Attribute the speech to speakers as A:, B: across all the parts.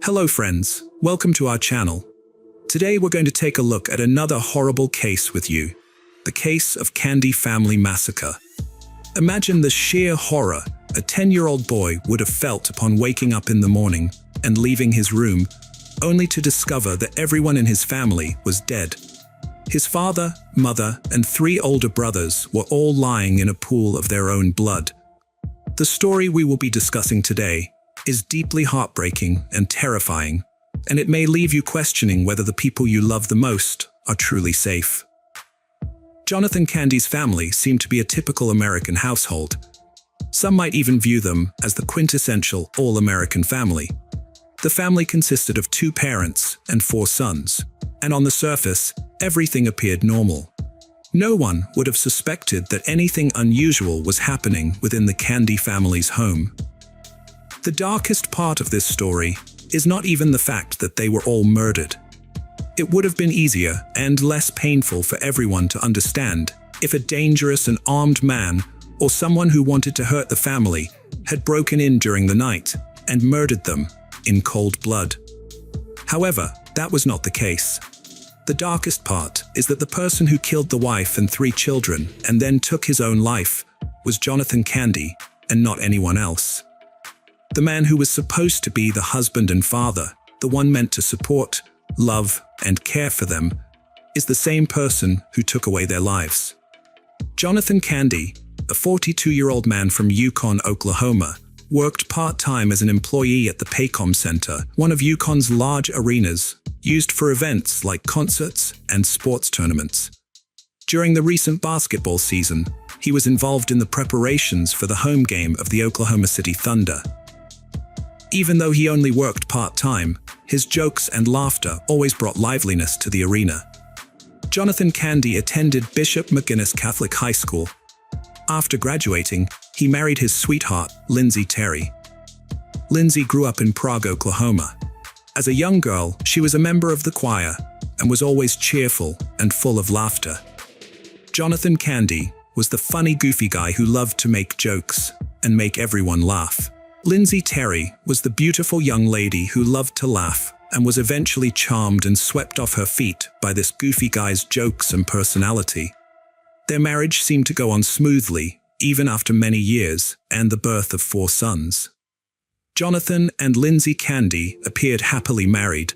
A: Hello friends, welcome to our channel. Today we're going to take a look at another horrible case with you. The case of Candy Family Massacre. Imagine the sheer horror a 10-year-old boy would have felt upon waking up in the morning and leaving his room, only to discover that everyone in his family was dead. His father, mother, and 3 older brothers were all lying in a pool of their own blood. The story we will be discussing today is deeply heartbreaking and terrifying, and it may leave you questioning whether the people you love the most are truly safe. Jonathan Candy's family seemed to be a typical American household. Some might even view them as the quintessential all-American family. The family consisted of 2 parents and 4 sons, and on the surface, everything appeared normal. No one would have suspected that anything unusual was happening within the Candy family's home. The darkest part of this story is not even the fact that they were all murdered. It would have been easier and less painful for everyone to understand if a dangerous and armed man or someone who wanted to hurt the family had broken in during the night and murdered them in cold blood. However, that was not the case. The darkest part is that the person who killed the wife and 3 children and then took his own life was Jonathan Candy and not anyone else. The man who was supposed to be the husband and father, the one meant to support, love, and care for them, is the same person who took away their lives. Jonathan Candy, a 42-year-old man from Yukon, Oklahoma, worked part-time as an employee at the Paycom Center, one of Yukon's large arenas used for events like concerts and sports tournaments. During the recent basketball season, he was involved in the preparations for the home game of the Oklahoma City Thunder. Even though he only worked part-time, his jokes and laughter always brought liveliness to the arena. Jonathan Candy attended Bishop McGuinness Catholic High School. After graduating, he married his sweetheart, Lindsay Terry. Lindsay grew up in Prague, Oklahoma. As a young girl, she was a member of the choir and was always cheerful and full of laughter. Jonathan Candy was the funny, goofy guy who loved to make jokes and make everyone laugh. Lindsay Terry was the beautiful young lady who loved to laugh and was eventually charmed and swept off her feet by this goofy guy's jokes and personality. Their marriage seemed to go on smoothly, even after many years and the birth of 4 sons. Jonathan and Lindsay Candy appeared happily married,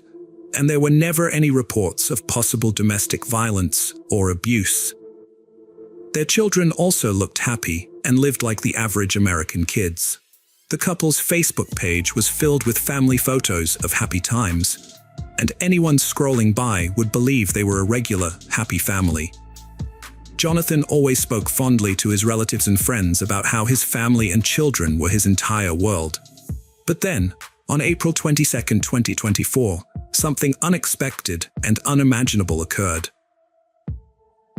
A: and there were never any reports of possible domestic violence or abuse. Their children also looked happy and lived like the average American kids. The couple's Facebook page was filled with family photos of happy times, and anyone scrolling by would believe they were a regular, happy family. Jonathan always spoke fondly to his relatives and friends about how his family and children were his entire world. But then, on April 22, 2024, something unexpected and unimaginable occurred.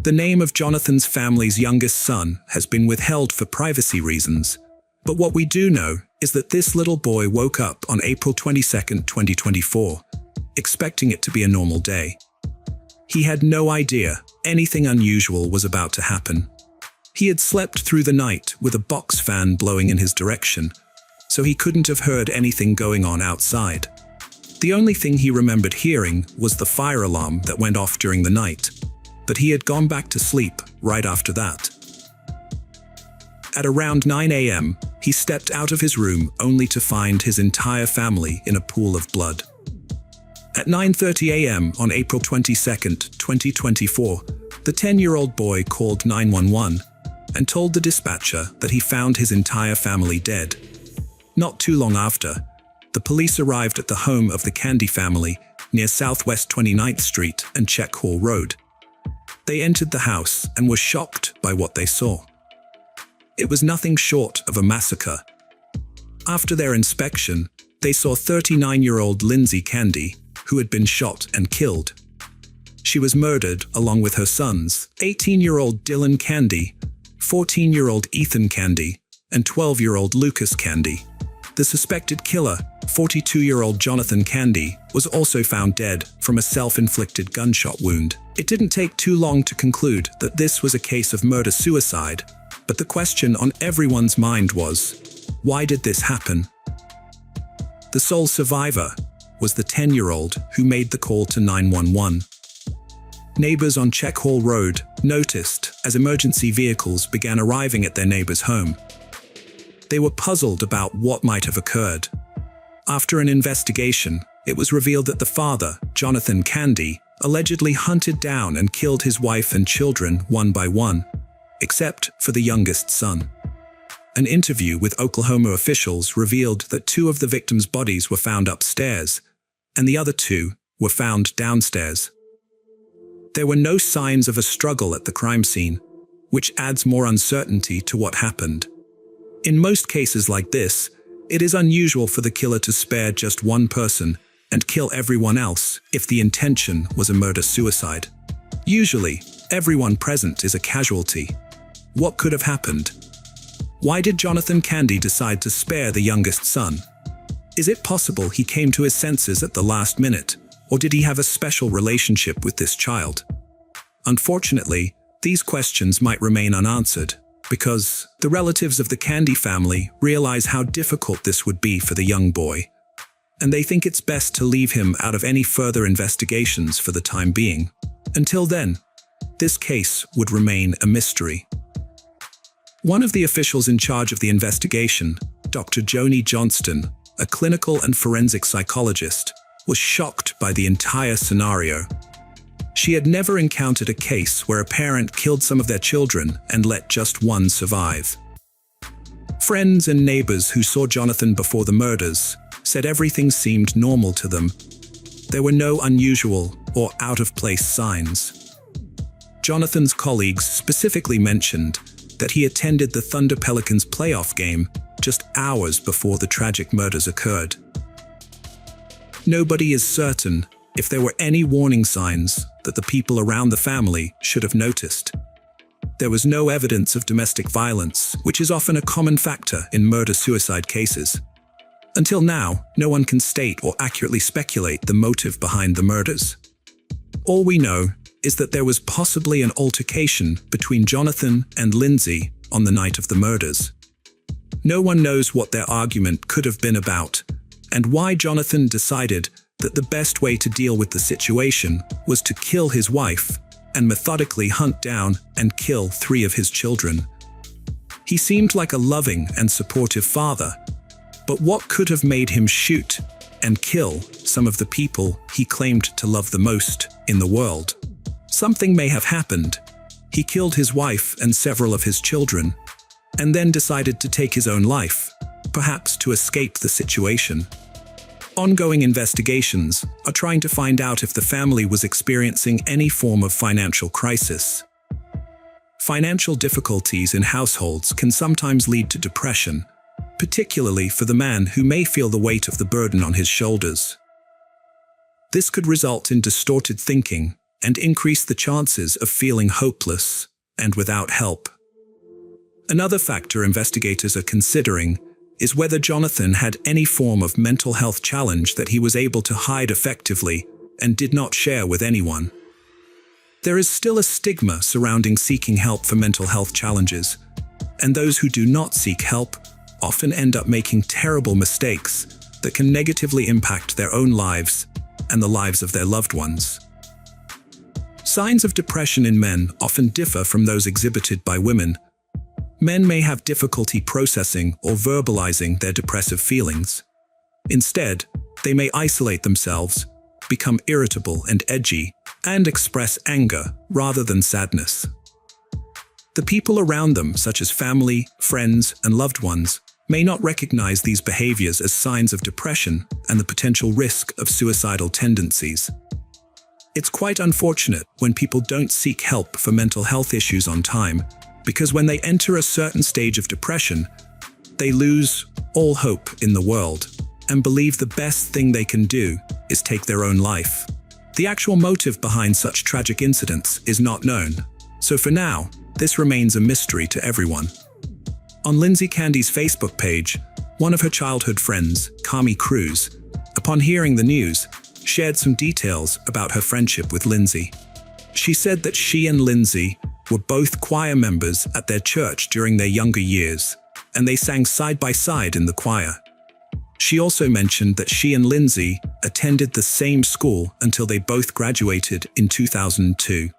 A: The name of Jonathan's family's youngest son has been withheld for privacy reasons, but what we do know is that this little boy woke up on April 22, 2024, expecting it to be a normal day. He had no idea anything unusual was about to happen. He had slept through the night with a box fan blowing in his direction, so he couldn't have heard anything going on outside. The only thing he remembered hearing was the fire alarm that went off during the night, but he had gone back to sleep right after that. At around 9 a.m., he stepped out of his room only to find his entire family in a pool of blood. At 9:30 a.m. on April 22, 2024, the 10-year-old boy called 911 and told the dispatcher that he found his entire family dead. Not too long after, the police arrived at the home of the Candy family near Southwest 29th Street and Czech Hall Road. They entered the house and were shocked by what they saw. It was nothing short of a massacre. After their inspection, they saw 39-year-old Lindsay Candy, who had been shot and killed. She was murdered along with her sons, 18-year-old Dylan Candy, 14-year-old Ethan Candy, and 12-year-old Lucas Candy. The suspected killer, 42-year-old Jonathan Candy, was also found dead from a self-inflicted gunshot wound. It didn't take too long to conclude that this was a case of murder-suicide, but the question on everyone's mind was, why did this happen? The sole survivor was the 10-year-old who made the call to 911. Neighbors on Checkhall Road noticed as emergency vehicles began arriving at their neighbor's home. They were puzzled about what might have occurred. After an investigation, it was revealed that the father, Jonathan Candy, allegedly hunted down and killed his wife and children one by one, except for the youngest son. An interview with Oklahoma officials revealed that 2 of the victims' bodies were found upstairs, and the other 2 were found downstairs. There were no signs of a struggle at the crime scene, which adds more uncertainty to what happened. In most cases like this, it is unusual for the killer to spare just one person and kill everyone else if the intention was a murder-suicide. Usually, everyone present is a casualty. What could have happened? Why did Jonathan Candy decide to spare the youngest son? Is it possible he came to his senses at the last minute, or did he have a special relationship with this child? Unfortunately, these questions might remain unanswered, because the relatives of the Candy family realize how difficult this would be for the young boy, and they think it's best to leave him out of any further investigations for the time being. Until then, this case would remain a mystery. One of the officials in charge of the investigation, Dr. Joni Johnston, a clinical and forensic psychologist, was shocked by the entire scenario. She had never encountered a case where a parent killed some of their children and let just one survive. Friends and neighbors who saw Jonathan before the murders said everything seemed normal to them. There were no unusual or out-of-place signs. Jonathan's colleagues specifically mentioned that he attended the Thunder Pelicans playoff game just hours before the tragic murders occurred. Nobody is certain if there were any warning signs that the people around the family should have noticed. There was no evidence of domestic violence, which is often a common factor in murder-suicide cases. Until now, no one can state or accurately speculate the motive behind the murders. All we know is that there was possibly an altercation between Jonathan and Lindsay on the night of the murders. No one knows what their argument could have been about, and why Jonathan decided that the best way to deal with the situation was to kill his wife and methodically hunt down and kill 3 of his children. He seemed like a loving and supportive father, but what could have made him shoot and kill some of the people he claimed to love the most in the world? Something may have happened. He killed his wife and several of his children, and then decided to take his own life, perhaps to escape the situation. Ongoing investigations are trying to find out if the family was experiencing any form of financial crisis. Financial difficulties in households can sometimes lead to depression, particularly for the man who may feel the weight of the burden on his shoulders. This could result in distorted thinking and increase the chances of feeling hopeless and without help. Another factor investigators are considering is whether Jonathan had any form of mental health challenge that he was able to hide effectively and did not share with anyone. There is still a stigma surrounding seeking help for mental health challenges, and those who do not seek help often end up making terrible mistakes that can negatively impact their own lives and the lives of their loved ones. Signs of depression in men often differ from those exhibited by women. Men may have difficulty processing or verbalizing their depressive feelings. Instead, they may isolate themselves, become irritable and edgy, and express anger rather than sadness. The people around them, such as family, friends, and loved ones, may not recognize these behaviors as signs of depression and the potential risk of suicidal tendencies. It's quite unfortunate when people don't seek help for mental health issues on time, because when they enter a certain stage of depression, they lose all hope in the world and believe the best thing they can do is take their own life. The actual motive behind such tragic incidents is not known, so for now, this remains a mystery to everyone. On Lindsay Candy's Facebook page, one of her childhood friends, Kami Cruz, upon hearing the news, shared some details about her friendship with Lindsay. She said that she and Lindsay were both choir members at their church during their younger years, and they sang side by side in the choir. She also mentioned that she and Lindsay attended the same school until they both graduated in 2002.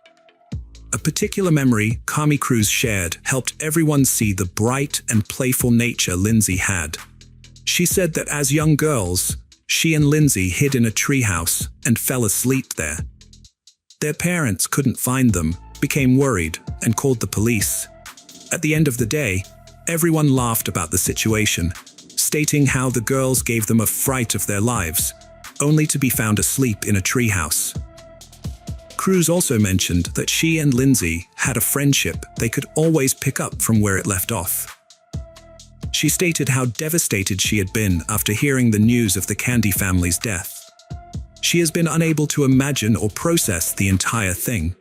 A: A particular memory Kami Cruz shared helped everyone see the bright and playful nature Lindsay had. She said that as young girls, she and Lindsay hid in a treehouse and fell asleep there. Their parents couldn't find them, became worried, and called the police. At the end of the day, everyone laughed about the situation, stating how the girls gave them a fright of their lives, only to be found asleep in a treehouse. Cruz also mentioned that she and Lindsay had a friendship they could always pick up from where it left off. She stated how devastated she had been after hearing the news of the Candy family's death. She has been unable to imagine or process the entire thing.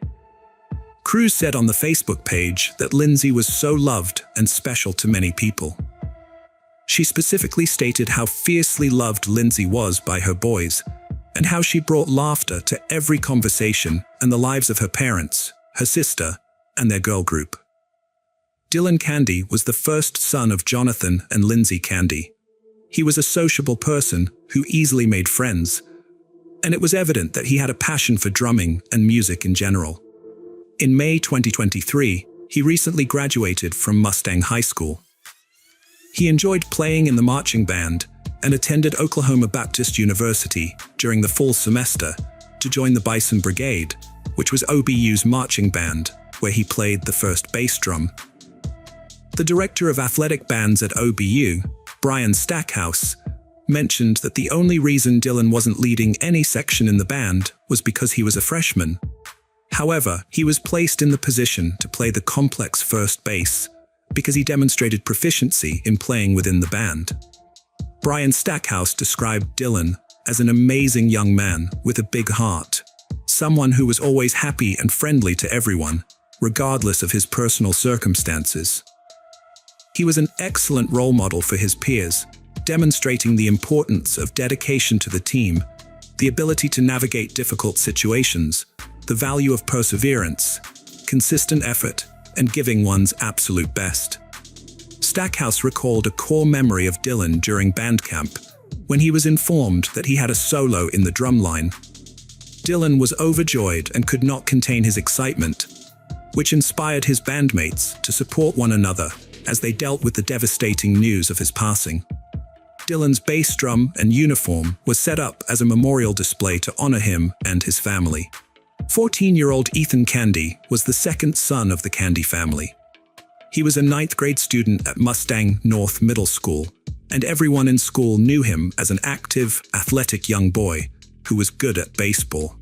A: Cruz said on the Facebook page that Lindsay was so loved and special to many people. She specifically stated how fiercely loved Lindsay was by her boys, and how she brought laughter to every conversation and the lives of her parents, her sister, and their girl group. Dylan Candy was the first son of Jonathan and Lindsay Candy. He was a sociable person who easily made friends, and it was evident that he had a passion for drumming and music in general. In May 2023, he recently graduated from Mustang High School. He enjoyed playing in the marching band and attended Oklahoma Baptist University during the fall semester to join the Bison Brigade, which was OBU's marching band, where he played the first bass drum. The director of athletic bands at OBU, Brian Stackhouse, mentioned that the only reason Dylan wasn't leading any section in the band was because he was a freshman. However, he was placed in the position to play the complex first bass because he demonstrated proficiency in playing within the band. Brian Stackhouse described Dylan as an amazing young man with a big heart, someone who was always happy and friendly to everyone, regardless of his personal circumstances. He was an excellent role model for his peers, demonstrating the importance of dedication to the team, the ability to navigate difficult situations, the value of perseverance, consistent effort, and giving one's absolute best. Stackhouse recalled a core memory of Dylan during band camp, when he was informed that he had a solo in the drum line. Dylan was overjoyed and could not contain his excitement, which inspired his bandmates to support one another as they dealt with the devastating news of his passing. Dylan's bass drum and uniform was set up as a memorial display to honor him and his family. 14-year-old Ethan Candy was the second son of the Candy family. He was a 9th grade student at Mustang North Middle School, and everyone in school knew him as an active, athletic young boy who was good at baseball.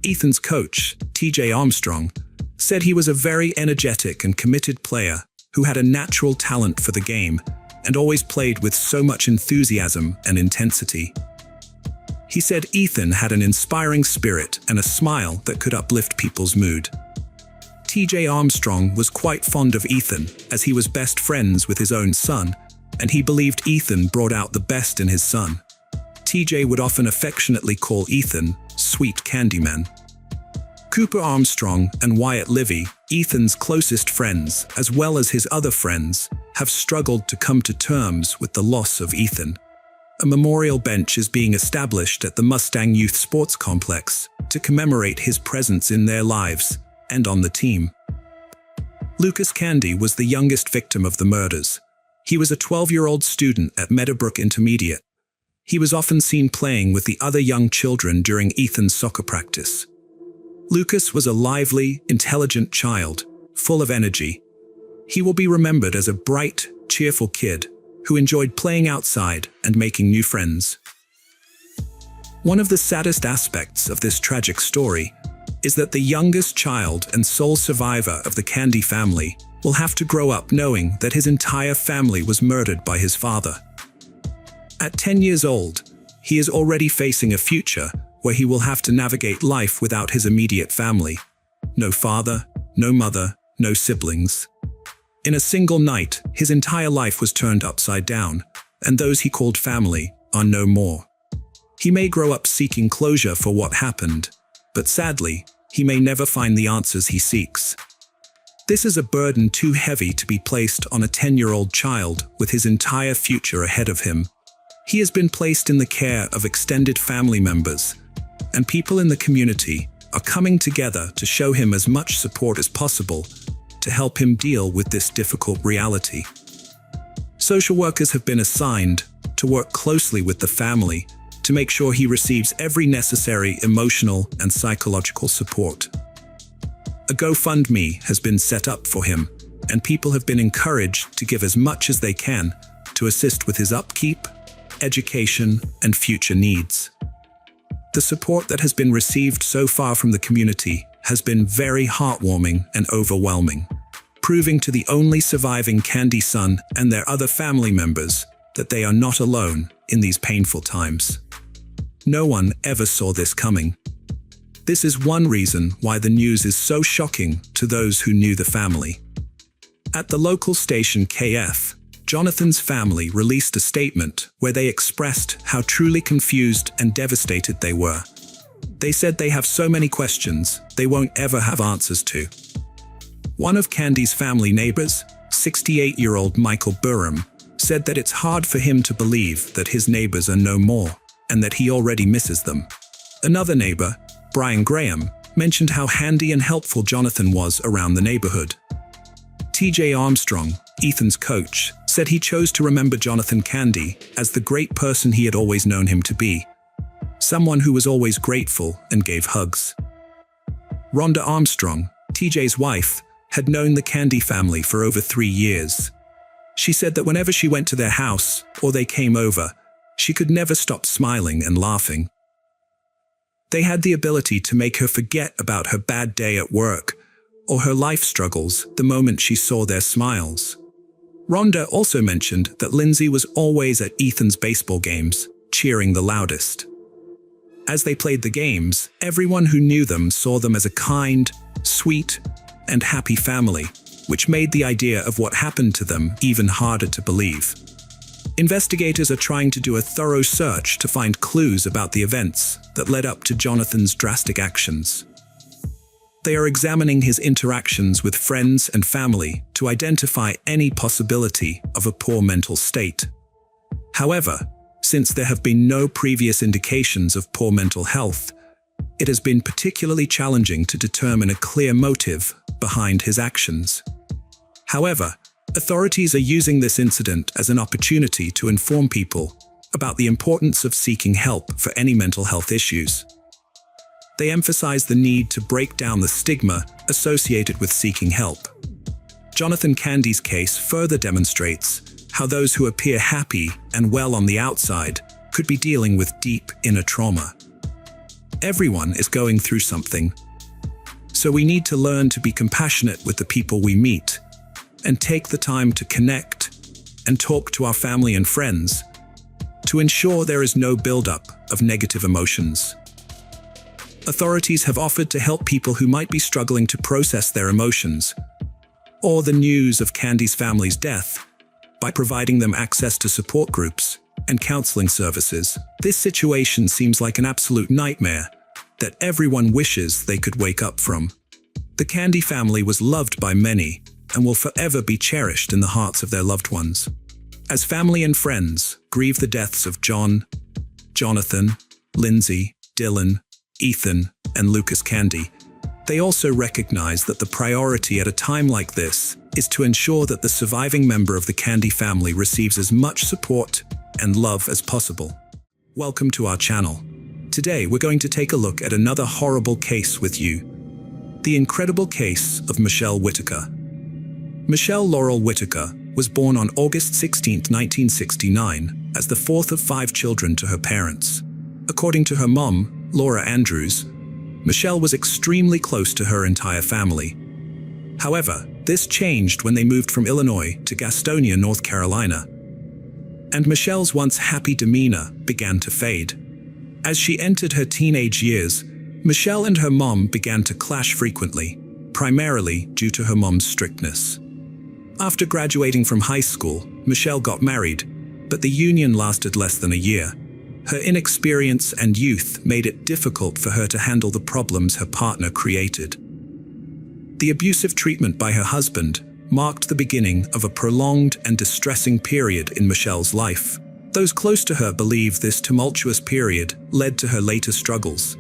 A: Ethan's coach, TJ Armstrong, said he was a very energetic and committed player who had a natural talent for the game and always played with so much enthusiasm and intensity. He said Ethan had an inspiring spirit and a smile that could uplift people's mood. TJ Armstrong was quite fond of Ethan as he was best friends with his own son, and he believed Ethan brought out the best in his son. TJ would often affectionately call Ethan Sweet Candyman. Cooper Armstrong and Wyatt Livy, Ethan's closest friends, as well as his other friends, have struggled to come to terms with the loss of Ethan. A memorial bench is being established at the Mustang Youth Sports Complex to commemorate his presence in their lives and on the team. Lucas Candy was the youngest victim of the murders. He was a 12-year-old student at Meadowbrook Intermediate. He was often seen playing with the other young children during Ethan's soccer practice. Lucas was a lively, intelligent child, full of energy. He will be remembered as a bright, cheerful kid who enjoyed playing outside and making new friends. One of the saddest aspects of this tragic story is that the youngest child and sole survivor of the Candy family will have to grow up knowing that his entire family was murdered by his father. At 10 years old, he is already facing a future where he will have to navigate life without his immediate family. No father, no mother, no siblings. In a single night, his entire life was turned upside down, and those he called family are no more. He may grow up seeking closure for what happened, but sadly, he may never find the answers he seeks. This is a burden too heavy to be placed on a 10-year-old child with his entire future ahead of him. He has been placed in the care of extended family members, and people in the community are coming together to show him as much support as possible to help him deal with this difficult reality. Social workers have been assigned to work closely with the family to make sure he receives every necessary emotional and psychological support. A GoFundMe has been set up for him, and people have been encouraged to give as much as they can to assist with his upkeep, education, and future needs. The support that has been received so far from the community has been very heartwarming and overwhelming, proving to the only surviving Candy son and their other family members that they are not alone in these painful times. No one ever saw this coming. This is one reason why the news is so shocking to those who knew the family. At the local station KF, Jonathan's family released a statement where they expressed how truly confused and devastated they were. They said they have so many questions they won't ever have answers to. One of Candy's family neighbors, 68-year-old Michael Burham, said that it's hard for him to believe that his neighbors are no more and that he already misses them. Another neighbor, Brian Graham, mentioned how handy and helpful Jonathan was around the neighborhood. TJ Armstrong, Ethan's coach, said he chose to remember Jonathan Candy as the great person he had always known him to be, someone who was always grateful and gave hugs. Rhonda Armstrong, TJ's wife, had known the Candy family for over 3 years. She said that whenever she went to their house or they came over, she could never stop smiling and laughing. They had the ability to make her forget about her bad day at work or her life struggles the moment she saw their smiles. Rhonda also mentioned that Lindsay was always at Ethan's baseball games, cheering the loudest. As they played the games, everyone who knew them saw them as a kind, sweet, and happy family, which made the idea of what happened to them even harder to believe. Investigators are trying to do a thorough search to find clues about the events that led up to Jonathan's drastic actions. They are examining his interactions with friends and family to identify any possibility of a poor mental state. However, since there have been no previous indications of poor mental health, it has been particularly challenging to determine a clear motive behind his actions. However, authorities are using this incident as an opportunity to inform people about the importance of seeking help for any mental health issues. They emphasize the need to break down the stigma associated with seeking help. Jonathan Candy's case further demonstrates how those who appear happy and well on the outside could be dealing with deep inner trauma. Everyone is going through something, so we need to learn to be compassionate with the people we meet and take the time to connect and talk to our family and friends to ensure there is no buildup of negative emotions. Authorities have offered to help people who might be struggling to process their emotions or the news of Candy's family's death by providing them access to support groups and counseling services. This situation seems like an absolute nightmare that everyone wishes they could wake up from. The Candy family was loved by many and will forever be cherished in the hearts of their loved ones. As family and friends grieve the deaths of John, Jonathan, Lindsay, Dylan, Ethan, and Lucas Candy, they also recognize that the priority at a time like this is to ensure that the surviving member of the Candy family receives as much support and love as possible. Welcome to our channel. Today we're going to take a look at another horrible case with you. The incredible case of Michelle Whitaker. Michelle Laurel Whitaker was born on August 16, 1969, as the fourth of 5 children to her parents. According to her mom, Laura Andrews, Michelle was extremely close to her entire family. However, this changed when they moved from Illinois to Gastonia, North Carolina, and Michelle's once happy demeanor began to fade. As she entered her teenage years, Michelle and her mom began to clash frequently, primarily due to her mom's strictness. After graduating from high school, Michelle got married, but the union lasted less than a year. Her inexperience and youth made it difficult for her to handle the problems her partner created. The abusive treatment by her husband marked the beginning of a prolonged and distressing period in Michelle's life. Those close to her believe this tumultuous period led to her later struggles.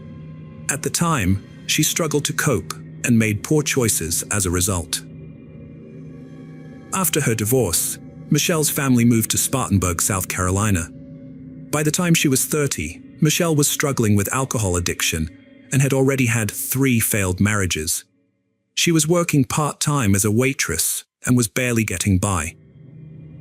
A: At the time, she struggled to cope and made poor choices as a result. After her divorce, Michelle's family moved to Spartanburg, South Carolina. By the time she was 30, Michelle was struggling with alcohol addiction and had already had 3 failed marriages. She was working part-time as a waitress and was barely getting by.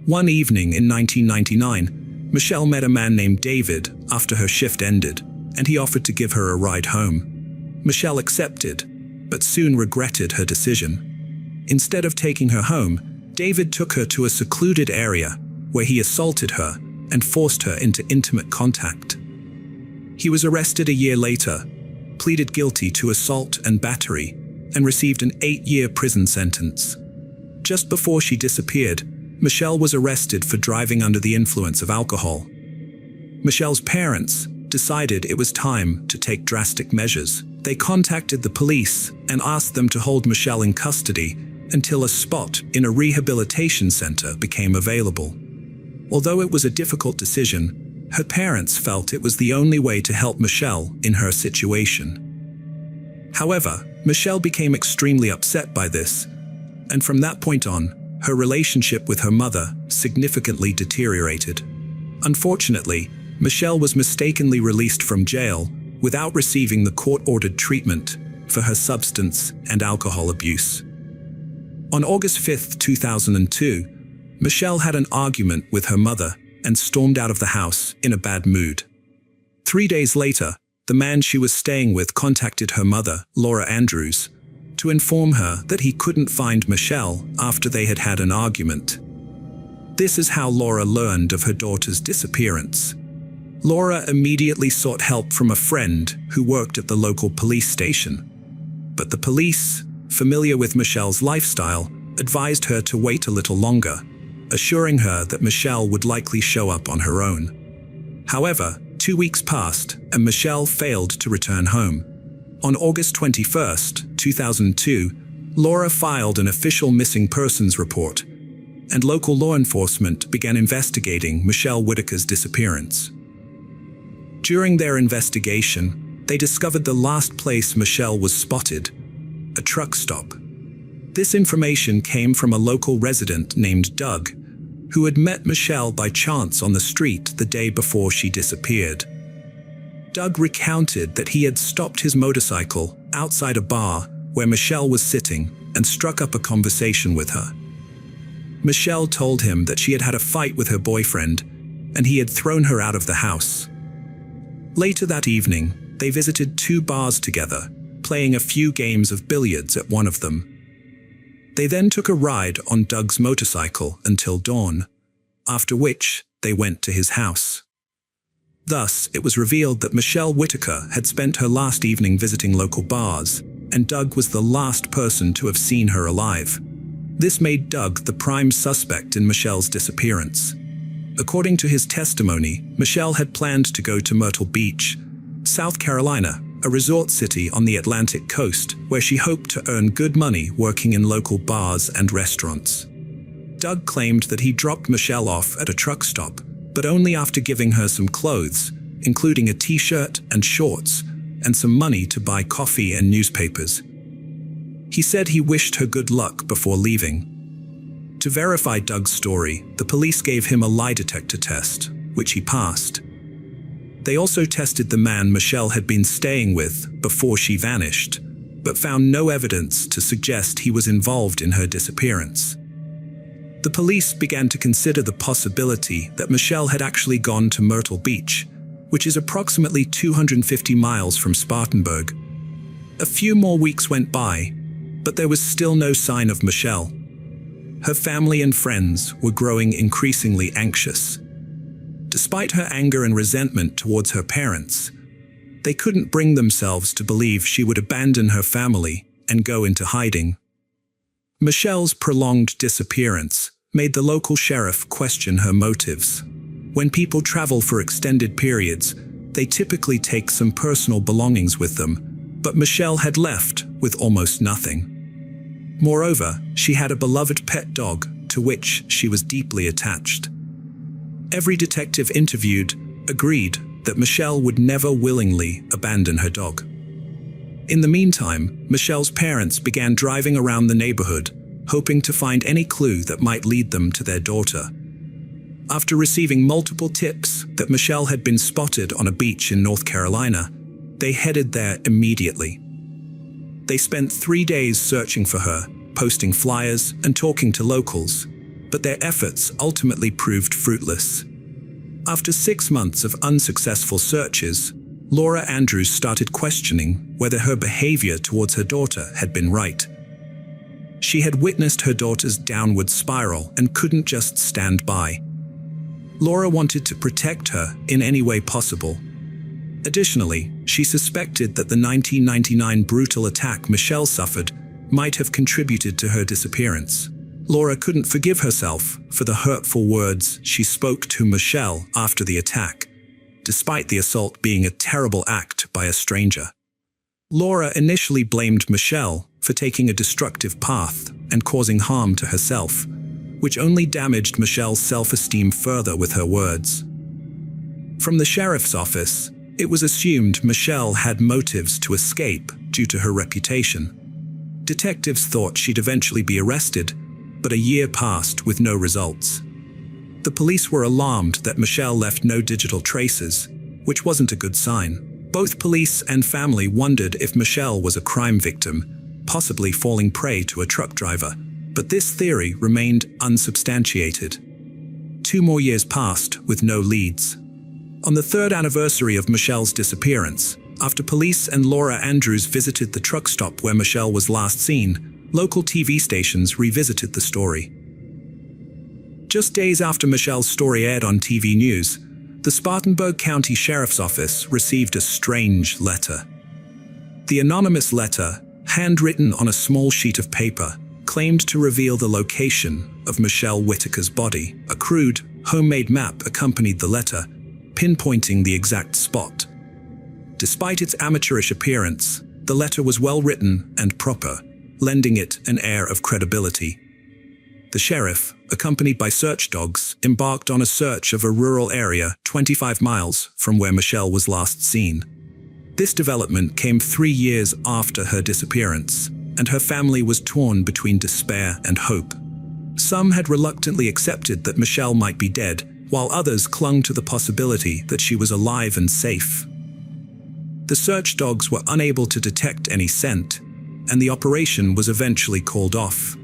A: One evening in 1999, Michelle met a man named David after her shift ended, and he offered to give her a ride home. Michelle accepted, but soon regretted her decision. Instead of taking her home, David took her to a secluded area where he assaulted her and forced her into intimate contact. He was arrested a year later, pleaded guilty to assault and battery, and received an 8-year prison sentence. Just before she disappeared, Michelle was arrested for driving under the influence of alcohol. Michelle's parents decided it was time to take drastic measures. They contacted the police and asked them to hold Michelle in custody until a spot in a rehabilitation center became available. Although it was a difficult decision, her parents felt it was the only way to help Michelle in her situation. However, Michelle became extremely upset by this, and from that point on, her relationship with her mother significantly deteriorated. Unfortunately, Michelle was mistakenly released from jail without receiving the court-ordered treatment for her substance and alcohol abuse. On August 5, 2002, Michelle had an argument with her mother and stormed out of the house in a bad mood. 3 days later, the man she was staying with contacted her mother, Laura Andrews, to inform her that he couldn't find Michelle after they had had an argument. This is how Laura learned of her daughter's disappearance. Laura immediately sought help from a friend who worked at the local police station. But the police, familiar with Michelle's lifestyle, advised her to wait a little longer, assuring her that Michelle would likely show up on her own. However, 2 weeks passed and Michelle failed to return home. On August 21, 2002, Laura filed an official missing persons report, and local law enforcement began investigating Michelle Whitaker's disappearance. During their investigation, they discovered the last place Michelle was spotted, a truck stop. This information came from a local resident named Doug, who had met Michelle by chance on the street the day before she disappeared. Doug recounted that he had stopped his motorcycle outside a bar where Michelle was sitting and struck up a conversation with her. Michelle told him that she had had a fight with her boyfriend and he had thrown her out of the house. Later that evening, they visited 2 bars together, playing a few games of billiards at one of them. They then took a ride on Doug's motorcycle until dawn, after which they went to his house. Thus, it was revealed that Michelle Whitaker had spent her last evening visiting local bars, and Doug was the last person to have seen her alive. This made Doug the prime suspect in Michelle's disappearance. According to his testimony, Michelle had planned to go to Myrtle Beach, South Carolina, a resort city on the Atlantic coast, where she hoped to earn good money working in local bars and restaurants. Doug claimed that he dropped Michelle off at a truck stop, but only after giving her some clothes, including a t-shirt and shorts, and some money to buy coffee and newspapers. He said he wished her good luck before leaving. To verify Doug's story, the police gave him a lie detector test, which he passed. They also tested the man Michelle had been staying with before she vanished, but found no evidence to suggest he was involved in her disappearance. The police began to consider the possibility that Michelle had actually gone to Myrtle Beach, which is approximately 250 miles from Spartanburg. A few more weeks went by, but there was still no sign of Michelle. Her family and friends were growing increasingly anxious. Despite her anger and resentment towards her parents, they couldn't bring themselves to believe she would abandon her family and go into hiding. Michelle's prolonged disappearance made the local sheriff question her motives. When people travel for extended periods, they typically take some personal belongings with them, but Michelle had left with almost nothing. Moreover, she had a beloved pet dog to which she was deeply attached. Every detective interviewed agreed that Michelle would never willingly abandon her dog. In the meantime, Michelle's parents began driving around the neighborhood, hoping to find any clue that might lead them to their daughter. After receiving multiple tips that Michelle had been spotted on a beach in North Carolina, they headed there immediately. They spent 3 days searching for her, posting flyers and talking to locals, but their efforts ultimately proved fruitless. After 6 months of unsuccessful searches, Laura Andrews started questioning whether her behavior towards her daughter had been right. She had witnessed her daughter's downward spiral and couldn't just stand by. Laura wanted to protect her in any way possible. Additionally, she suspected that the 1999 brutal attack Michelle suffered might have contributed to her disappearance. Laura couldn't forgive herself for the hurtful words she spoke to Michelle after the attack, despite the assault being a terrible act by a stranger. Laura initially blamed Michelle for taking a destructive path and causing harm to herself, which only damaged Michelle's self-esteem further with her words. From the sheriff's office, it was assumed Michelle had motives to escape due to her reputation. Detectives thought she'd eventually be arrested, but a year passed with no results. The police were alarmed that Michelle left no digital traces, which wasn't a good sign. Both police and family wondered if Michelle was a crime victim, possibly falling prey to a truck driver, but this theory remained unsubstantiated. 2 more years passed with no leads. On the 3rd anniversary of Michelle's disappearance, after police and Laura Andrews visited the truck stop where Michelle was last seen, local TV stations revisited the story. Just days after Michelle's story aired on TV news, the Spartanburg County Sheriff's Office received a strange letter. The anonymous letter, handwritten on a small sheet of paper, claimed to reveal the location of Michelle Whitaker's body. A crude, homemade map accompanied the letter, pinpointing the exact spot. Despite its amateurish appearance, the letter was well written and proper, lending it an air of credibility. The sheriff, accompanied by search dogs, embarked on a search of a rural area 25 miles from where Michelle was last seen. This development came 3 years after her disappearance, and her family was torn between despair and hope. Some had reluctantly accepted that Michelle might be dead, while others clung to the possibility that she was alive and safe. The search dogs were unable to detect any scent, and the operation was eventually called off.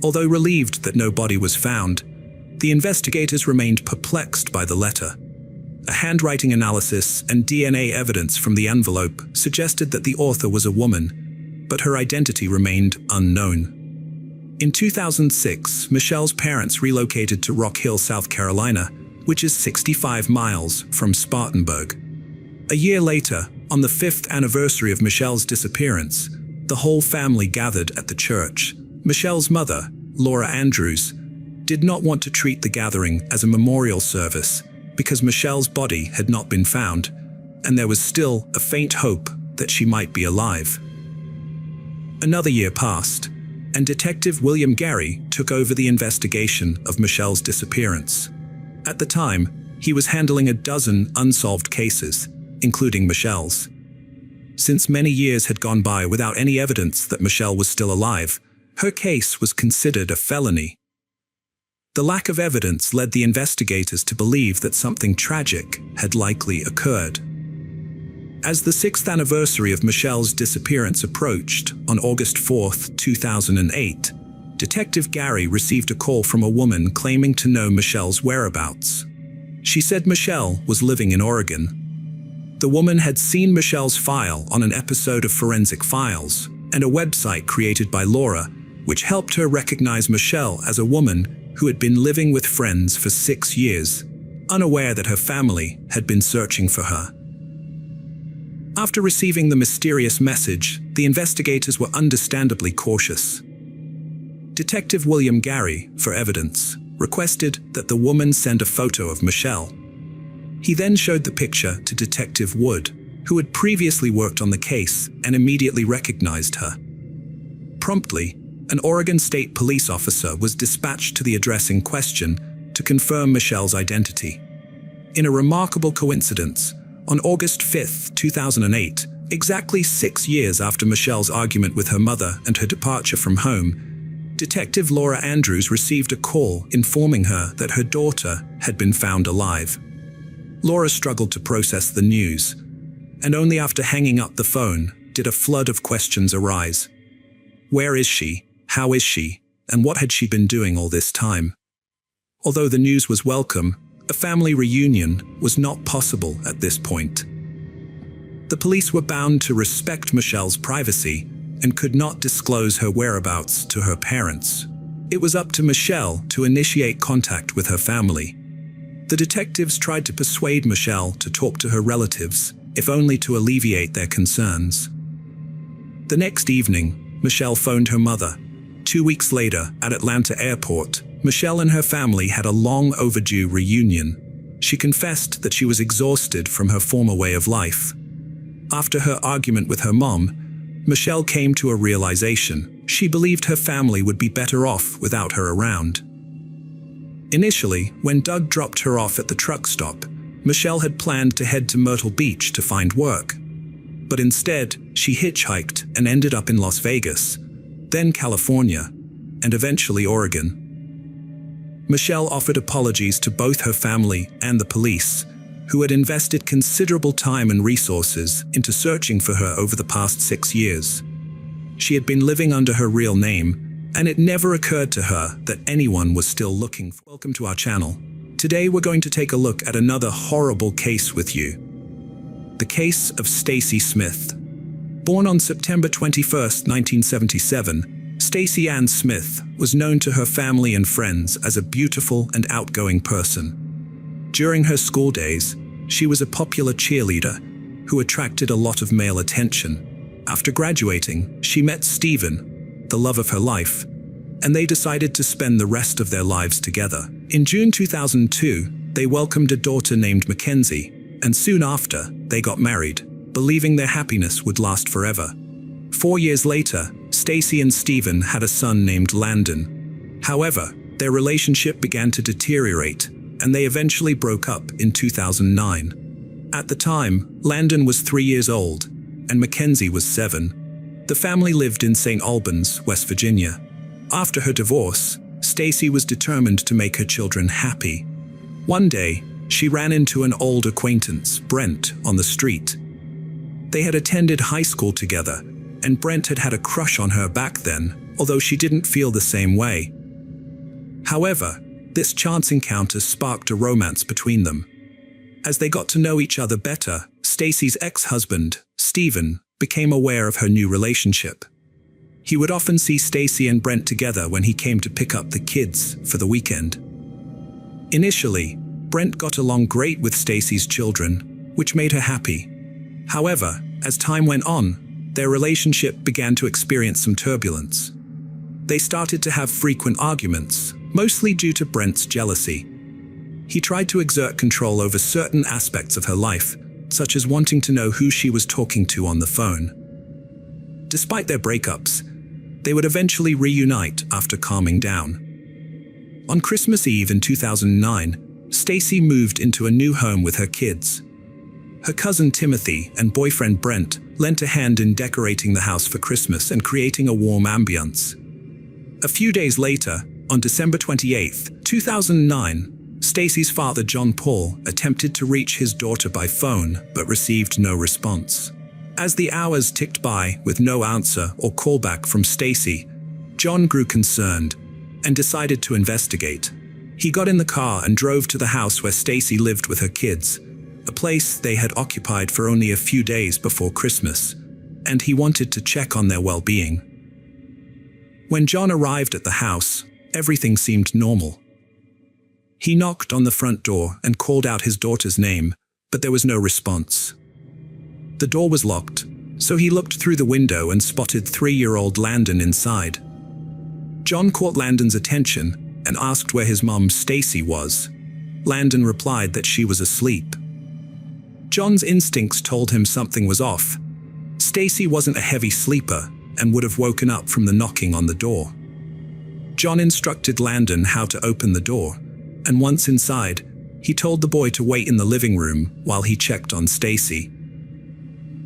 A: Although relieved that no body was found, the investigators remained perplexed by the letter. A handwriting analysis and DNA evidence from the envelope suggested that the author was a woman, but her identity remained unknown. In 2006, Michelle's parents relocated to Rock Hill, South Carolina, which is 65 miles from Spartanburg. A year later, on the 5th anniversary of Michelle's disappearance, the whole family gathered at the church. Michelle's mother, Laura Andrews, did not want to treat the gathering as a memorial service because Michelle's body had not been found, and there was still a faint hope that she might be alive. Another year passed, and Detective William Gary took over the investigation of Michelle's disappearance. At the time, he was handling a dozen unsolved cases, including Michelle's. Since many years had gone by without any evidence that Michelle was still alive, her case was considered a felony. The lack of evidence led the investigators to believe that something tragic had likely occurred. As the 6th anniversary of Michelle's disappearance approached, on August 4, 2008, Detective Gary received a call from a woman claiming to know Michelle's whereabouts. She said Michelle was living in Oregon. The woman had seen Michelle's file on an episode of Forensic Files and a website created by Laura, which helped her recognize Michelle as a woman who had been living with friends for 6 years, unaware that her family had been searching for her. After receiving the mysterious message, the investigators were understandably cautious. Detective William Gary, for evidence, requested that the woman send a photo of Michelle. He then showed the picture to Detective Wood, who had previously worked on the case and immediately recognized her. Promptly, an Oregon State police officer was dispatched to the address in question, to confirm Michelle's identity. In a remarkable coincidence, on August 5, 2008, exactly 6 years after Michelle's argument with her mother and her departure from home, Detective Laura Andrews received a call informing her that her daughter had been found alive. Laura struggled to process the news, and only after hanging up the phone did a flood of questions arise. Where is she? How is she? And what had she been doing all this time? Although the news was welcome, a family reunion was not possible at this point. The police were bound to respect Michelle's privacy and could not disclose her whereabouts to her parents. It was up to Michelle to initiate contact with her family. The detectives tried to persuade Michelle to talk to her relatives, if only to alleviate their concerns. The next evening, Michelle phoned her mother. 2 weeks later, at Atlanta Airport, Michelle and her family had a long overdue reunion. She confessed that she was exhausted from her former way of life. After her argument with her mom, Michelle came to a realization. She believed her family would be better off without her around. Initially, when Doug dropped her off at the truck stop, Michelle had planned to head to Myrtle Beach to find work. But instead, she hitchhiked and ended up in Las Vegas, then California, and eventually Oregon. Michelle offered apologies to both her family and the police, who had invested considerable time and resources into searching for her over the past 6 years. She had been living under her real name, and it never occurred to her that anyone was still looking for her. Welcome to our channel. Today we're going to take a look at another horrible case with you. The case of Stacy Smith. Born on September 21, 1977, Stacy Ann Smith was known to her family and friends as a beautiful and outgoing person. During her school days, she was a popular cheerleader who attracted a lot of male attention. After graduating, she met Stephen, the love of her life, and they decided to spend the rest of their lives together. In June 2002, they welcomed a daughter named Mackenzie, and soon after, they got married, believing their happiness would last forever. 4 years later, Stacy and Stephen had a son named Landon. However, their relationship began to deteriorate, and they eventually broke up in 2009. At the time, Landon was 3 years old, and Mackenzie was 7. The family lived in St. Albans, West Virginia. After her divorce, Stacy was determined to make her children happy. One day, she ran into an old acquaintance, Brent, on the street. They had attended high school together, and Brent had had a crush on her back then, although she didn't feel the same way. However, this chance encounter sparked a romance between them. As they got to know each other better, Stacy's ex-husband, Stephen, became aware of her new relationship. He would often see Stacy and Brent together when he came to pick up the kids for the weekend. Initially, Brent got along great with Stacy's children, which made her happy. However, as time went on, their relationship began to experience some turbulence. They started to have frequent arguments, mostly due to Brent's jealousy. He tried to exert control over certain aspects of her life, such as wanting to know who she was talking to on the phone. Despite their breakups, they would eventually reunite after calming down. On Christmas Eve in 2009, Stacy moved into a new home with her kids. Her cousin Timothy and boyfriend Brent lent a hand in decorating the house for Christmas and creating a warm ambience. A few days later, on December 28, 2009, Stacy's father John Paul attempted to reach his daughter by phone but received no response. As the hours ticked by with no answer or callback from Stacy, John grew concerned and decided to investigate. He got in the car and drove to the house where Stacy lived with her kids, a place they had occupied for only a few days before Christmas, and he wanted to check on their well-being. When John arrived at the house, everything seemed normal. He knocked on the front door and called out his daughter's name, but there was no response. The door was locked, so he looked through the window and spotted 3-year-old Landon inside. John caught Landon's attention and asked where his mom, Stacy, was. Landon replied that she was asleep. John's instincts told him something was off. Stacy wasn't a heavy sleeper and would have woken up from the knocking on the door. John instructed Landon how to open the door, and once inside, he told the boy to wait in the living room while he checked on Stacy.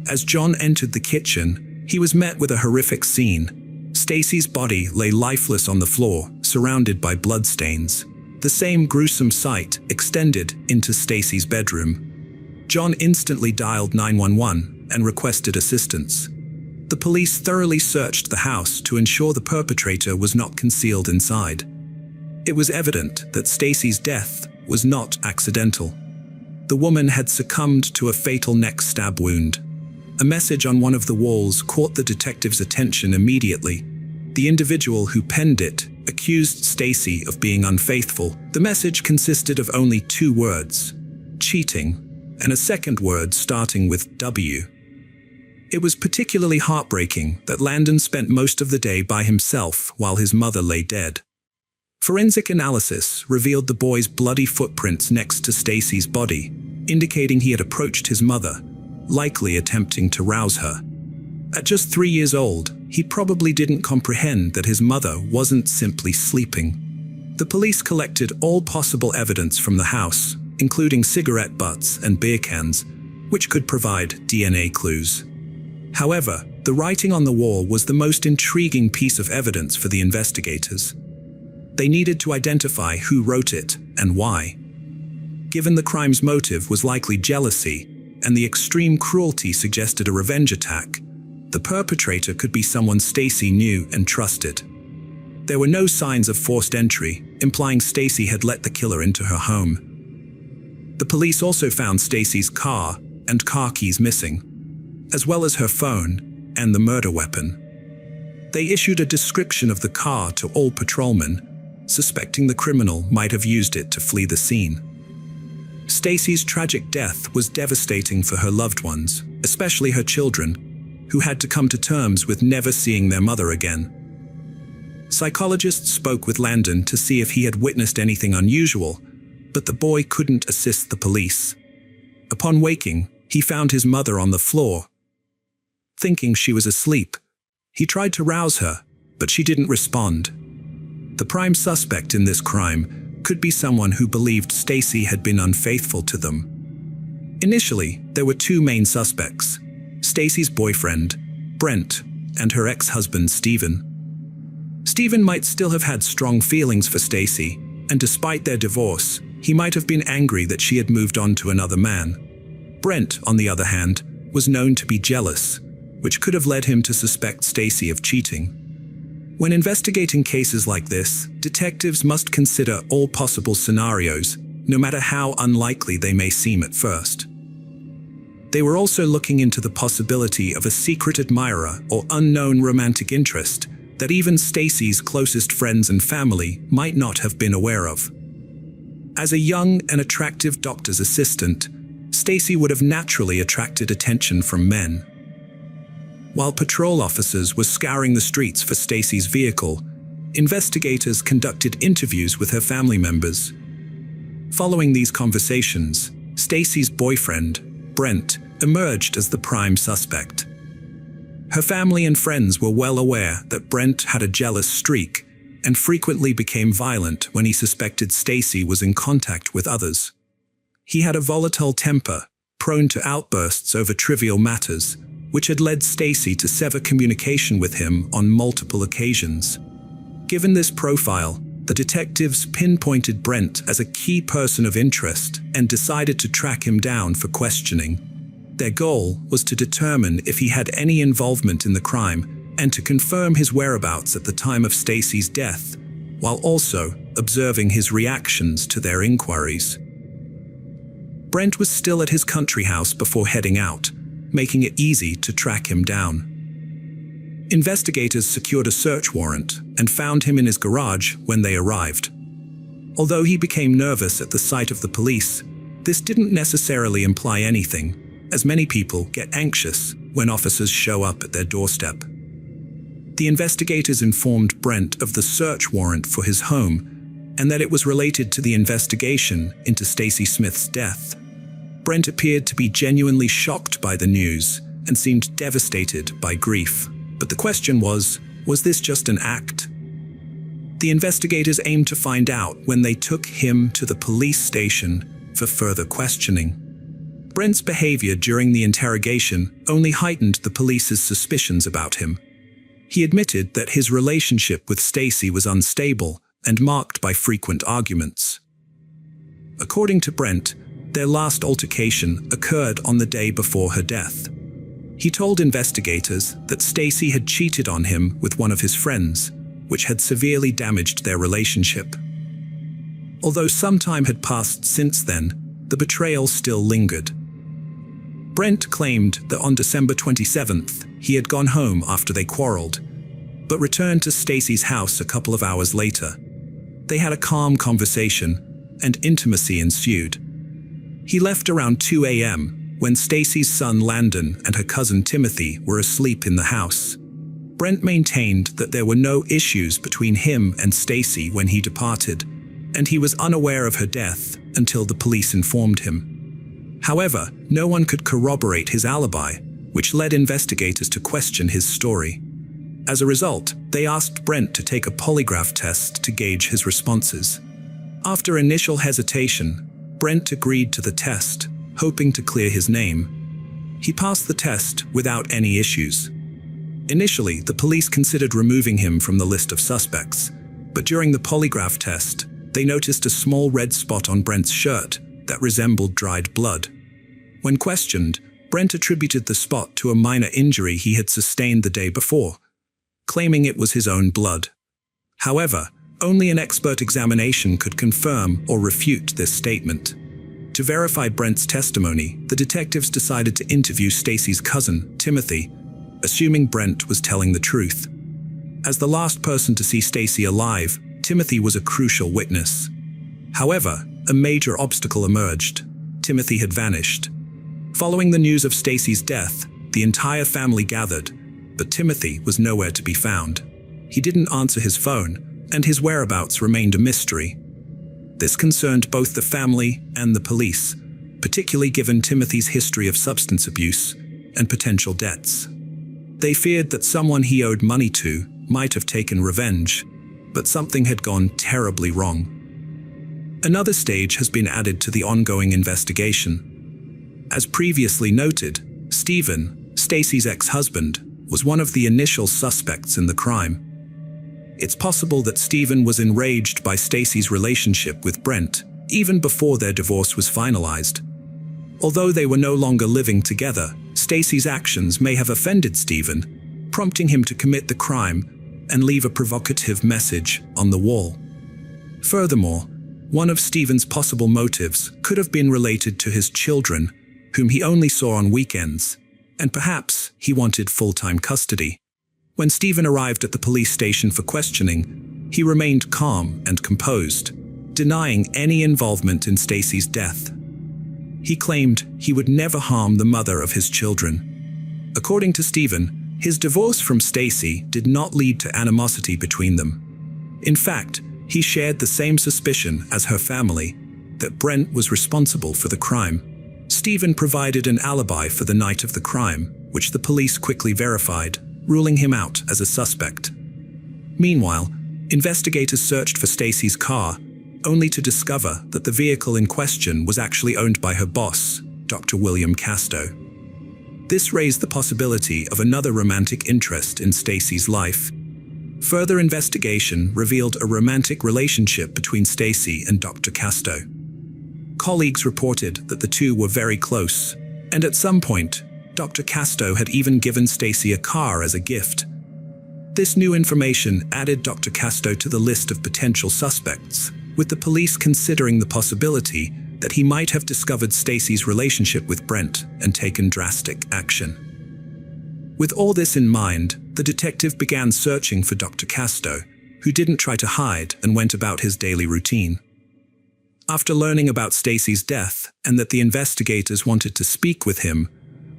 A: As John entered the kitchen, he was met with a horrific scene. Stacy's body lay lifeless on the floor, surrounded by bloodstains. The same gruesome sight extended into Stacy's bedroom. John instantly dialed 911 and requested assistance. The police thoroughly searched the house to ensure the perpetrator was not concealed inside. It was evident that Stacy's death was not accidental. The woman had succumbed to a fatal neck stab wound. A message on one of the walls caught the detective's attention immediately. The individual who penned it accused Stacy of being unfaithful. The message consisted of only 2 words: cheating, and a second word starting with W. It was particularly heartbreaking that Landon spent most of the day by himself while his mother lay dead. Forensic analysis revealed the boy's bloody footprints next to Stacy's body, indicating he had approached his mother, likely attempting to rouse her. At just 3 years old, he probably didn't comprehend that his mother wasn't simply sleeping. The police collected all possible evidence from the house, including cigarette butts and beer cans, which could provide DNA clues. However, the writing on the wall was the most intriguing piece of evidence for the investigators. They needed to identify who wrote it and why. Given the crime's motive was likely jealousy, and the extreme cruelty suggested a revenge attack, the perpetrator could be someone Stacy knew and trusted. There were no signs of forced entry, implying Stacy had let the killer into her home. The police also found Stacy's car and car keys missing, as well as her phone and the murder weapon. They issued a description of the car to all patrolmen, suspecting the criminal might have used it to flee the scene. Stacy's tragic death was devastating for her loved ones, especially her children, who had to come to terms with never seeing their mother again. Psychologists spoke with Landon to see if he had witnessed anything unusual, but the boy couldn't assist the police. Upon waking, he found his mother on the floor. Thinking she was asleep, he tried to rouse her, but she didn't respond. The prime suspect in this crime could be someone who believed Stacy had been unfaithful to them. Initially, there were 2 main suspects: Stacy's boyfriend, Brent, and her ex-husband, Stephen. Stephen might still have had strong feelings for Stacy, and despite their divorce, he might have been angry that she had moved on to another man. Brent, on the other hand, was known to be jealous, which could have led him to suspect Stacy of cheating. When investigating cases like this, detectives must consider all possible scenarios, no matter how unlikely they may seem at first. They were also looking into the possibility of a secret admirer or unknown romantic interest that even Stacy's closest friends and family might not have been aware of. As a young and attractive doctor's assistant, Stacy would have naturally attracted attention from men. While patrol officers were scouring the streets for Stacy's vehicle, investigators conducted interviews with her family members. Following these conversations, Stacy's boyfriend, Brent, emerged as the prime suspect. Her family and friends were well aware that Brent had a jealous streak and frequently became violent when he suspected Stacy was in contact with others. He had a volatile temper, prone to outbursts over trivial matters, which had led Stacy to sever communication with him on multiple occasions. Given this profile, the detectives pinpointed Brent as a key person of interest and decided to track him down for questioning. Their goal was to determine if he had any involvement in the crime and to confirm his whereabouts at the time of Stacy's death, while also observing his reactions to their inquiries. Brent was still at his country house before heading out, making it easy to track him down. Investigators secured a search warrant and found him in his garage when they arrived. Although he became nervous at the sight of the police, this didn't necessarily imply anything, as many people get anxious when officers show up at their doorstep. The investigators informed Brent of the search warrant for his home and that it was related to the investigation into Stacy Smith's death. Brent appeared to be genuinely shocked by the news and seemed devastated by grief. But the question was this just an act? The investigators aimed to find out when they took him to the police station for further questioning. Brent's behavior during the interrogation only heightened the police's suspicions about him. He admitted that his relationship with Stacey was unstable and marked by frequent arguments. According to Brent, their last altercation occurred on the day before her death. He told investigators that Stacey had cheated on him with one of his friends, which had severely damaged their relationship. Although some time had passed since then, the betrayal still lingered. Brent claimed that on December 27th, he had gone home after they quarreled, but returned to Stacey's house a couple of hours later. They had a calm conversation, and intimacy ensued. He left around 2 a.m. when Stacey's son Landon and her cousin Timothy were asleep in the house. Brent maintained that there were no issues between him and Stacey when he departed, and he was unaware of her death until the police informed him. However, no one could corroborate his alibi, which led investigators to question his story. As a result, they asked Brent to take a polygraph test to gauge his responses. After initial hesitation, Brent agreed to the test, hoping to clear his name. He passed the test without any issues. Initially, the police considered removing him from the list of suspects, but during the polygraph test, they noticed a small red spot on Brent's shirt that resembled dried blood. When questioned, Brent attributed the spot to a minor injury he had sustained the day before, claiming it was his own blood. However, only an expert examination could confirm or refute this statement. To verify Brent's testimony, the detectives decided to interview Stacey's cousin, Timothy, assuming Brent was telling the truth. As the last person to see Stacey alive, Timothy was a crucial witness. However, a major obstacle emerged. Timothy had vanished. Following the news of Stacey's death, the entire family gathered, but Timothy was nowhere to be found. He didn't answer his phone, and his whereabouts remained a mystery. This concerned both the family and the police, particularly given Timothy's history of substance abuse and potential debts. They feared that someone he owed money to might have taken revenge, but something had gone terribly wrong. Another stage has been added to the ongoing investigation. As previously noted, Stephen, Stacey's ex-husband, was one of the initial suspects in the crime. It's possible that Stephen was enraged by Stacey's relationship with Brent, even before their divorce was finalized. Although they were no longer living together, Stacey's actions may have offended Stephen, prompting him to commit the crime and leave a provocative message on the wall. Furthermore, one of Stephen's possible motives could have been related to his children, whom he only saw on weekends, and perhaps he wanted full-time custody. When Stephen arrived at the police station for questioning, he remained calm and composed, denying any involvement in Stacey's death. He claimed he would never harm the mother of his children. According to Stephen, his divorce from Stacey did not lead to animosity between them. In fact, he shared the same suspicion as her family, that Brent was responsible for the crime. Stephen provided an alibi for the night of the crime, which the police quickly verified, ruling him out as a suspect. Meanwhile, investigators searched for Stacey's car, only to discover that the vehicle in question was actually owned by her boss, Dr. William Casto. This raised the possibility of another romantic interest in Stacey's life. Further investigation revealed a romantic relationship between Stacey and Dr. Casto. Colleagues reported that the two were very close, and at some point, Dr. Casto had even given Stacey a car as a gift. This new information added Dr. Casto to the list of potential suspects, with the police considering the possibility that he might have discovered Stacey's relationship with Brent and taken drastic action. With all this in mind, the detective began searching for Dr. Casto, who didn't try to hide and went about his daily routine. After learning about Stacey's death and that the investigators wanted to speak with him,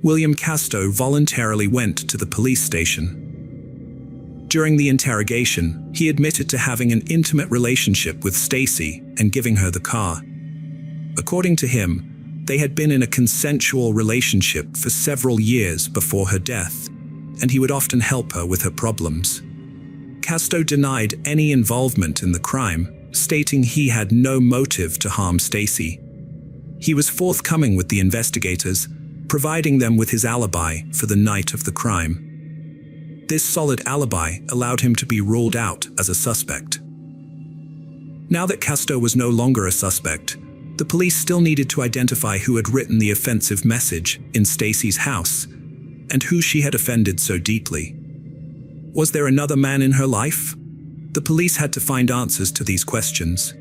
A: William Casto voluntarily went to the police station. During the interrogation, he admitted to having an intimate relationship with Stacey and giving her the car. According to him, they had been in a consensual relationship for several years before her death, and he would often help her with her problems. Casto denied any involvement in the crime, stating he had no motive to harm Stacy. He was forthcoming with the investigators, providing them with his alibi for the night of the crime. This solid alibi allowed him to be ruled out as a suspect. Now that Casto was no longer a suspect, the police still needed to identify who had written the offensive message in Stacy's house, and who she had offended so deeply. Was there another man in her life? The police had to find answers to these questions.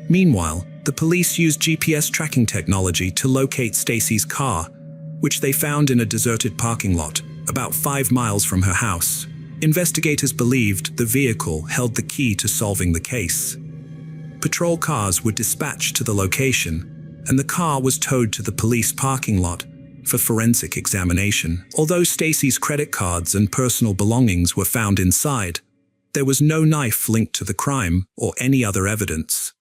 A: Meanwhile, the police used GPS tracking technology to locate Stacy's car, which they found in a deserted parking lot, about 5 miles from her house. Investigators believed the vehicle held the key to solving the case. Patrol cars were dispatched to the location, and the car was towed to the police parking lot for forensic examination. Although Stacy's credit cards and personal belongings were found inside, there was no knife linked to the crime or any other evidence.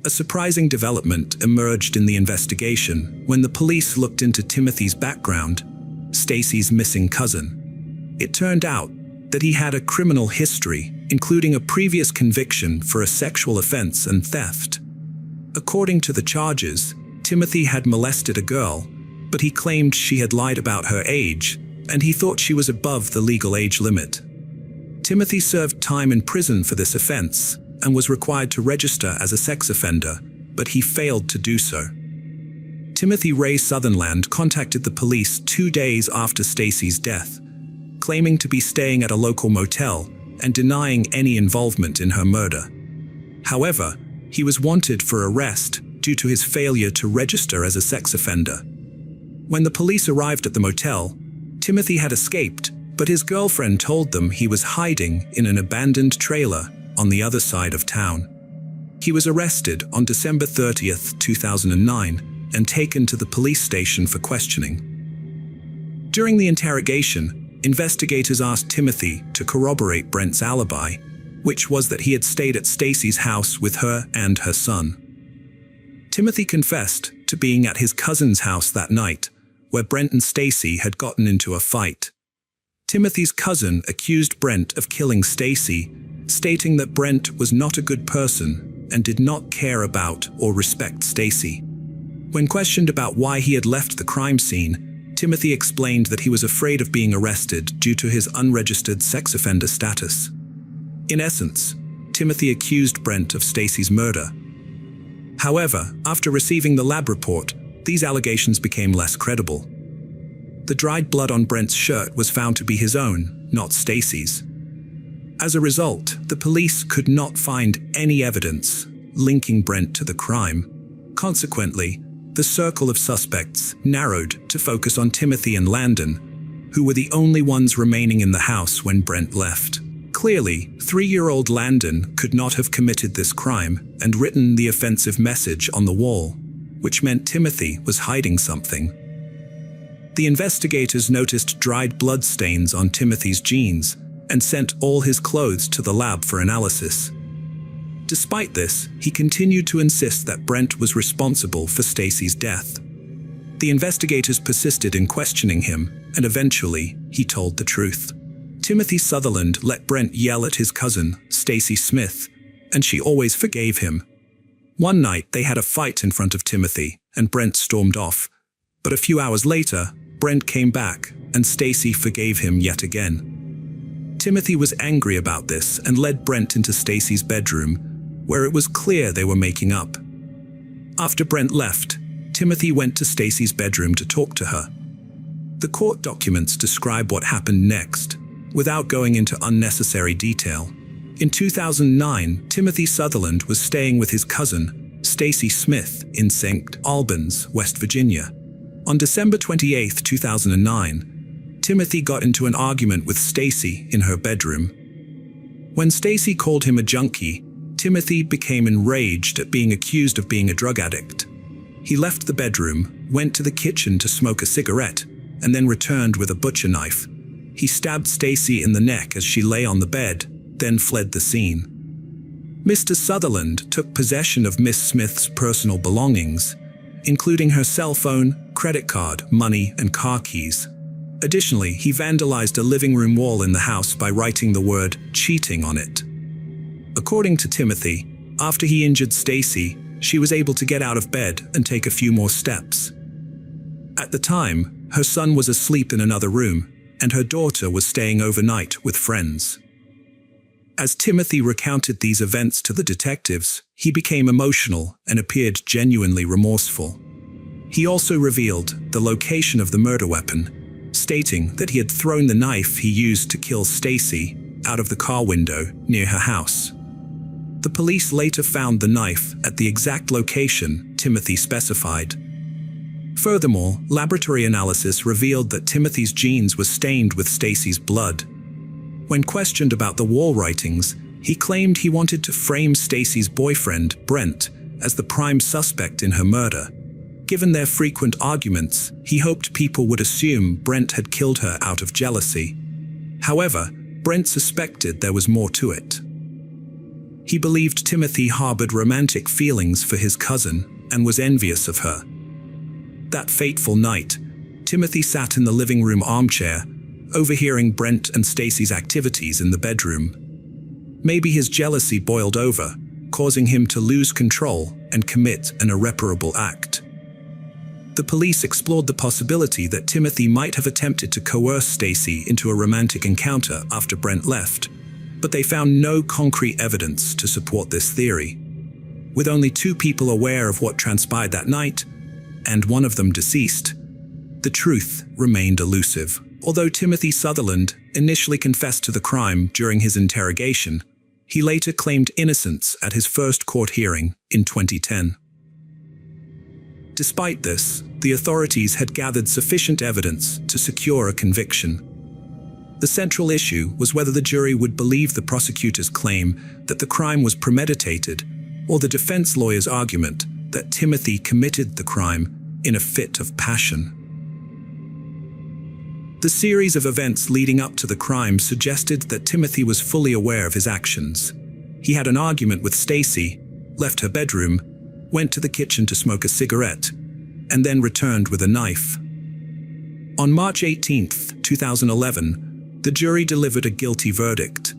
A: A surprising development emerged in the investigation when the police looked into Timothy's background, Stacy's missing cousin. It turned out that he had a criminal history, including a previous conviction for a sexual offense and theft. According to the charges, Timothy had molested a girl, but he claimed she had lied about her age, and he thought she was above the legal age limit. Timothy served time in prison for this offense and was required to register as a sex offender, but he failed to do so. Timothy Ray Sutherland contacted the police 2 days after Stacy's death, claiming to be staying at a local motel and denying any involvement in her murder. However, he was wanted for arrest due to his failure to register as a sex offender. When the police arrived at the motel, Timothy had escaped, but his girlfriend told them he was hiding in an abandoned trailer on the other side of town. He was arrested on December 30th, 2009, and taken to the police station for questioning. During the interrogation, investigators asked Timothy to corroborate Brent's alibi, which was that he had stayed at Stacy's house with her and her son. Timothy confessed to being at his cousin's house that night, where Brent and Stacy had gotten into a fight. Timothy's cousin accused Brent of killing Stacy, stating that Brent was not a good person and did not care about or respect Stacy. When questioned about why he had left the crime scene, Timothy explained that he was afraid of being arrested due to his unregistered sex offender status. In essence, Timothy accused Brent of Stacy's murder. However, after receiving the lab report, these allegations became less credible. The dried blood on Brent's shirt was found to be his own, not Stacy's. As a result, the police could not find any evidence linking Brent to the crime. Consequently, the circle of suspects narrowed to focus on Timothy and Landon, who were the only ones remaining in the house when Brent left. Clearly, 3-year-old Landon could not have committed this crime and written the offensive message on the wall, which meant Timothy was hiding something. The investigators noticed dried blood stains on Timothy's jeans and sent all his clothes to the lab for analysis. Despite this, he continued to insist that Brent was responsible for Stacy's death. The investigators persisted in questioning him, and eventually, he told the truth. Timothy Sutherland let Brent yell at his cousin, Stacy Smith, and she always forgave him. One night, they had a fight in front of Timothy, and Brent stormed off. But a few hours later, Brent came back, and Stacy forgave him yet again. Timothy was angry about this and led Brent into Stacy's bedroom, where it was clear they were making up. After Brent left, Timothy went to Stacy's bedroom to talk to her. The court documents describe what happened next, without going into unnecessary detail. In 2009, Timothy Sutherland was staying with his cousin, Stacy Smith, in St. Albans, West Virginia. On December 28, 2009, Timothy got into an argument with Stacy in her bedroom. When Stacy called him a junkie, Timothy became enraged at being accused of being a drug addict. He left the bedroom, went to the kitchen to smoke a cigarette, and then returned with a butcher knife. He stabbed Stacy in the neck as she lay on the bed, then fled the scene. Mr. Sutherland took possession of Miss Smith's personal belongings, including her cell phone, credit card, money, and car keys. Additionally, he vandalized a living room wall in the house by writing the word cheating on it. According to Timothy, after he injured Stacy, she was able to get out of bed and take a few more steps. At the time, her son was asleep in another room, and her daughter was staying overnight with friends. As Timothy recounted these events to the detectives, he became emotional and appeared genuinely remorseful. He also revealed the location of the murder weapon, stating that he had thrown the knife he used to kill Stacy out of the car window near her house. The police later found the knife at the exact location Timothy specified. Furthermore, laboratory analysis revealed that Timothy's jeans were stained with Stacy's blood. When questioned about the wall writings, he claimed he wanted to frame Stacy's boyfriend, Brent, as the prime suspect in her murder. Given their frequent arguments, he hoped people would assume Brent had killed her out of jealousy. However, Brent suspected there was more to it. He believed Timothy harbored romantic feelings for his cousin and was envious of her. That fateful night, Timothy sat in the living room armchair, overhearing Brent and Stacy's activities in the bedroom. Maybe his jealousy boiled over, causing him to lose control and commit an irreparable act. The police explored the possibility that Timothy might have attempted to coerce Stacy into a romantic encounter after Brent left, but they found no concrete evidence to support this theory. With only 2 people aware of what transpired that night, and one of them deceased, the truth remained elusive. Although Timothy Sutherland initially confessed to the crime during his interrogation, he later claimed innocence at his first court hearing in 2010. Despite this, the authorities had gathered sufficient evidence to secure a conviction. The central issue was whether the jury would believe the prosecutor's claim that the crime was premeditated, or the defense lawyer's argument that Timothy committed the crime in a fit of passion. The series of events leading up to the crime suggested that Timothy was fully aware of his actions. He had an argument with Stacy, left her bedroom, went to the kitchen to smoke a cigarette, and then returned with a knife. On March 18, 2011, the jury delivered a guilty verdict,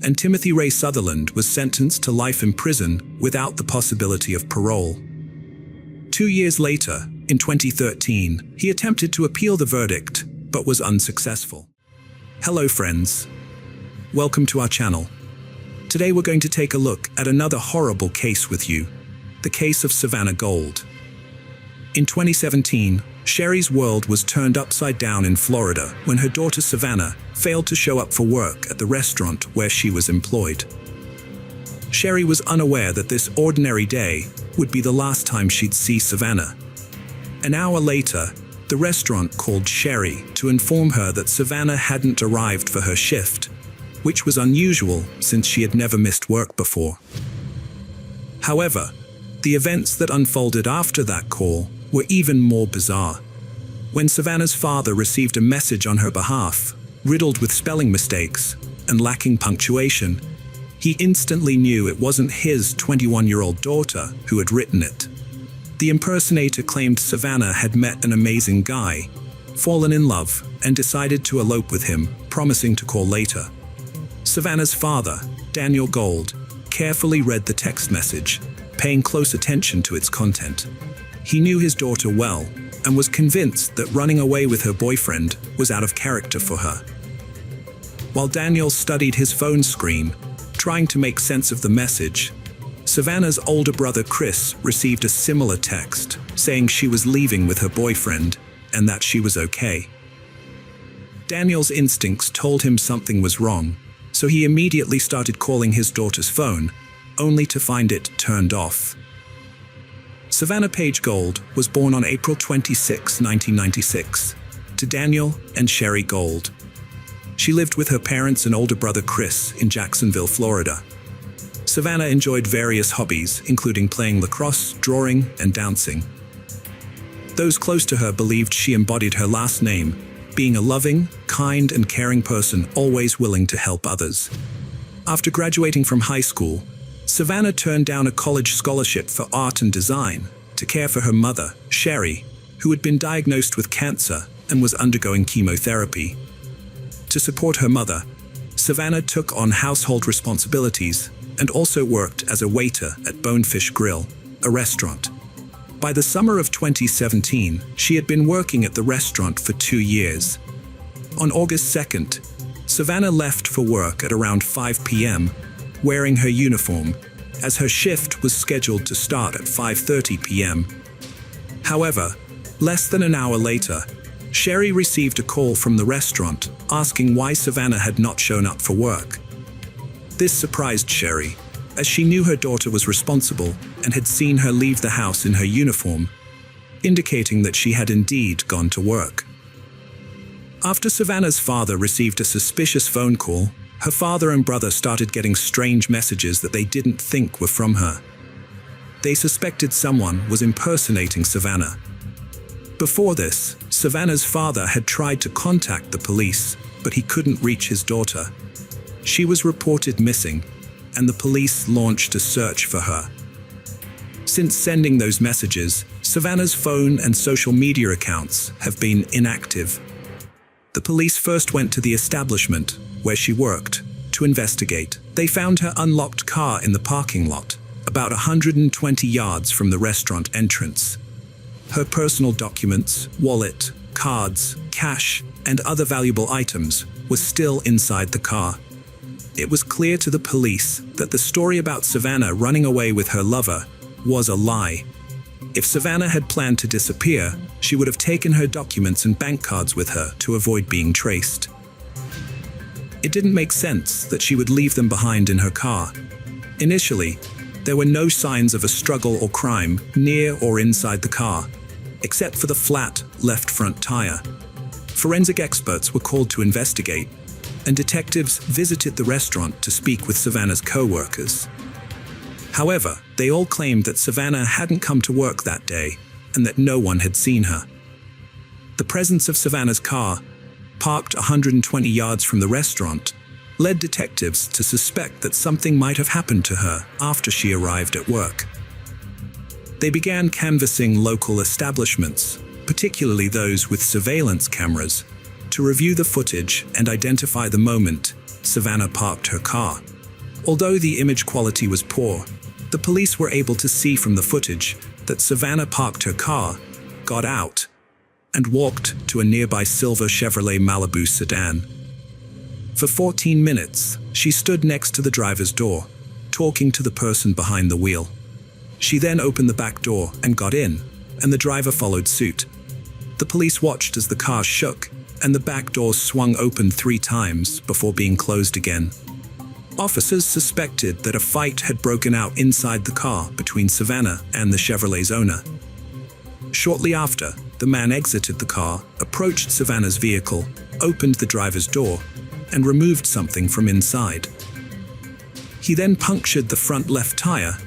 A: and Timothy Ray Sutherland was sentenced to life in prison without the possibility of parole. 2 years later, in 2013, he attempted to appeal the verdict, but was unsuccessful. Hello friends. Welcome to our channel. Today we're going to take a look at another horrible case with you, the case of Savannah Gold. In 2017, Sherry's world was turned upside down in Florida when her daughter Savannah failed to show up for work at the restaurant where she was employed. Sherry was unaware that this ordinary day would be the last time she'd see Savannah. An hour later, the restaurant called Sherry to inform her that Savannah hadn't arrived for her shift, which was unusual since she had never missed work before. However, the events that unfolded after that call were even more bizarre. When Savannah's father received a message on her behalf, riddled with spelling mistakes and lacking punctuation, he instantly knew it wasn't his 21-year-old daughter who had written it. The impersonator claimed Savannah had met an amazing guy, fallen in love, and decided to elope with him, promising to call later. Savannah's father, Daniel Gold, carefully read the text message, paying close attention to its content. He knew his daughter well and was convinced that running away with her boyfriend was out of character for her. While Daniel studied his phone screen, trying to make sense of the message, Savannah's older brother Chris received a similar text saying she was leaving with her boyfriend and that she was okay. Daniel's instincts told him something was wrong, so he immediately started calling his daughter's phone, only to find it turned off. Savannah Page Gold was born on April 26, 1996, to Daniel and Sherry Gold. She lived with her parents and older brother Chris in Jacksonville, Florida. Savannah enjoyed various hobbies, including playing lacrosse, drawing, and dancing. Those close to her believed she embodied her last name, being a loving, kind, and caring person always willing to help others. After graduating from high school, Savannah turned down a college scholarship for art and design to care for her mother, Sherry, who had been diagnosed with cancer and was undergoing chemotherapy. To support her mother, Savannah took on household responsibilities and also worked as a waiter at Bonefish Grill, a restaurant. By the summer of 2017, she had been working at the restaurant for 2 years. On August 2nd, Savannah left for work at around 5 p.m., wearing her uniform, as her shift was scheduled to start at 5:30 p.m. However, less than an hour later, Sherry received a call from the restaurant asking why Savannah had not shown up for work. This surprised Sherry, as she knew her daughter was responsible and had seen her leave the house in her uniform, indicating that she had indeed gone to work. After Savannah's father received a suspicious phone call, her father and brother started getting strange messages that they didn't think were from her. They suspected someone was impersonating Savannah. Before this, Savannah's father had tried to contact the police, but he couldn't reach his daughter. She was reported missing, and the police launched a search for her. Since sending those messages, Savannah's phone and social media accounts have been inactive. The police first went to the establishment where she worked to investigate. They found her unlocked car in the parking lot, about 120 yards from the restaurant entrance. Her personal documents, wallet, cards, cash, and other valuable items were still inside the car. It was clear to the police that the story about Savannah running away with her lover was a lie. If Savannah had planned to disappear, she would have taken her documents and bank cards with her to avoid being traced. It didn't make sense that she would leave them behind in her car. Initially, there were no signs of a struggle or crime near or inside the car, except for the flat left front tire. Forensic experts were called to investigate, and detectives visited the restaurant to speak with Savannah's co-workers. However, they all claimed that Savannah hadn't come to work that day and that no one had seen her. The presence of Savannah's car, parked 120 yards from the restaurant, led detectives to suspect that something might have happened to her after she arrived at work. They began canvassing local establishments, particularly those with surveillance cameras, to review the footage and identify the moment Savannah parked her car. Although the image quality was poor, the police were able to see from the footage that Savannah parked her car, got out, and walked to a nearby silver Chevrolet Malibu sedan. For 14 minutes, she stood next to the driver's door, talking to the person behind the wheel. She then opened the back door and got in, and the driver followed suit. The police watched as the car shook, and the back door swung open 3 times before being closed again. Officers suspected that a fight had broken out inside the car between Savannah and the Chevrolet's owner. Shortly after, the man exited the car, approached Savannah's vehicle, opened the driver's door, and removed something from inside. He then punctured the front left tire,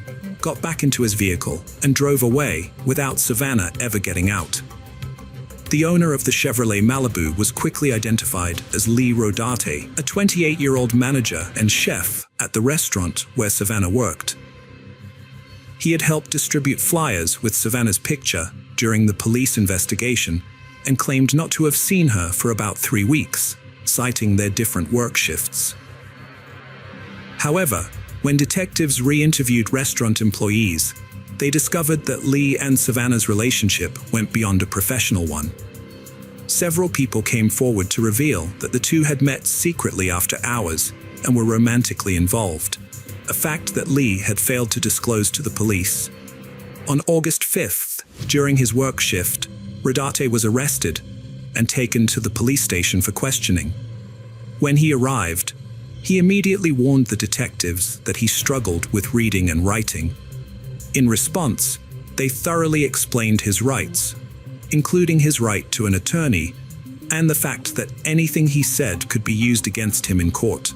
A: got back into his vehicle, and drove away without Savannah ever getting out. The owner of the Chevrolet Malibu was quickly identified as Lee Rodarte, a 28-year-old manager and chef at the restaurant where Savannah worked. He had helped distribute flyers with Savannah's picture during the police investigation and claimed not to have seen her for about 3 weeks, citing their different work shifts. However, when detectives re-interviewed restaurant employees, they discovered that Lee and Savannah's relationship went beyond a professional one. Several people came forward to reveal that the two had met secretly after hours and were romantically involved, a fact that Lee had failed to disclose to the police. On August 5th, during his work shift, Rodarte was arrested and taken to the police station for questioning. When he arrived, he immediately warned the detectives that he struggled with reading and writing. In response, they thoroughly explained his rights, including his right to an attorney, and the fact that anything he said could be used against him in court.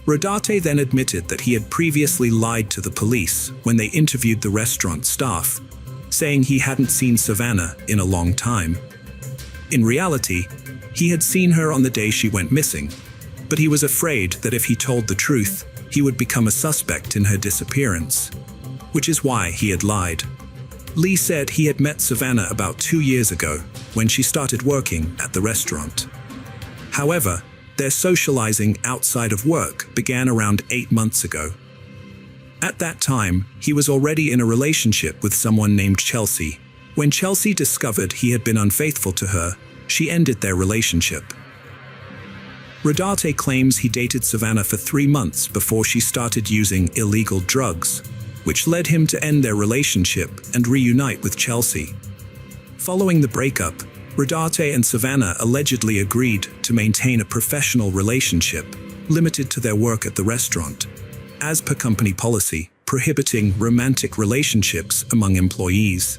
A: Rodarte then admitted that he had previously lied to the police when they interviewed the restaurant staff, saying he hadn't seen Savannah in a long time. In reality, he had seen her on the day she went missing, but he was afraid that if he told the truth, he would become a suspect in her disappearance, which is why he had lied. Lee said he had met Savannah about 2 years ago when she started working at the restaurant. However, their socializing outside of work began around 8 months ago. At that time, he was already in a relationship with someone named Chelsea. When Chelsea discovered he had been unfaithful to her, she ended their relationship. Rodarte claims he dated Savannah for 3 months before she started using illegal drugs, which led him to end their relationship and reunite with Chelsea. Following the breakup, Rodarte and Savannah allegedly agreed to maintain a professional relationship limited to their work at the restaurant, as per company policy prohibiting romantic relationships among employees.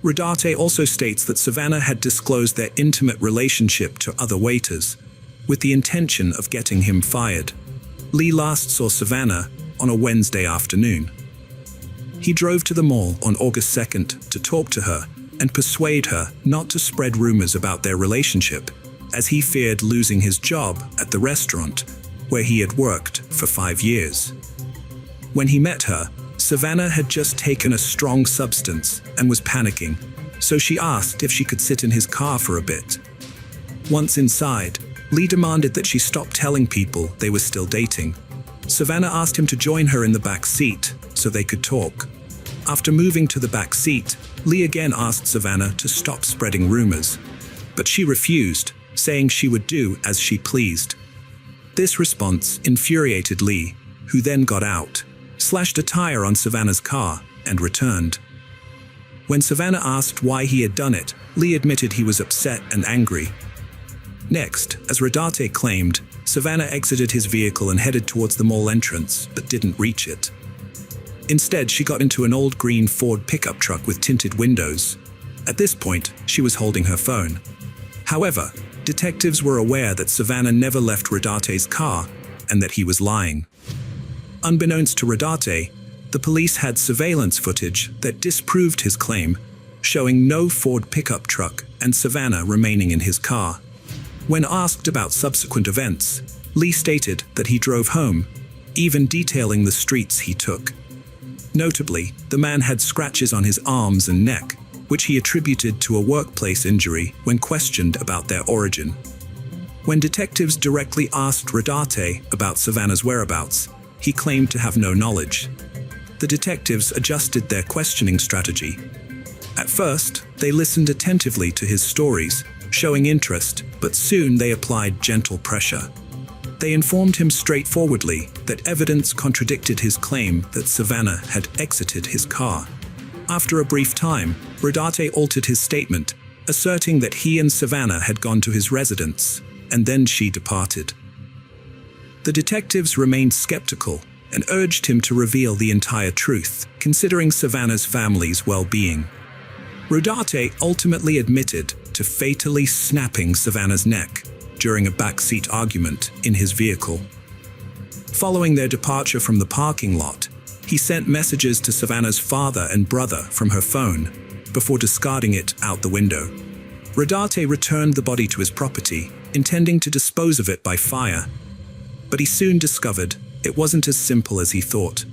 A: Rodarte also states that Savannah had disclosed their intimate relationship to other waiters, with the intention of getting him fired. Lee last saw Savannah on a Wednesday afternoon. He drove to the mall on August 2nd to talk to her and persuade her not to spread rumors about their relationship, as he feared losing his job at the restaurant where he had worked for 5 years. When he met her, Savannah had just taken a strong substance and was panicking, so she asked if she could sit in his car for a bit. Once inside, Lee demanded that she stop telling people they were still dating. Savannah asked him to join her in the back seat so they could talk. After moving to the back seat, Lee again asked Savannah to stop spreading rumors, but she refused, saying she would do as she pleased. This response infuriated Lee, who then got out, slashed a tire on Savannah's car, and returned. When Savannah asked why he had done it, Lee admitted he was upset and angry. Next, as Rodarte claimed, Savannah exited his vehicle and headed towards the mall entrance, but didn't reach it. Instead, she got into an old green Ford pickup truck with tinted windows. At this point, she was holding her phone. However, detectives were aware that Savannah never left Rodarte's car and that he was lying. Unbeknownst to Rodarte, the police had surveillance footage that disproved his claim, showing no Ford pickup truck and Savannah remaining in his car. When asked about subsequent events, Lee stated that he drove home, even detailing the streets he took. Notably, the man had scratches on his arms and neck, which he attributed to a workplace injury when questioned about their origin. When detectives directly asked Rodarte about Savannah's whereabouts, he claimed to have no knowledge. The detectives adjusted their questioning strategy. At first, they listened attentively to his stories, showing interest, but soon they applied gentle pressure. They informed him straightforwardly that evidence contradicted his claim that Savannah had exited his car. After a brief time, Rodarte altered his statement, asserting that he and Savannah had gone to his residence, and then she departed. The detectives remained skeptical and urged him to reveal the entire truth, considering Savannah's family's well-being. Rodarte ultimately admitted to fatally snapping Savannah's neck during a backseat argument in his vehicle. Following their departure from the parking lot, he sent messages to Savannah's father and brother from her phone before discarding it out the window. Rodarte returned the body to his property, intending to dispose of it by fire, but he soon discovered it wasn't as simple as he thought.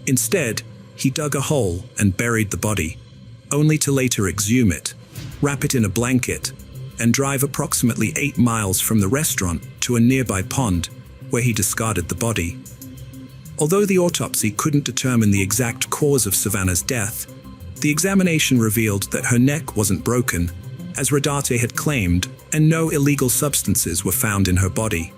A: Instead, he dug a hole and buried the body, only to later exhume it, wrap it in a blanket, and drive approximately 8 miles from the restaurant to a nearby pond, where he discarded the body. Although the autopsy couldn't determine the exact cause of Savannah's death, the examination revealed that her neck wasn't broken, as Rodarte had claimed, and no illegal substances were found in her body.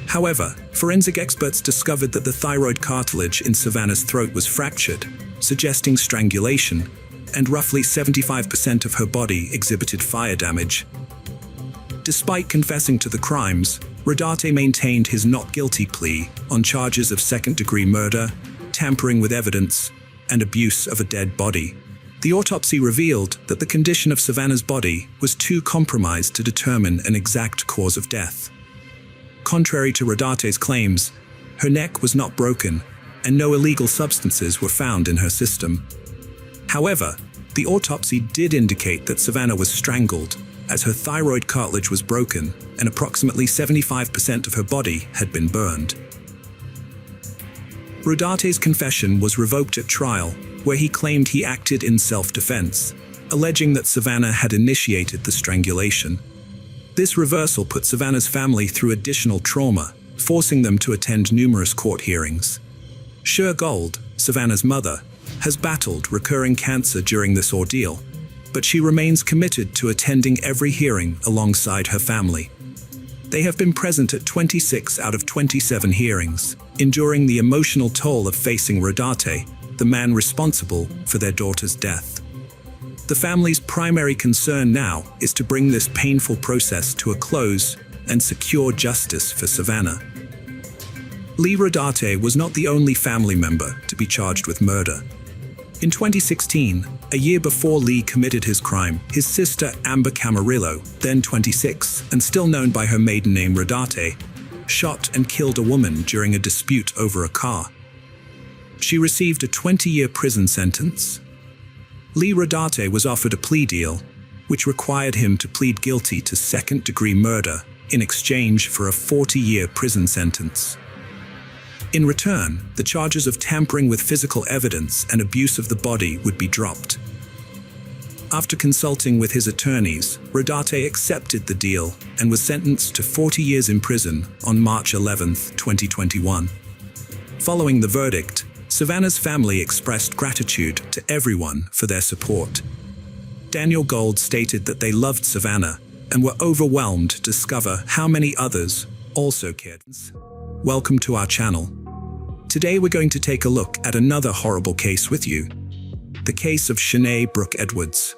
A: However, forensic experts discovered that the thyroid cartilage in Savannah's throat was fractured, suggesting strangulation, and roughly 75% of her body exhibited fire damage. Despite confessing to the crimes, Rodarte maintained his not guilty plea on charges of second-degree murder, tampering with evidence, and abuse of a dead body. The autopsy revealed that the condition of Savannah's body was too compromised to determine an exact cause of death. Contrary to Rodarte's claims, her neck was not broken, and no illegal substances were found in her system. However, the autopsy did indicate that Savannah was strangled, as her thyroid cartilage was broken and approximately 75% of her body had been burned. Rodarte's confession was revoked at trial, where he claimed he acted in self-defense, alleging that Savannah had initiated the strangulation. This reversal put Savannah's family through additional trauma, forcing them to attend numerous court hearings. Cher Gold, Savannah's mother, has battled recurring cancer during this ordeal, but she remains committed to attending every hearing alongside her family. They have been present at 26 out of 27 hearings, enduring the emotional toll of facing Rodarte, the man responsible for their daughter's death. The family's primary concern now is to bring this painful process to a close and secure justice for Savannah. Lee Rodarte was not the only family member to be charged with murder. In 2016, a year before Lee committed his crime, his sister Amber Camarillo, then 26 and still known by her maiden name Rodarte, shot and killed a woman during a dispute over a car. She received a 20-year prison sentence. Lee Rodarte was offered a plea deal, which required him to plead guilty to second-degree murder in exchange for a 40-year prison sentence. In return, the charges of tampering with physical evidence and abuse of the body would be dropped. After consulting with his attorneys, Rodarte accepted the deal and was sentenced to 40 years in prison on March 11, 2021. Following the verdict, Savannah's family expressed gratitude to everyone for their support. Daniel Gold stated that they loved Savannah and were overwhelmed to discover how many others also cared. Welcome to our channel. Today we're going to take a look at another horrible case with you. The case of Shanae Brooke Edwards.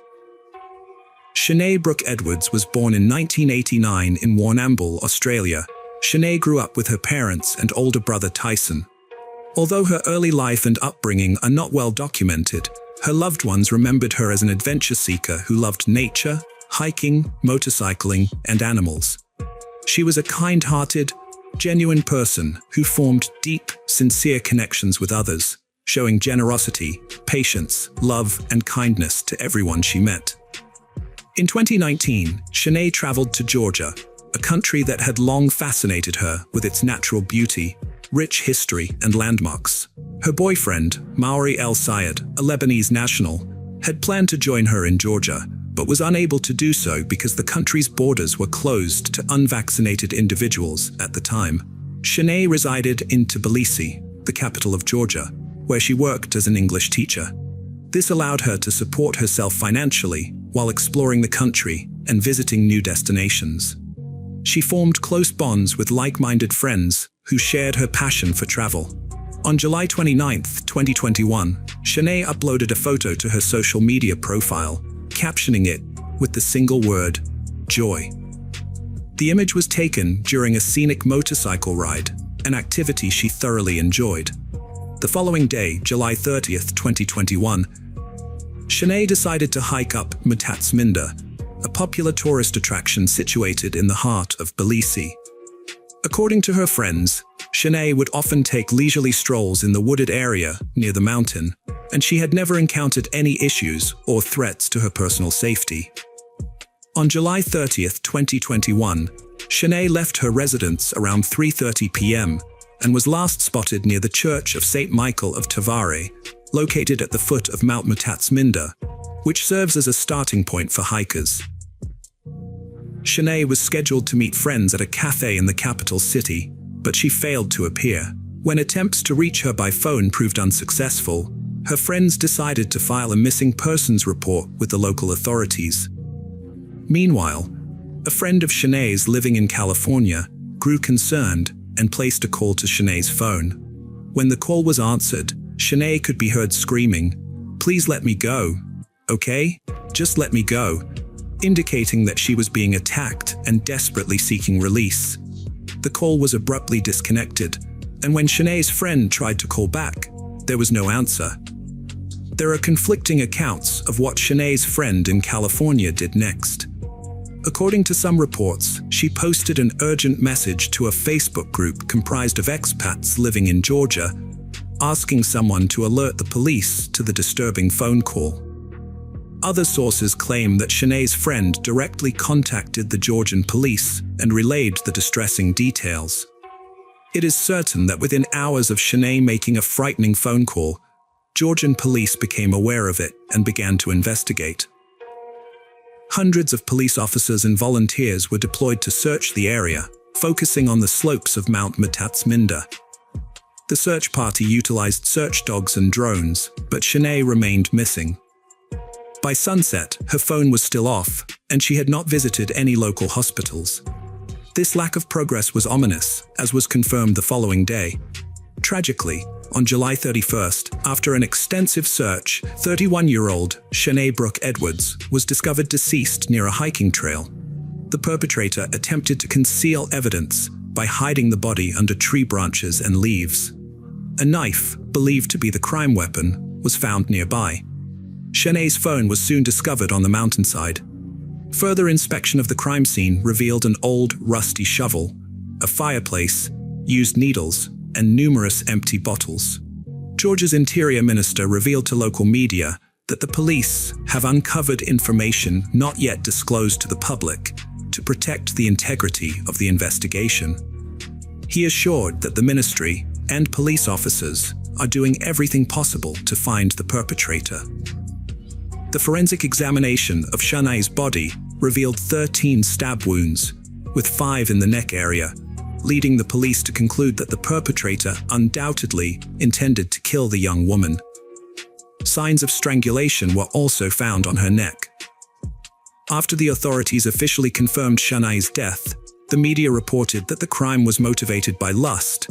A: Shanae Brooke Edwards was born in 1989 in Warrnambool, Australia. Shanae grew up with her parents and older brother Tyson. Although her early life and upbringing are not well documented, her loved ones remembered her as an adventure seeker who loved nature, hiking, motorcycling, and animals. She was a kind-hearted, genuine person who formed deep, sincere connections with others, showing generosity, patience, love, and kindness to everyone she met. In 2019, Shanae traveled to Georgia, a country that had long fascinated her with its natural beauty, rich history, and landmarks. Her boyfriend, Maori El Sayed, a Lebanese national, had planned to join her in Georgia, but was unable to do so because the country's borders were closed to unvaccinated individuals at the time. Shanae resided in Tbilisi, the capital of Georgia, where she worked as an English teacher. This allowed her to support herself financially while exploring the country and visiting new destinations. She formed close bonds with like-minded friends who shared her passion for travel. On July 29, 2021, Shanae uploaded a photo to her social media profile, captioning it with the single word, joy. The image was taken during a scenic motorcycle ride, an activity she thoroughly enjoyed. The following day, July 30, 2021, Shanae decided to hike up Matatsminda, a popular tourist attraction situated in the heart of Tbilisi. According to her friends, Shanae would often take leisurely strolls in the wooded area near the mountain, and she had never encountered any issues or threats to her personal safety. On July 30, 2021, Shanae left her residence around 3:30 p.m. and was last spotted near the Church of St. Michael of Tavare, located at the foot of Mount Matatsminda, which serves as a starting point for hikers. Shanae was scheduled to meet friends at a cafe in the capital city, but she failed to appear. When attempts to reach her by phone proved unsuccessful, her friends decided to file a missing persons report with the local authorities. Meanwhile, a friend of Shanae's living in California grew concerned and placed a call to Shanae's phone. When the call was answered, Shanae could be heard screaming, "Please let me go. Okay? Just let me go," indicating that she was being attacked and desperately seeking release. The call was abruptly disconnected, and when Shanae's friend tried to call back, there was no answer. There are conflicting accounts of what Shanae's friend in California did next. According to some reports, she posted an urgent message to a Facebook group comprised of expats living in Georgia, asking someone to alert the police to the disturbing phone call. Other sources claim that Shanae's friend directly contacted the Georgian police and relayed the distressing details. It is certain that within hours of Shanae making a frightening phone call, Georgian police became aware of it and began to investigate. Hundreds of police officers and volunteers were deployed to search the area, focusing on the slopes of Mount Matatsminda. The search party utilized search dogs and drones, but Shanae remained missing. By sunset, her phone was still off, and she had not visited any local hospitals. This lack of progress was ominous, as was confirmed the following day. Tragically, on July 31st, after an extensive search, 31-year-old Shanae Brooke Edwards was discovered deceased near a hiking trail. The perpetrator attempted to conceal evidence by hiding the body under tree branches and leaves. A knife, believed to be the crime weapon, was found nearby. Shanae's phone was soon discovered on the mountainside. Further inspection of the crime scene revealed an old, rusty shovel, a fireplace, used needles, and numerous empty bottles. Georgia's Interior Minister revealed to local media that the police have uncovered information not yet disclosed to the public to protect the integrity of the investigation. He assured that the ministry and police officers are doing everything possible to find the perpetrator. The forensic examination of Shanae's body revealed 13 stab wounds, with 5 in the neck area, leading the police to conclude that the perpetrator undoubtedly intended to kill the young woman. Signs of strangulation were also found on her neck. After the authorities officially confirmed Shanae's death, the media reported that the crime was motivated by lust,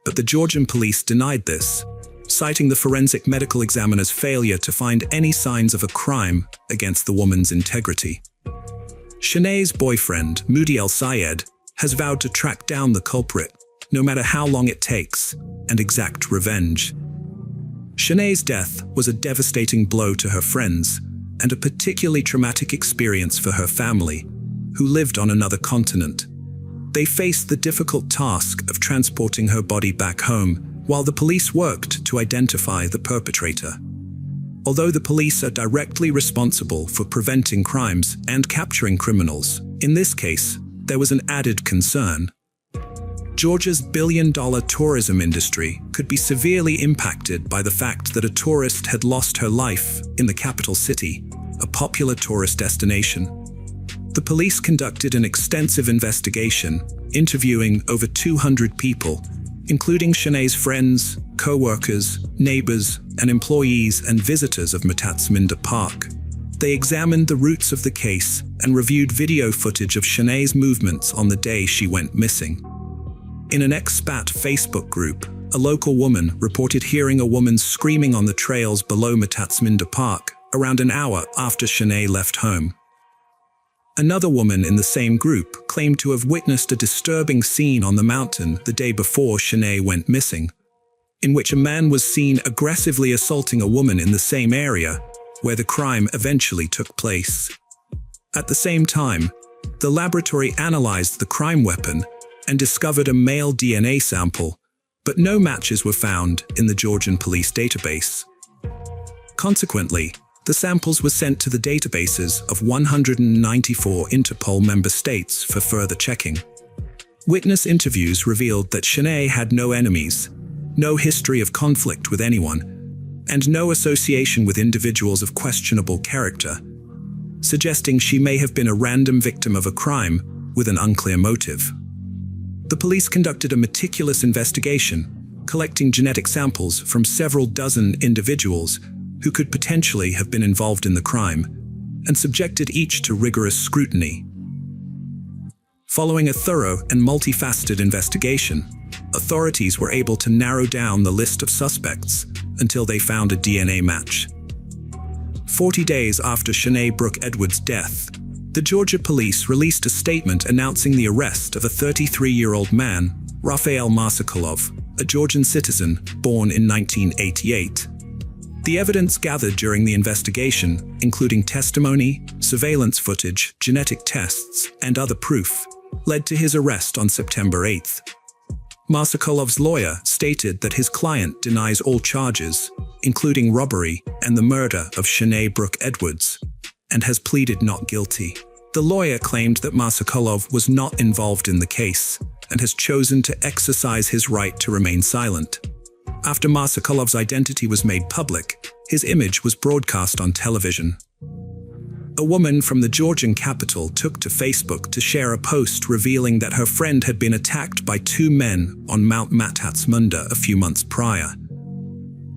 A: but the Georgian police denied this, citing the forensic medical examiner's failure to find any signs of a crime against the woman's integrity. Shanae's boyfriend, Moody El-Sayed, has vowed to track down the culprit, no matter how long it takes, and exact revenge. Shanae's death was a devastating blow to her friends, and a particularly traumatic experience for her family, who lived on another continent. They faced the difficult task of transporting her body back home, while the police worked to identify the perpetrator. Although the police are directly responsible for preventing crimes and capturing criminals, in this case, there was an added concern. Georgia's billion-dollar tourism industry could be severely impacted by the fact that a tourist had lost her life in the capital city, a popular tourist destination. The police conducted an extensive investigation, interviewing over 200 people, including Shanae's friends, co-workers, neighbors, and employees and visitors of Matatsminda Park. They examined the roots of the case and reviewed video footage of Shanae's movements on the day she went missing. In an expat Facebook group, a local woman reported hearing a woman screaming on the trails below Matatsminda Park around an hour after Shanae left home. Another woman in the same group claimed to have witnessed a disturbing scene on the mountain the day before Shanae went missing, in which a man was seen aggressively assaulting a woman in the same area where the crime eventually took place. At the same time, the laboratory analyzed the crime weapon and discovered a male DNA sample, but no matches were found in the Georgian police database. Consequently, the samples were sent to the databases of 194 Interpol member states for further checking. Witness interviews revealed that Shanae had no enemies, no history of conflict with anyone, and no association with individuals of questionable character, suggesting she may have been a random victim of a crime with an unclear motive. The police conducted a meticulous investigation, collecting genetic samples from several dozen individuals who could potentially have been involved in the crime, and subjected each to rigorous scrutiny. Following a thorough and multifaceted investigation, authorities were able to narrow down the list of suspects until they found a DNA match. 40 days after Shanae Brooke Edwards' death, the Georgia police released a statement announcing the arrest of a 33-year-old man, Rafael Marsokolov, a Georgian citizen born in 1988. The evidence gathered during the investigation, including testimony, surveillance footage, genetic tests, and other proof, led to his arrest on September 8th. Marsokolov's lawyer stated that his client denies all charges, including robbery and the murder of Shanae Brooke Edwards, and has pleaded not guilty. The lawyer claimed that Marsokolov was not involved in the case and has chosen to exercise his right to remain silent. After Marsokolov's identity was made public, his image was broadcast on television. A woman from the Georgian capital took to Facebook to share a post revealing that her friend had been attacked by two men on Mount Matatsmunda a few months prior.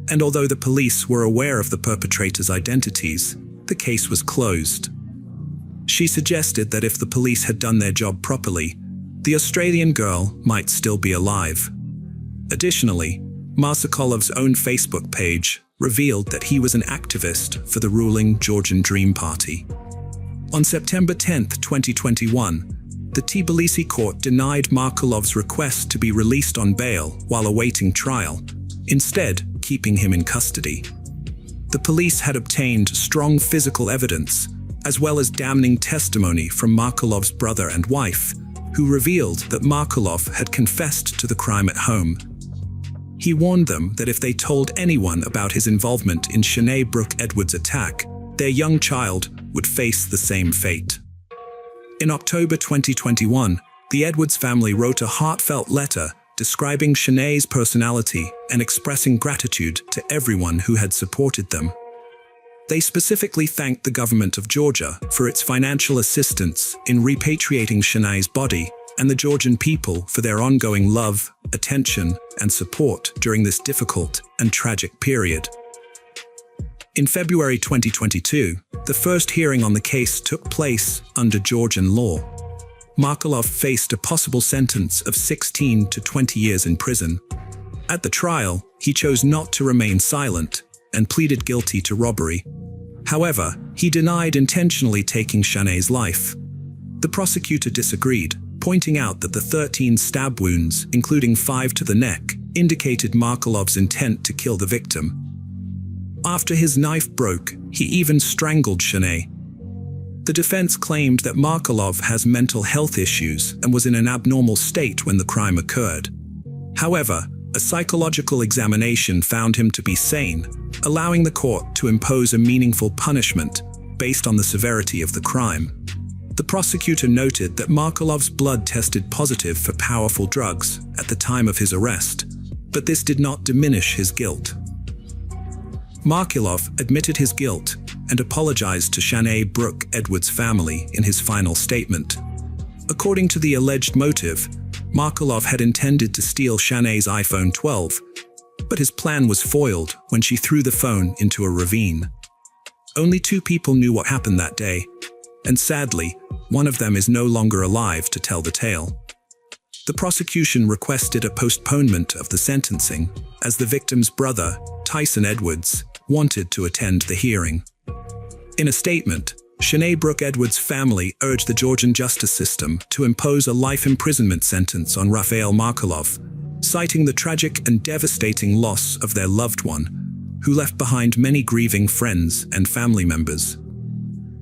A: And although the police were aware of the perpetrators' identities, the case was closed. She suggested that if the police had done their job properly, the Australian girl might still be alive. Additionally, Marsokolov's own Facebook page revealed that he was an activist for the ruling Georgian Dream Party. On September 10, 2021, the Tbilisi court denied Marsokolov's request to be released on bail while awaiting trial, instead keeping him in custody. The police had obtained strong physical evidence, as well as damning testimony from Marsokolov's brother and wife, who revealed that Marsokolov had confessed to the crime at home. He warned them that if they told anyone about his involvement in Sinead Brooke Edwards' attack, their young child would face the same fate. In October 2021, the Edwards family wrote a heartfelt letter describing Sinead's personality and expressing gratitude to everyone who had supported them. They specifically thanked the government of Georgia for its financial assistance in repatriating Sinead's body and the Georgian people for their ongoing love, attention, and support during this difficult and tragic period. In February 2022, the first hearing on the case took place under Georgian law. Marsokolov faced a possible sentence of 16 to 20 years in prison. At the trial, he chose not to remain silent and pleaded guilty to robbery. However, he denied intentionally taking Sinead's life. The prosecutor disagreed, pointing out that the 13 stab wounds, including 5 to the neck, indicated Marsokolov's intent to kill the victim. After his knife broke, he even strangled Sinead. The defense claimed that Marsokolov has mental health issues and was in an abnormal state when the crime occurred. However, a psychological examination found him to be sane, allowing the court to impose a meaningful punishment based on the severity of the crime. The prosecutor noted that Marsokolov's blood tested positive for powerful drugs at the time of his arrest, but this did not diminish his guilt. Marsokolov admitted his guilt and apologized to Sinead Brooke Edwards' family in his final statement. According to the alleged motive, Marsokolov had intended to steal Sinead's iPhone 12, but his plan was foiled when she threw the phone into a ravine. Only 2 people knew what happened that day, and sadly, one of them is no longer alive to tell the tale. The prosecution requested a postponement of the sentencing, as the victim's brother, Tyson Edwards, wanted to attend the hearing. In a statement, Sinead Brooke Edwards' family urged the Georgian justice system to impose a life imprisonment sentence on Rafael Marsokolov, citing the tragic and devastating loss of their loved one, who left behind many grieving friends and family members.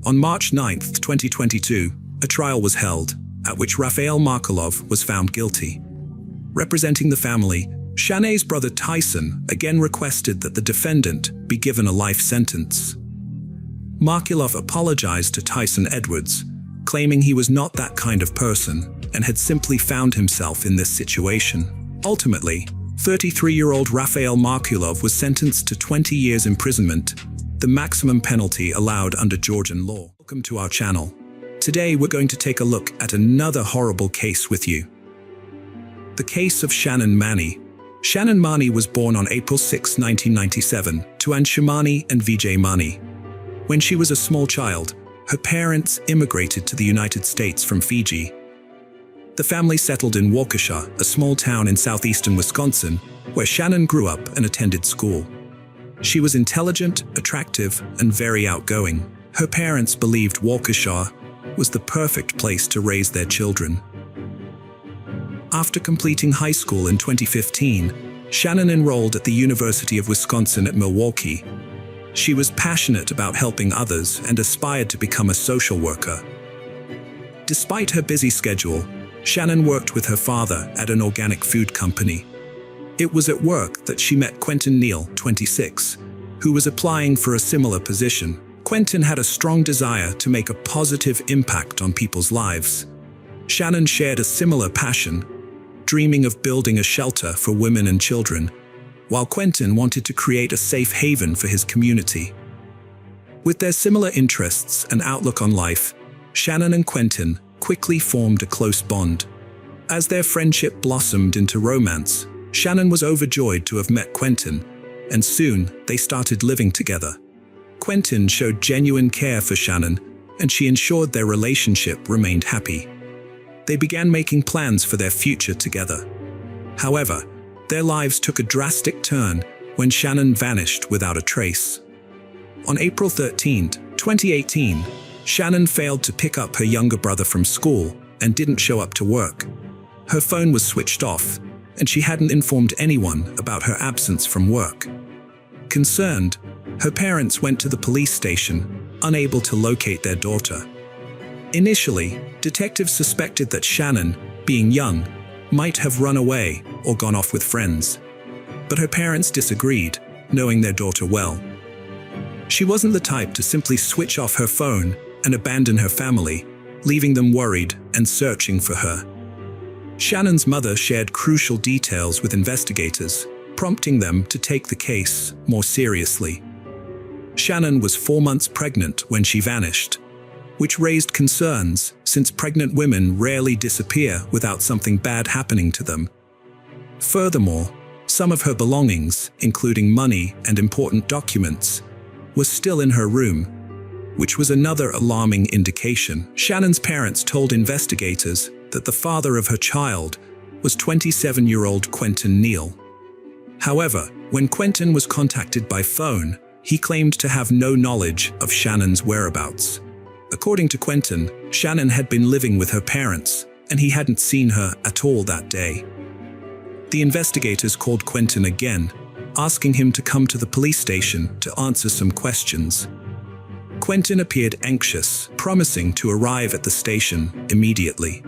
A: On March 9, 2022, a trial was held, at which Rafael Marsokolov was found guilty. Representing the family, Sinead's brother Tyson again requested that the defendant be given a life sentence. Marsokolov apologized to Tyson Edwards, claiming he was not that kind of person and had simply found himself in this situation. Ultimately, 33-year-old Rafael Marsokolov was sentenced to 20 years imprisonment, the maximum penalty allowed under Georgian law. Welcome to our channel. Today we're going to take a look at another horrible case with you. The case of Shannon Mani. Shannon Mani was born on April 6, 1997, to Anshumani and Vijay Mani. When she was a small child, her parents immigrated to the United States from Fiji. The family settled in Waukesha, a small town in southeastern Wisconsin, where Shannon grew up and attended school. She was intelligent, attractive, and very outgoing. Her parents believed Waukesha was the perfect place to raise their children. After completing high school in 2015, Shannon enrolled at the University of Wisconsin at Milwaukee. She was passionate about helping others and aspired to become a social worker. Despite her busy schedule, Shannon worked with her father at an organic food company. It was at work that she met Quentin Neal, 26, who was applying for a similar position. Quentin had a strong desire to make a positive impact on people's lives. Shannon shared a similar passion, dreaming of building a shelter for women and children. while Quentin wanted to create a safe haven for his community. With their similar interests and outlook on life, Shannon and Quentin quickly formed a close bond. As their friendship blossomed into romance, Shannon was overjoyed to have met Quentin, and soon they started living together. Quentin showed genuine care for Shannon, and she ensured their relationship remained happy. They began making plans for their future together. However, their lives took a drastic turn when Shannon vanished without a trace. On April 13, 2018, Shannon failed to pick up her younger brother from school and didn't show up to work. Her phone was switched off, and she hadn't informed anyone about her absence from work. Concerned, her parents went to the police station, unable to locate their daughter. Initially, detectives suspected that Shannon, being young, might have run away or gone off with friends. But her parents disagreed, knowing their daughter well. She wasn't the type to simply switch off her phone and abandon her family, leaving them worried and searching for her. Shannon's mother shared crucial details with investigators, prompting them to take the case more seriously. Shannon was 4 months pregnant when she vanished, which raised concerns since pregnant women rarely disappear without something bad happening to them. Furthermore, some of her belongings, including money and important documents, were still in her room, which was another alarming indication. Shannon's parents told investigators that the father of her child was 27-year-old Quentin Neal. However, when Quentin was contacted by phone, he claimed to have no knowledge of Shannon's whereabouts. According to Quentin, Shannon had been living with her parents, and he hadn't seen her at all that day. The investigators called Quentin again, asking him to come to the police station to answer some questions. Quentin appeared anxious, promising to arrive at the station immediately.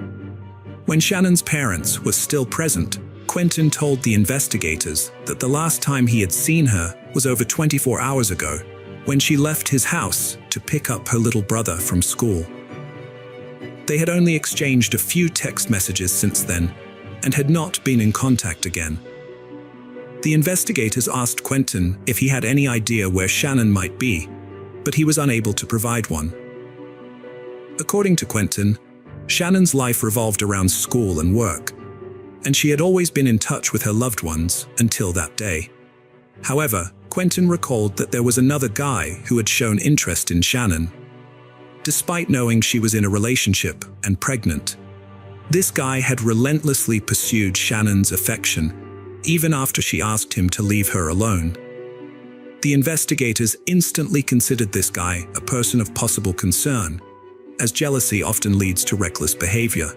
A: When Shannon's parents were still present, Quentin told the investigators that the last time he had seen her was over 24 hours ago, when she left his house to pick up her little brother from school. They had only exchanged a few text messages since then, and had not been in contact again. The investigators asked Quentin if he had any idea where Shannon might be, but he was unable to provide one. According to Quentin, Shannon's life revolved around school and work, and she had always been in touch with her loved ones until that day. However, Quentin recalled that there was another guy who had shown interest in Shannon. Despite knowing she was in a relationship and pregnant, this guy had relentlessly pursued Shannon's affection, even after she asked him to leave her alone. The investigators instantly considered this guy a person of possible concern, as jealousy often leads to reckless behavior.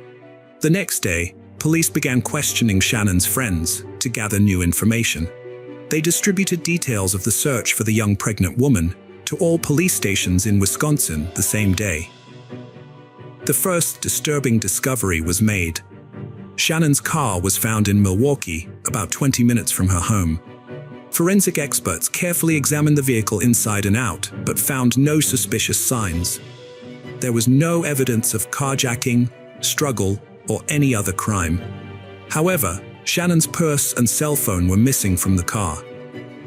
A: The next day, police began questioning Shannon's friends to gather new information. They distributed details of the search for the young pregnant woman to all police stations in Wisconsin the same day. The first disturbing discovery was made. Shannon's car was found in Milwaukee, about 20 minutes from her home. Forensic experts carefully examined the vehicle inside and out, but found no suspicious signs. There was no evidence of carjacking, struggle, or any other crime. However, Shannon's purse and cell phone were missing from the car.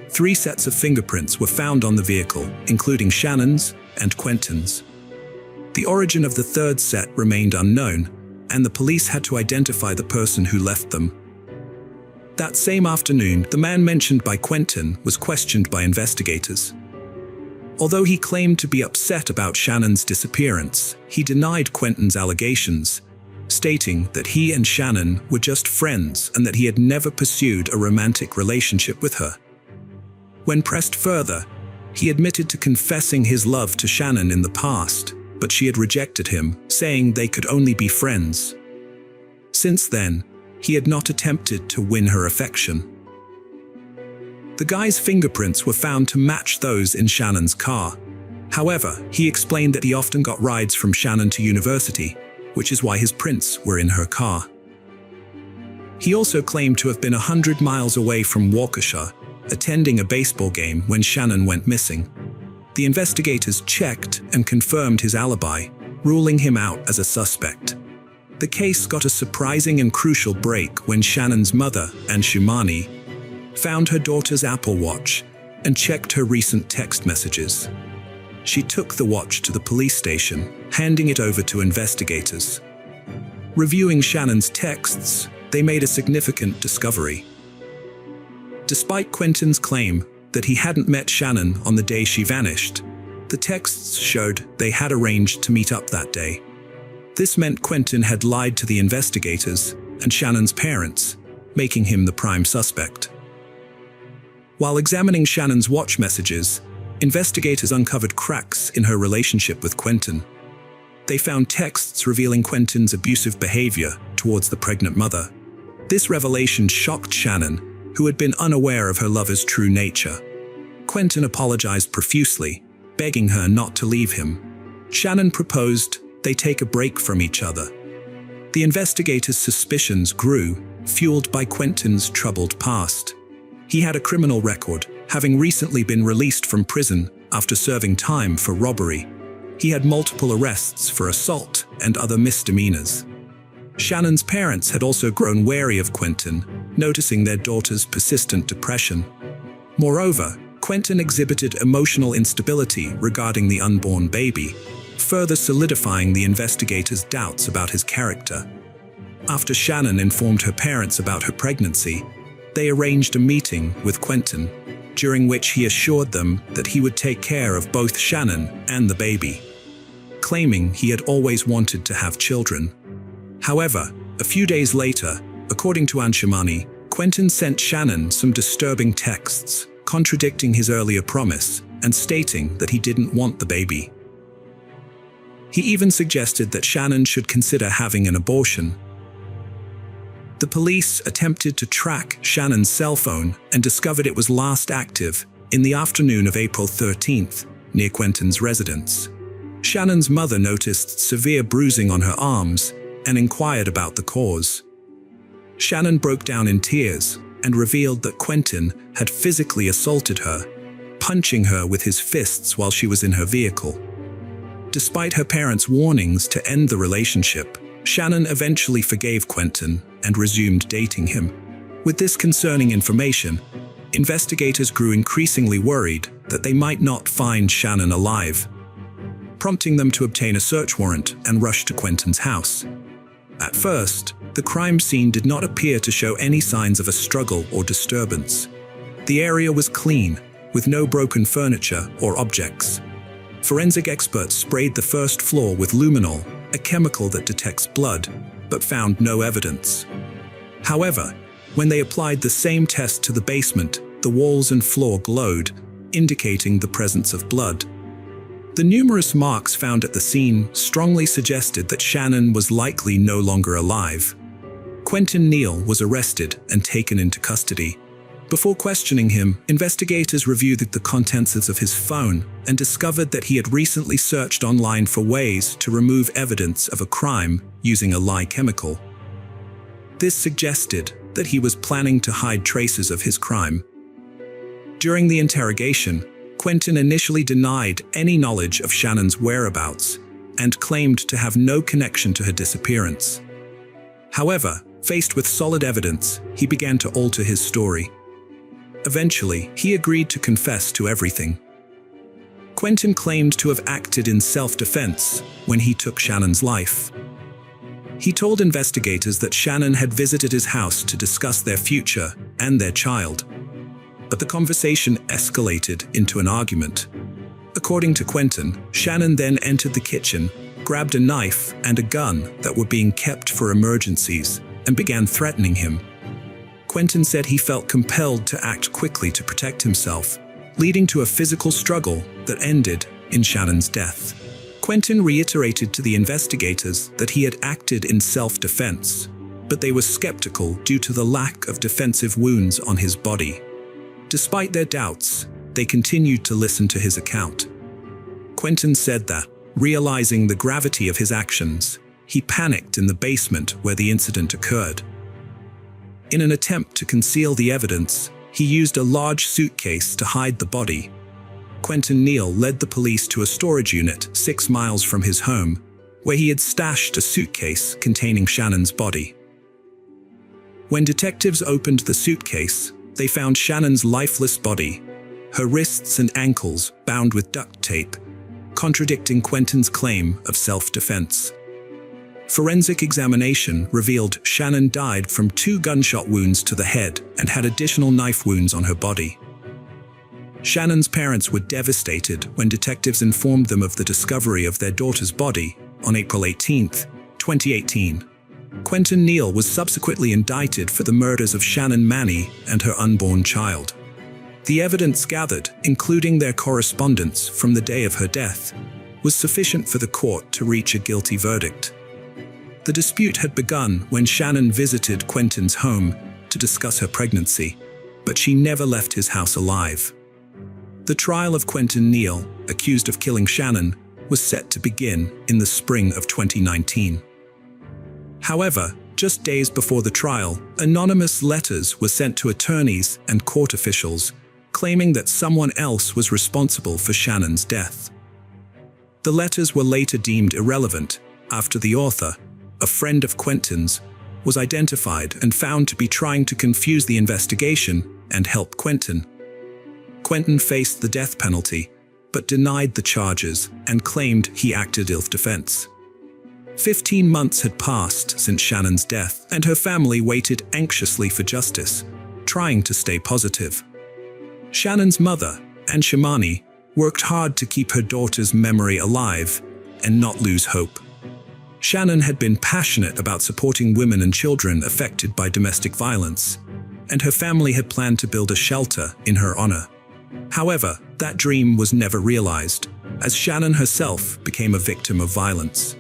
A: 3 sets of fingerprints were found on the vehicle, including Shannon's and Quentin's. The origin of the third set remained unknown, and the police had to identify the person who left them. That same afternoon, the man mentioned by Quentin was questioned by investigators. Although he claimed to be upset about Shannon's disappearance, he denied Quentin's allegations, stating that he and Shannon were just friends and that he had never pursued a romantic relationship with her. When pressed further, he admitted to confessing his love to Shannon in the past, but she had rejected him, saying they could only be friends. Since then, he had not attempted to win her affection. The guy's fingerprints were found to match those in Shannon's car. However, he explained that he often got rides from Shannon to university, which is why his prints were in her car. He also claimed to have been 100 miles away from Waukesha, attending a baseball game when Shannon went missing. The investigators checked and confirmed his alibi, ruling him out as a suspect. The case got a surprising and crucial break when Shannon's mother, Anne Shumani, found her daughter's Apple Watch and checked her recent text messages. She took the watch to the police station, handing it over to investigators. Reviewing Shannon's texts, they made a significant discovery. Despite Quentin's claim that he hadn't met Shannon on the day she vanished, the texts showed they had arranged to meet up that day. This meant Quentin had lied to the investigators and Shannon's parents, making him the prime suspect. While examining Shannon's watch messages, investigators uncovered cracks in her relationship with Quentin. They found texts revealing Quentin's abusive behavior towards the pregnant mother. This revelation shocked Shannon, who had been unaware of her lover's true nature. Quentin apologized profusely, begging her not to leave him. Shannon proposed they take a break from each other. The investigators' suspicions grew, fueled by Quentin's troubled past. He had a criminal record, having recently been released from prison after serving time for robbery. He had multiple arrests for assault and other misdemeanors. Shannon's parents had also grown wary of Quentin, noticing their daughter's persistent depression. Moreover, Quentin exhibited emotional instability regarding the unborn baby, further solidifying the investigators' doubts about his character. After Shannon informed her parents about her pregnancy, they arranged a meeting with Quentin, during which he assured them that he would take care of both Shannon and the baby, claiming he had always wanted to have children. However, a few days later, according to Anshimani, Quentin sent Shannon some disturbing texts, contradicting his earlier promise and stating that he didn't want the baby. He even suggested that Shannon should consider having an abortion. The police attempted to track Shannon's cell phone and discovered it was last active in the afternoon of April 13th, near Quentin's residence. Shannon's mother noticed severe bruising on her arms and inquired about the cause. Shannon broke down in tears and revealed that Quentin had physically assaulted her, punching her with his fists while she was in her vehicle. Despite her parents' warnings to end the relationship, Shannon eventually forgave Quentin and resumed dating him. With this concerning information, investigators grew increasingly worried that they might not find Shannon alive, prompting them to obtain a search warrant and rush to Quentin's house. At first, the crime scene did not appear to show any signs of a struggle or disturbance. The area was clean, with no broken furniture or objects. Forensic experts sprayed the first floor with luminol, a chemical that detects blood, but found no evidence. However, when they applied the same test to the basement, the walls and floor glowed, indicating the presence of blood. The numerous marks found at the scene strongly suggested that Shannon was likely no longer alive. Quentin Neal was arrested and taken into custody. Before questioning him, investigators reviewed the contents of his phone and discovered that he had recently searched online for ways to remove evidence of a crime using a lye chemical. This suggested that he was planning to hide traces of his crime. During the interrogation, Quentin initially denied any knowledge of Shannon's whereabouts and claimed to have no connection to her disappearance. However, faced with solid evidence, he began to alter his story. Eventually, he agreed to confess to everything. Quentin claimed to have acted in self-defense when he took Shannon's life. He told investigators that Shannon had visited his house to discuss their future and their child. But the conversation escalated into an argument. According to Quentin, Shannon then entered the kitchen, grabbed a knife and a gun that were being kept for emergencies, and began threatening him. Quentin said he felt compelled to act quickly to protect himself, leading to a physical struggle that ended in Shannon's death. Quentin reiterated to the investigators that he had acted in self-defense, but they were skeptical due to the lack of defensive wounds on his body. Despite their doubts, they continued to listen to his account. Quentin said that, realizing the gravity of his actions, he panicked in the basement where the incident occurred. In an attempt to conceal the evidence, he used a large suitcase to hide the body. Quentin Neal led the police to a storage unit 6 miles from his home, where he had stashed a suitcase containing Shannon's body. When detectives opened the suitcase, they found Shannon's lifeless body, her wrists and ankles bound with duct tape, contradicting Quentin's claim of self-defense. Forensic examination revealed Shannon died from 2 gunshot wounds to the head and had additional knife wounds on her body. Shannon's parents were devastated when detectives informed them of the discovery of their daughter's body on April 18, 2018. Quentin Neal was subsequently indicted for the murders of Shannon Manny and her unborn child. The evidence gathered, including their correspondence from the day of her death, was sufficient for the court to reach a guilty verdict. The dispute had begun when Shannon visited Quentin's home to discuss her pregnancy, but she never left his house alive. The trial of Quentin Neal, accused of killing Shannon, was set to begin in the spring of 2019. However, just days before the trial, anonymous letters were sent to attorneys and court officials, claiming that someone else was responsible for Shannon's death. The letters were later deemed irrelevant after the author, a friend of Quentin's, was identified and found to be trying to confuse the investigation and help Quentin. Quentin faced the death penalty, but denied the charges and claimed he acted in self-defense. 15 months had passed since Shannon's death, and her family waited anxiously for justice, trying to stay positive. Shannon's mother, Ann Shamani, worked hard to keep her daughter's memory alive and not lose hope. Shannon had been passionate about supporting women and children affected by domestic violence, and her family had planned to build a shelter in her honor. However, that dream was never realized, as Shannon herself became a victim of violence.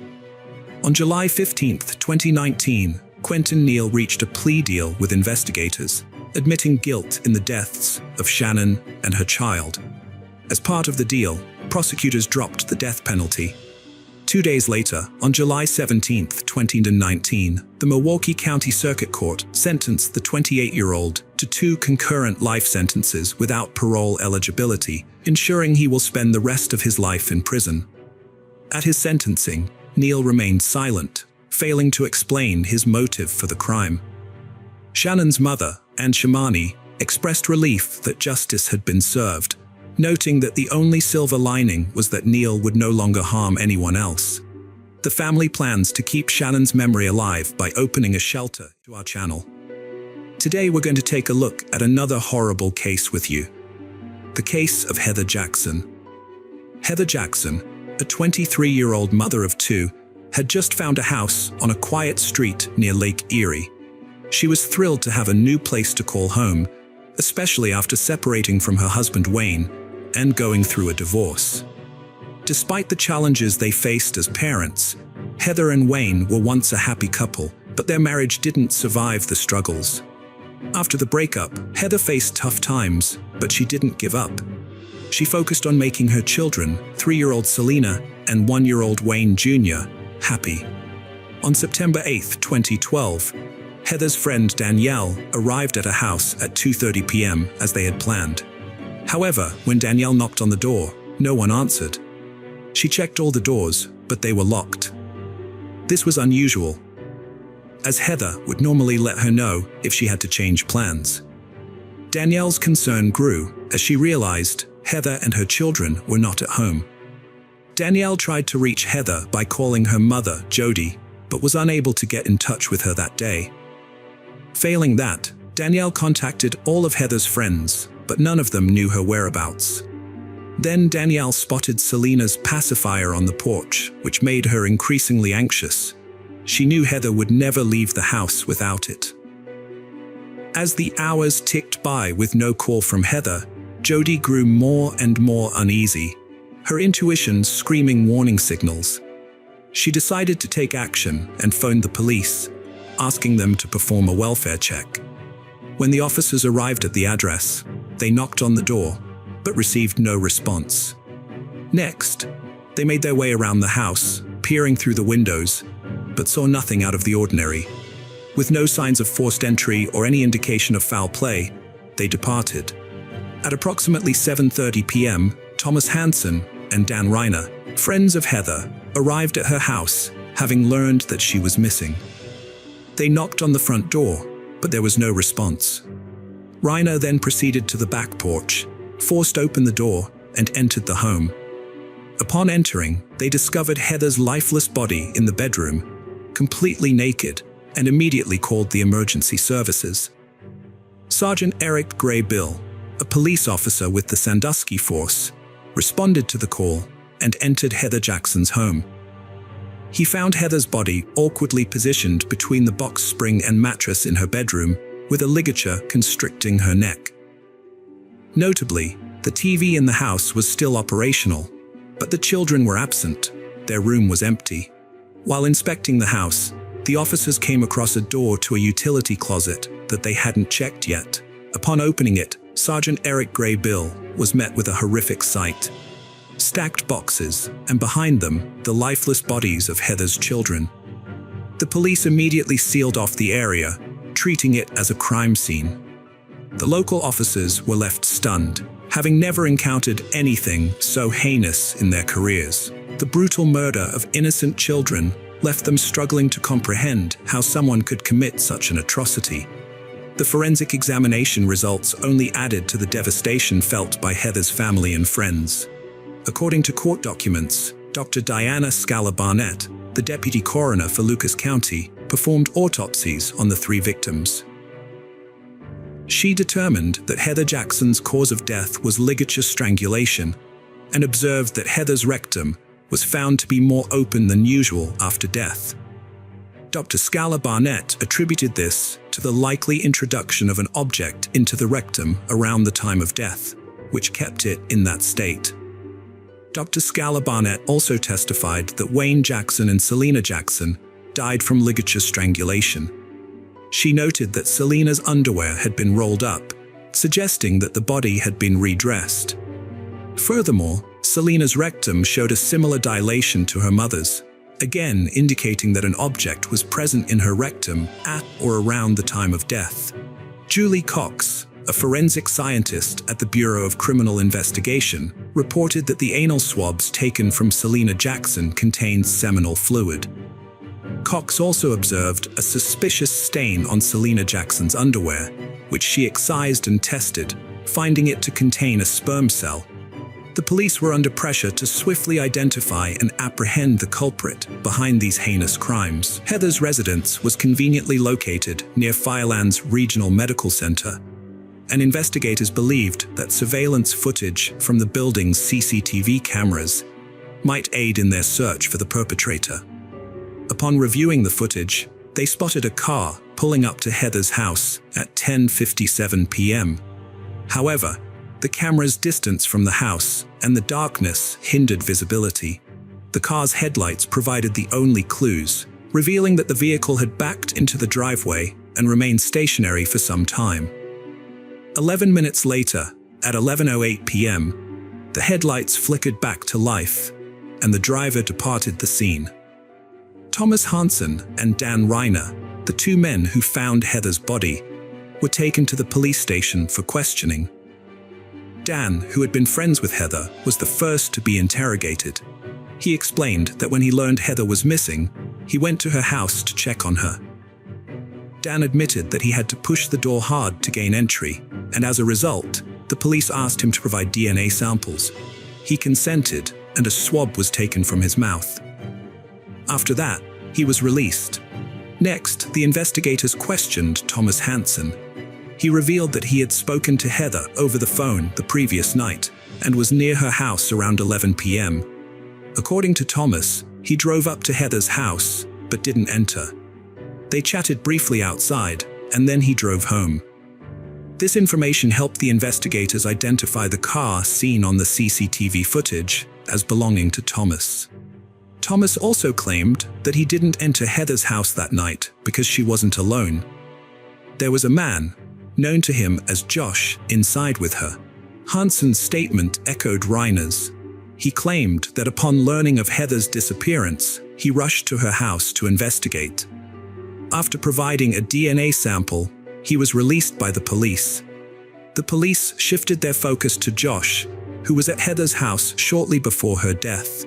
A: On July 15, 2019, Quentin Neal reached a plea deal with investigators, admitting guilt in the deaths of Shannon and her child. As part of the deal, prosecutors dropped the death penalty. 2 days later, on July 17, 2019, the Milwaukee County Circuit Court sentenced the 28-year-old to 2 concurrent life sentences without parole eligibility, ensuring he will spend the rest of his life in prison. At his sentencing, Neal remained silent, failing to explain his motive for the crime. Shannon's mother, Ann Shamani, expressed relief that justice had been served, noting that the only silver lining was that Neal would no longer harm anyone else. The family plans to keep Shannon's memory alive by opening a shelter to our channel. Today we're going to take a look at another horrible case with you. The case of Heather Jackson. Heather Jackson, a 23-year-old mother of 2, had just found a house on a quiet street near Lake Erie. She was thrilled to have a new place to call home, especially after separating from her husband Wayne and going through a divorce. Despite the challenges they faced as parents, Heather and Wayne were once a happy couple, but their marriage didn't survive the struggles. After the breakup, Heather faced tough times, but she didn't give up. She focused on making her children, 3-year-old Selena and 1-year-old Wayne Jr., happy. On September 8, 2012, Heather's friend Danielle arrived at her house at 2:30 p.m. as they had planned. However, when Danielle knocked on the door, no one answered. She checked all the doors, but they were locked. This was unusual, as Heather would normally let her know if she had to change plans. Danielle's concern grew as she realized Heather and her children were not at home. Danielle tried to reach Heather by calling her mother, Jody, but was unable to get in touch with her that day. Failing that, Danielle contacted all of Heather's friends, but none of them knew her whereabouts. Then Danielle spotted Selena's pacifier on the porch, which made her increasingly anxious. She knew Heather would never leave the house without it. As the hours ticked by with no call from Heather, Jody grew more and more uneasy, her intuition screaming warning signals. She decided to take action and phoned the police, asking them to perform a welfare check. When the officers arrived at the address, they knocked on the door, but received no response. Next, they made their way around the house, peering through the windows, but saw nothing out of the ordinary. With no signs of forced entry or any indication of foul play, they departed. At approximately 7:30 p.m., Thomas Hansen and Dan Reiner, friends of Heather, arrived at her house, having learned that she was missing. They knocked on the front door, but there was no response. Reiner then proceeded to the back porch, forced open the door, and entered the home. Upon entering, they discovered Heather's lifeless body in the bedroom, completely naked, and immediately called the emergency services. Sergeant Eric Gray Bill, a police officer with the Sandusky Force, responded to the call and entered Heather Jackson's home. He found Heather's body awkwardly positioned between the box spring and mattress in her bedroom, with a ligature constricting her neck. Notably, the TV in the house was still operational, but the children were absent. Their room was empty. While inspecting the house, the officers came across a door to a utility closet that they hadn't checked yet. Upon opening it, Sergeant Eric Gray Bill was met with a horrific sight. Stacked boxes, and behind them, the lifeless bodies of Heather's children. The police immediately sealed off the area, treating it as a crime scene. The local officers were left stunned, having never encountered anything so heinous in their careers. The brutal murder of innocent children left them struggling to comprehend how someone could commit such an atrocity. The forensic examination results only added to the devastation felt by Heather's family and friends. According to court documents, Dr. Diana Scala Barnett, the deputy coroner for Lucas County, performed autopsies on the 3 victims. She determined that Heather Jackson's cause of death was ligature strangulation and observed that Heather's rectum was found to be more open than usual after death. Dr. Scala Barnett attributed this to the likely introduction of an object into the rectum around the time of death, which kept it in that state. Dr. Scala Barnett also testified that Wayne Jackson and Selena Jackson died from ligature strangulation. She noted that Selena's underwear had been rolled up, suggesting that the body had been redressed. Furthermore, Selena's rectum showed a similar dilation to her mother's, again indicating that an object was present in her rectum at or around the time of death. Julie Cox, a forensic scientist at the Bureau of Criminal Investigation, reported that the anal swabs taken from Selena Jackson contained seminal fluid. Cox also observed a suspicious stain on Selena Jackson's underwear, which she excised and tested, finding it to contain a sperm cell. The police were under pressure to swiftly identify and apprehend the culprit behind these heinous crimes. Heather's residence was conveniently located near Firelands Regional Medical Center, and investigators believed that surveillance footage from the building's CCTV cameras might aid in their search for the perpetrator. Upon reviewing the footage, they spotted a car pulling up to Heather's house at 10:57 p.m. However, the camera's distance from the house and the darkness hindered visibility. The car's headlights provided the only clues, revealing that the vehicle had backed into the driveway and remained stationary for some time. 11 minutes later, at 11:08 p.m., the headlights flickered back to life, and the driver departed the scene. Thomas Hansen and Dan Reiner, the 2 men who found Heather's body, were taken to the police station for questioning. Dan, who had been friends with Heather, was the first to be interrogated. He explained that when he learned Heather was missing, he went to her house to check on her. Dan admitted that he had to push the door hard to gain entry, and as a result, the police asked him to provide DNA samples. He consented, and a swab was taken from his mouth. After that, he was released. Next, the investigators questioned Thomas Hansen. He revealed that he had spoken to Heather over the phone the previous night and was near her house around 11 p.m. According to Thomas, he drove up to Heather's house but didn't enter. They chatted briefly outside, and then he drove home. This information helped the investigators identify the car seen on the CCTV footage as belonging to Thomas. Thomas also claimed that he didn't enter Heather's house that night because she wasn't alone. There was a man, known to him as Josh, inside with her. Hansen's statement echoed Reiner's. He claimed that upon learning of Heather's disappearance, he rushed to her house to investigate. After providing a DNA sample, he was released by the police. The police shifted their focus to Josh, who was at Heather's house shortly before her death.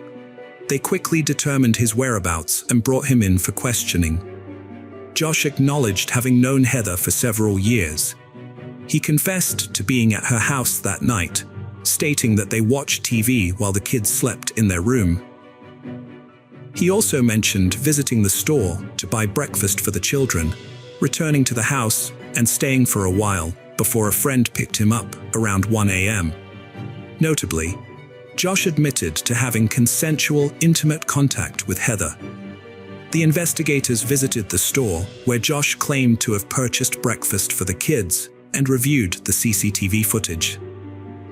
A: They quickly determined his whereabouts and brought him in for questioning. Josh acknowledged having known Heather for several years. He confessed to being at her house that night, stating that they watched TV while the kids slept in their room. He also mentioned visiting the store to buy breakfast for the children, returning to the house and staying for a while before a friend picked him up around 1 a.m. Notably, Josh admitted to having consensual, intimate contact with Heather. The investigators visited the store where Josh claimed to have purchased breakfast for the kids and reviewed the CCTV footage.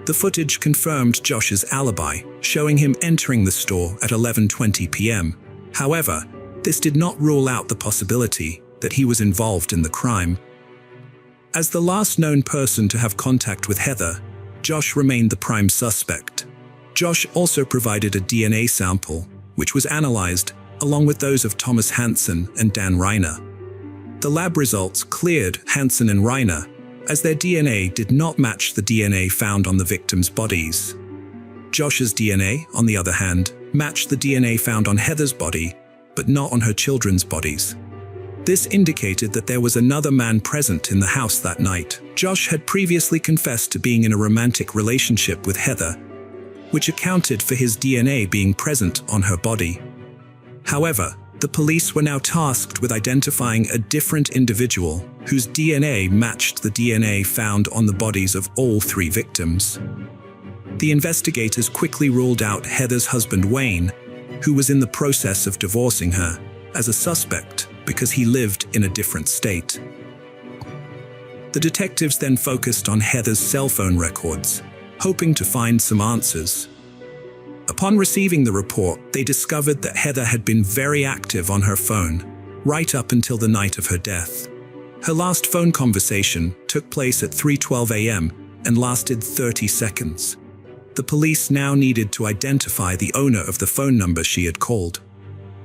A: The footage confirmed Josh's alibi, showing him entering the store at 11:20 p.m. However, this did not rule out the possibility that he was involved in the crime. As the last known person to have contact with Heather, Josh remained the prime suspect. Josh also provided a DNA sample, which was analyzed along with those of Thomas Hansen and Dan Reiner. The lab results cleared Hansen and Reiner, as their DNA did not match the DNA found on the victims' bodies. Josh's DNA, on the other hand, matched the DNA found on Heather's body, but not on her children's bodies. This indicated that there was another man present in the house that night. Josh had previously confessed to being in a romantic relationship with Heather, which accounted for his DNA being present on her body. However, the police were now tasked with identifying a different individual whose DNA matched the DNA found on the bodies of all three victims. The investigators quickly ruled out Heather's husband Wayne, who was in the process of divorcing her, as a suspect because he lived in a different state. The detectives then focused on Heather's cell phone records, hoping to find some answers. Upon receiving the report, they discovered that Heather had been very active on her phone, right up until the night of her death. Her last phone conversation took place at 3:12 a.m. and lasted 30 seconds. The police now needed to identify the owner of the phone number she had called.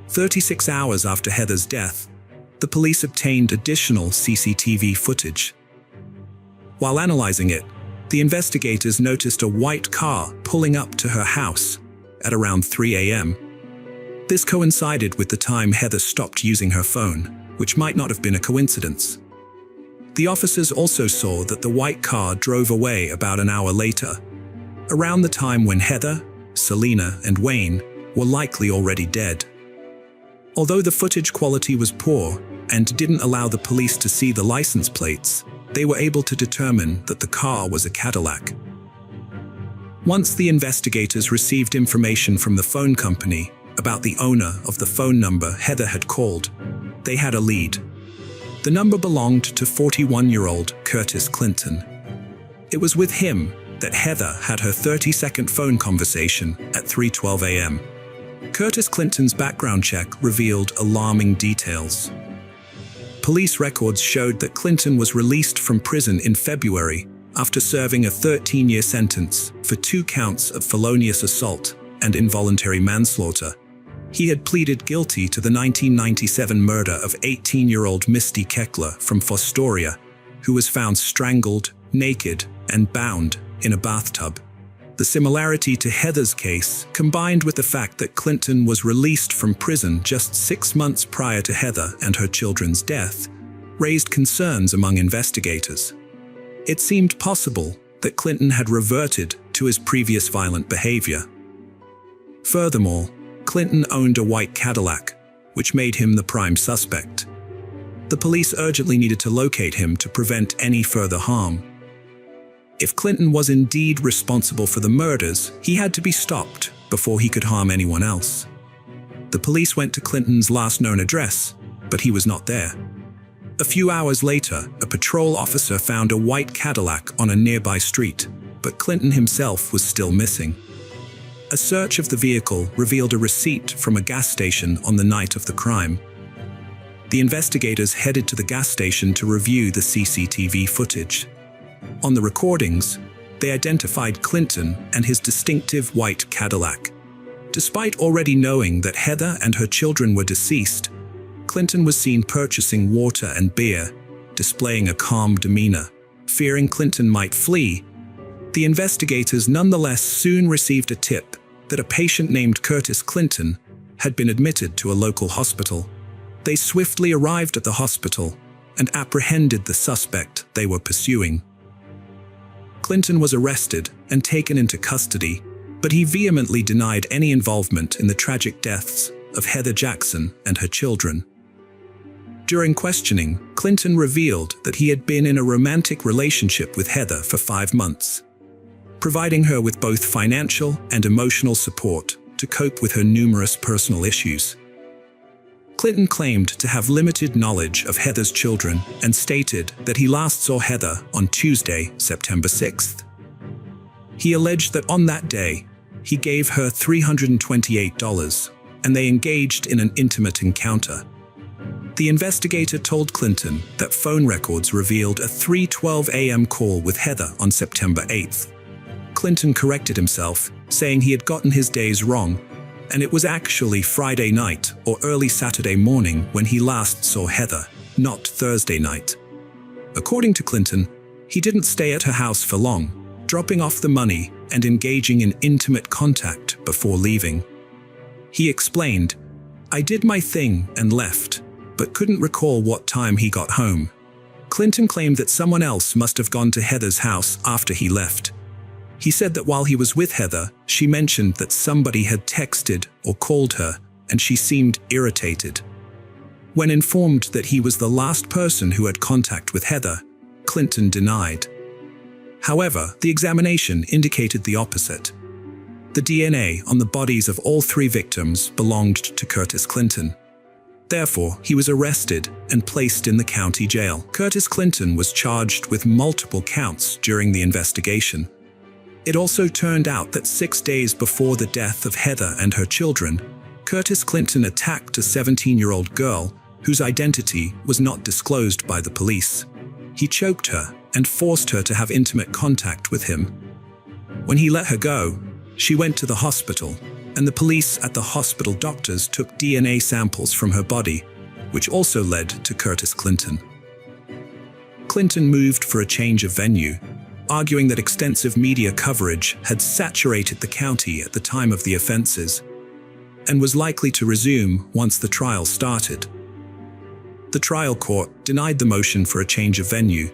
A: 36 hours after Heather's death, the police obtained additional CCTV footage. While analyzing it, the investigators noticed a white car pulling up to her house at around 3 a.m. This coincided with the time Heather stopped using her phone, which might not have been a coincidence. The officers also saw that the white car drove away about an hour later, around the time when Heather, Selena, and Wayne were likely already dead. Although the footage quality was poor and didn't allow the police to see the license plates, they were able to determine that the car was a Cadillac. Once the investigators received information from the phone company about the owner of the phone number Heather had called, they had a lead. The number belonged to 41-year-old Curtis Clinton. It was with him that Heather had her 30-second phone conversation at 3:12 a.m. Curtis Clinton's background check revealed alarming details. Police records showed that Clinton was released from prison in February after serving a 13-year sentence for 2 counts of felonious assault and involuntary manslaughter. He had pleaded guilty to the 1997 murder of 18-year-old Misty Keckler from Fostoria, who was found strangled, naked, and bound in a bathtub. The similarity to Heather's case, combined with the fact that Clinton was released from prison just 6 months prior to Heather and her children's death, raised concerns among investigators. It seemed possible that Clinton had reverted to his previous violent behavior. Furthermore, Clinton owned a white Cadillac, which made him the prime suspect. The police urgently needed to locate him to prevent any further harm. If Clinton was indeed responsible for the murders, he had to be stopped before he could harm anyone else. The police went to Clinton's last known address, but he was not there. A few hours later, a patrol officer found a white Cadillac on a nearby street, but Clinton himself was still missing. A search of the vehicle revealed a receipt from a gas station on the night of the crime. The investigators headed to the gas station to review the CCTV footage. On the recordings, they identified Clinton and his distinctive white Cadillac. Despite already knowing that Heather and her children were deceased, Clinton was seen purchasing water and beer, displaying a calm demeanor. Fearing Clinton might flee, the investigators nonetheless soon received a tip that a patient named Curtis Clinton had been admitted to a local hospital. They swiftly arrived at the hospital and apprehended the suspect they were pursuing. Clinton was arrested and taken into custody, but he vehemently denied any involvement in the tragic deaths of Heather Jackson and her children. During questioning, Clinton revealed that he had been in a romantic relationship with Heather for 5 months, providing her with both financial and emotional support to cope with her numerous personal issues. Clinton claimed to have limited knowledge of Heather's children and stated that he last saw Heather on Tuesday, September 6th. He alleged that on that day, he gave her $328 and they engaged in an intimate encounter. The investigator told Clinton that phone records revealed a 3:12 a.m. call with Heather on September 8th. Clinton corrected himself, saying he had gotten his days wrong, and it was actually Friday night or early Saturday morning when he last saw Heather, not Thursday night. According to Clinton, he didn't stay at her house for long, dropping off the money and engaging in intimate contact before leaving. He explained, "I did my thing and left, but couldn't recall what time he got home." Clinton claimed that someone else must have gone to Heather's house after he left. He said that while he was with Heather, she mentioned that somebody had texted or called her, and she seemed irritated. When informed that he was the last person who had contact with Heather, Clinton denied. However, the examination indicated the opposite. The DNA on the bodies of all 3 victims belonged to Curtis Clinton. Therefore, he was arrested and placed in the county jail. Curtis Clinton was charged with multiple counts during the investigation. It also turned out that 6 days before the death of Heather and her children, Curtis Clinton attacked a 17-year-old girl whose identity was not disclosed by the police. He choked her and forced her to have intimate contact with him. When he let her go, she went to the hospital, and the police at the hospital doctors took DNA samples from her body, which also led to Curtis Clinton. Clinton moved for a change of venue, arguing that extensive media coverage had saturated the county at the time of the offenses, and was likely to resume once the trial started. The trial court denied the motion for a change of venue,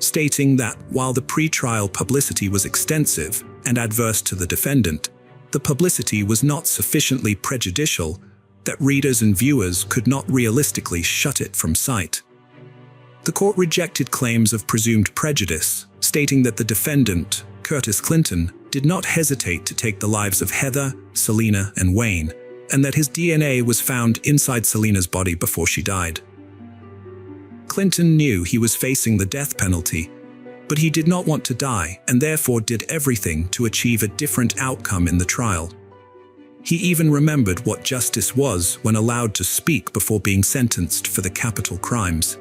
A: stating that while the pre-trial publicity was extensive and adverse to the defendant, the publicity was not sufficiently prejudicial that readers and viewers could not realistically shut it from sight. The court rejected claims of presumed prejudice, stating that the defendant, Curtis Clinton, did not hesitate to take the lives of Heather, Selena, and Wayne, and that his DNA was found inside Selena's body before she died. Clinton knew he was facing the death penalty, but he did not want to die and therefore did everything to achieve a different outcome in the trial. He even remembered what justice was when allowed to speak before being sentenced for the capital crimes.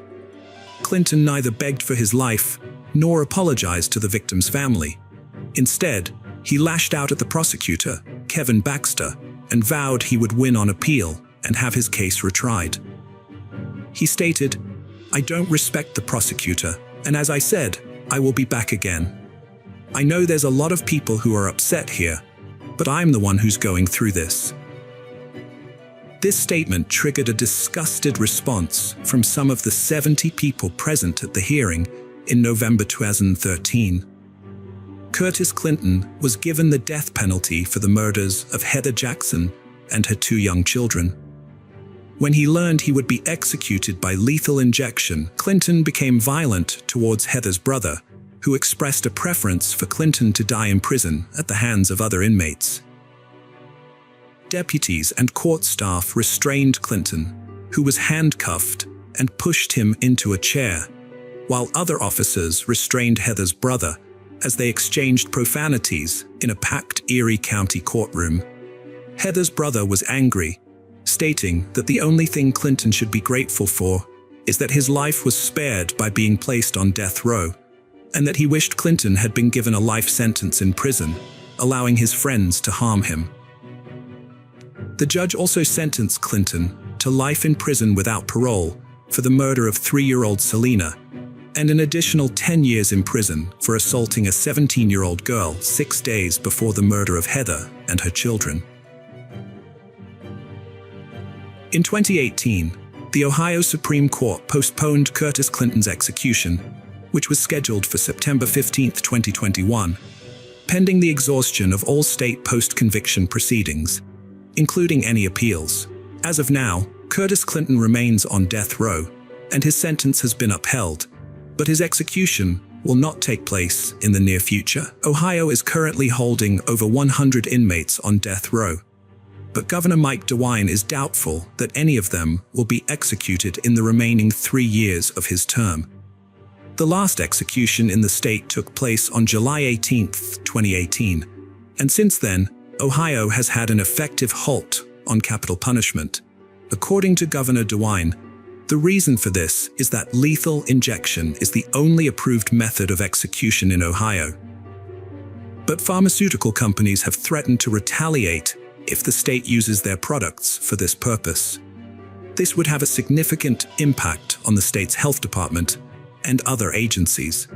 A: Clinton neither begged for his life nor apologized to the victim's family. Instead, he lashed out at the prosecutor, Kevin Baxter, and vowed he would win on appeal and have his case retried. He stated, "I don't respect the prosecutor, and as I said, I will be back again. I know there's a lot of people who are upset here, but I'm the one who's going through this." This statement triggered a disgusted response from some of the 70 people present at the hearing in November 2013. Curtis Clinton was given the death penalty for the murders of Heather Jackson and her 2 young children. When he learned he would be executed by lethal injection, Clinton became violent towards Heather's brother, who expressed a preference for Clinton to die in prison at the hands of other inmates. Deputies and court staff restrained Clinton, who was handcuffed, and pushed him into a chair, while other officers restrained Heather's brother as they exchanged profanities in a packed Erie County courtroom. Heather's brother was angry, stating that the only thing Clinton should be grateful for is that his life was spared by being placed on death row, and that he wished Clinton had been given a life sentence in prison, allowing his friends to harm him. The judge also sentenced Clinton to life in prison without parole for the murder of 3-year-old Selena, and an additional 10 years in prison for assaulting a 17-year-old girl 6 days before the murder of Heather and her children. In 2018, the Ohio Supreme Court postponed Curtis Clinton's execution, which was scheduled for September 15, 2021, pending the exhaustion of all state post-conviction proceedings, including any appeals. As of now, Curtis Clinton remains on death row, and his sentence has been upheld, but his execution will not take place in the near future. Ohio is currently holding over 100 inmates on death row, but Governor Mike DeWine is doubtful that any of them will be executed in the remaining 3 years of his term. The last execution in the state took place on July 18, 2018, and since then, Ohio has had an effective halt on capital punishment. According to Governor DeWine, the reason for this is that lethal injection is the only approved method of execution in Ohio. But pharmaceutical companies have threatened to retaliate if the state uses their products for this purpose. This would have a significant impact on the state's health department and other agencies.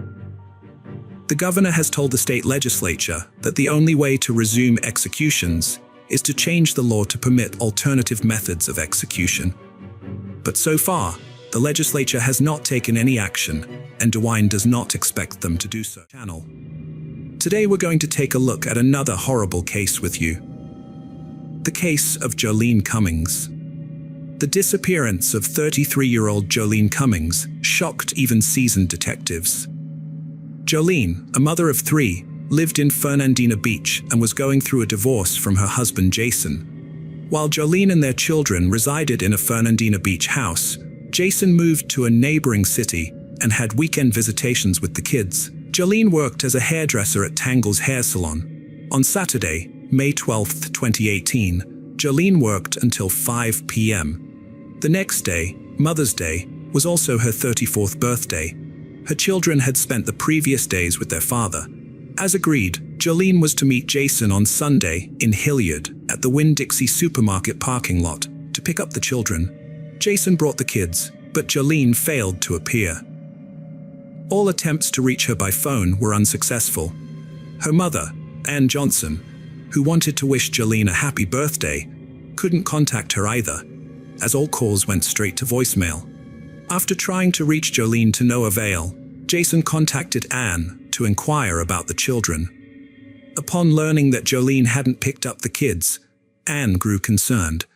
A: The governor has told the state legislature that the only way to resume executions is to change the law to permit alternative methods of execution. But so far, the legislature has not taken any action, and DeWine does not expect them to do so. Today we're going to take a look at another horrible case with you. The case of Jolene Cummings. The disappearance of 33-year-old Jolene Cummings shocked even seasoned detectives. Jolene, a mother of 3, lived in Fernandina Beach and was going through a divorce from her husband Jason. While Jolene and their children resided in a Fernandina Beach house, Jason moved to a neighboring city and had weekend visitations with the kids. Jolene worked as a hairdresser at Tangle's hair salon. On Saturday, May 12, 2018, Jolene worked until 5 p.m. The next day, Mother's Day, was also her 34th birthday. Her children had spent the previous days with their father. As agreed, Jolene was to meet Jason on Sunday in Hilliard at the Winn-Dixie supermarket parking lot to pick up the children. Jason brought the kids, but Jolene failed to appear. All attempts to reach her by phone were unsuccessful. Her mother, Ann Johnson, who wanted to wish Jolene a happy birthday, couldn't contact her either, as all calls went straight to voicemail. After trying to reach Jolene to no avail, Jason contacted Ann to inquire about the children. Upon learning that Jolene hadn't picked up the kids, Ann grew concerned,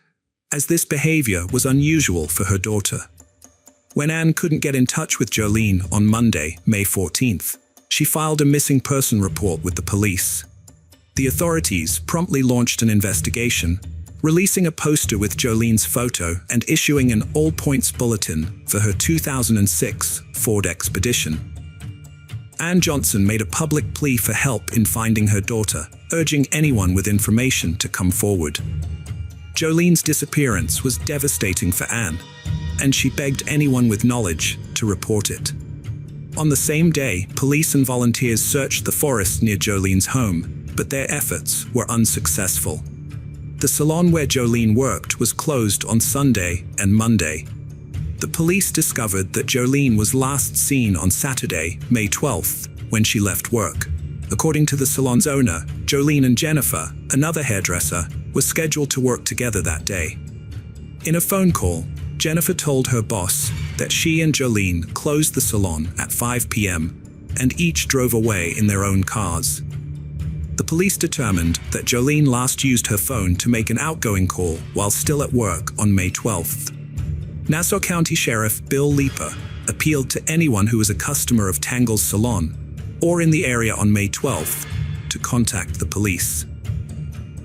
A: as this behavior was unusual for her daughter. When Ann couldn't get in touch with Jolene on Monday, May 14th, she filed a missing person report with the police. The authorities promptly launched an investigation, releasing a poster with Jolene's photo and issuing an all-points bulletin for her 2006 Ford Expedition. Ann Johnson made a public plea for help in finding her daughter, urging anyone with information to come forward. Jolene's disappearance was devastating for Ann, and she begged anyone with knowledge to report it. On the same day, police and volunteers searched the forest near Jolene's home, but their efforts were unsuccessful. The salon where Jolene worked was closed on Sunday and Monday. The police discovered that Jolene was last seen on Saturday, May 12th, when she left work. According to the salon's owner, Jolene and Jennifer, another hairdresser, were scheduled to work together that day. In a phone call, Jennifer told her boss that she and Jolene closed the salon at 5 p.m. and each drove away in their own cars. The police determined that Jolene last used her phone to make an outgoing call while still at work on May 12th. Nassau County Sheriff Bill Leeper appealed to anyone who was a customer of Tangle's salon or in the area on May 12th to contact the police.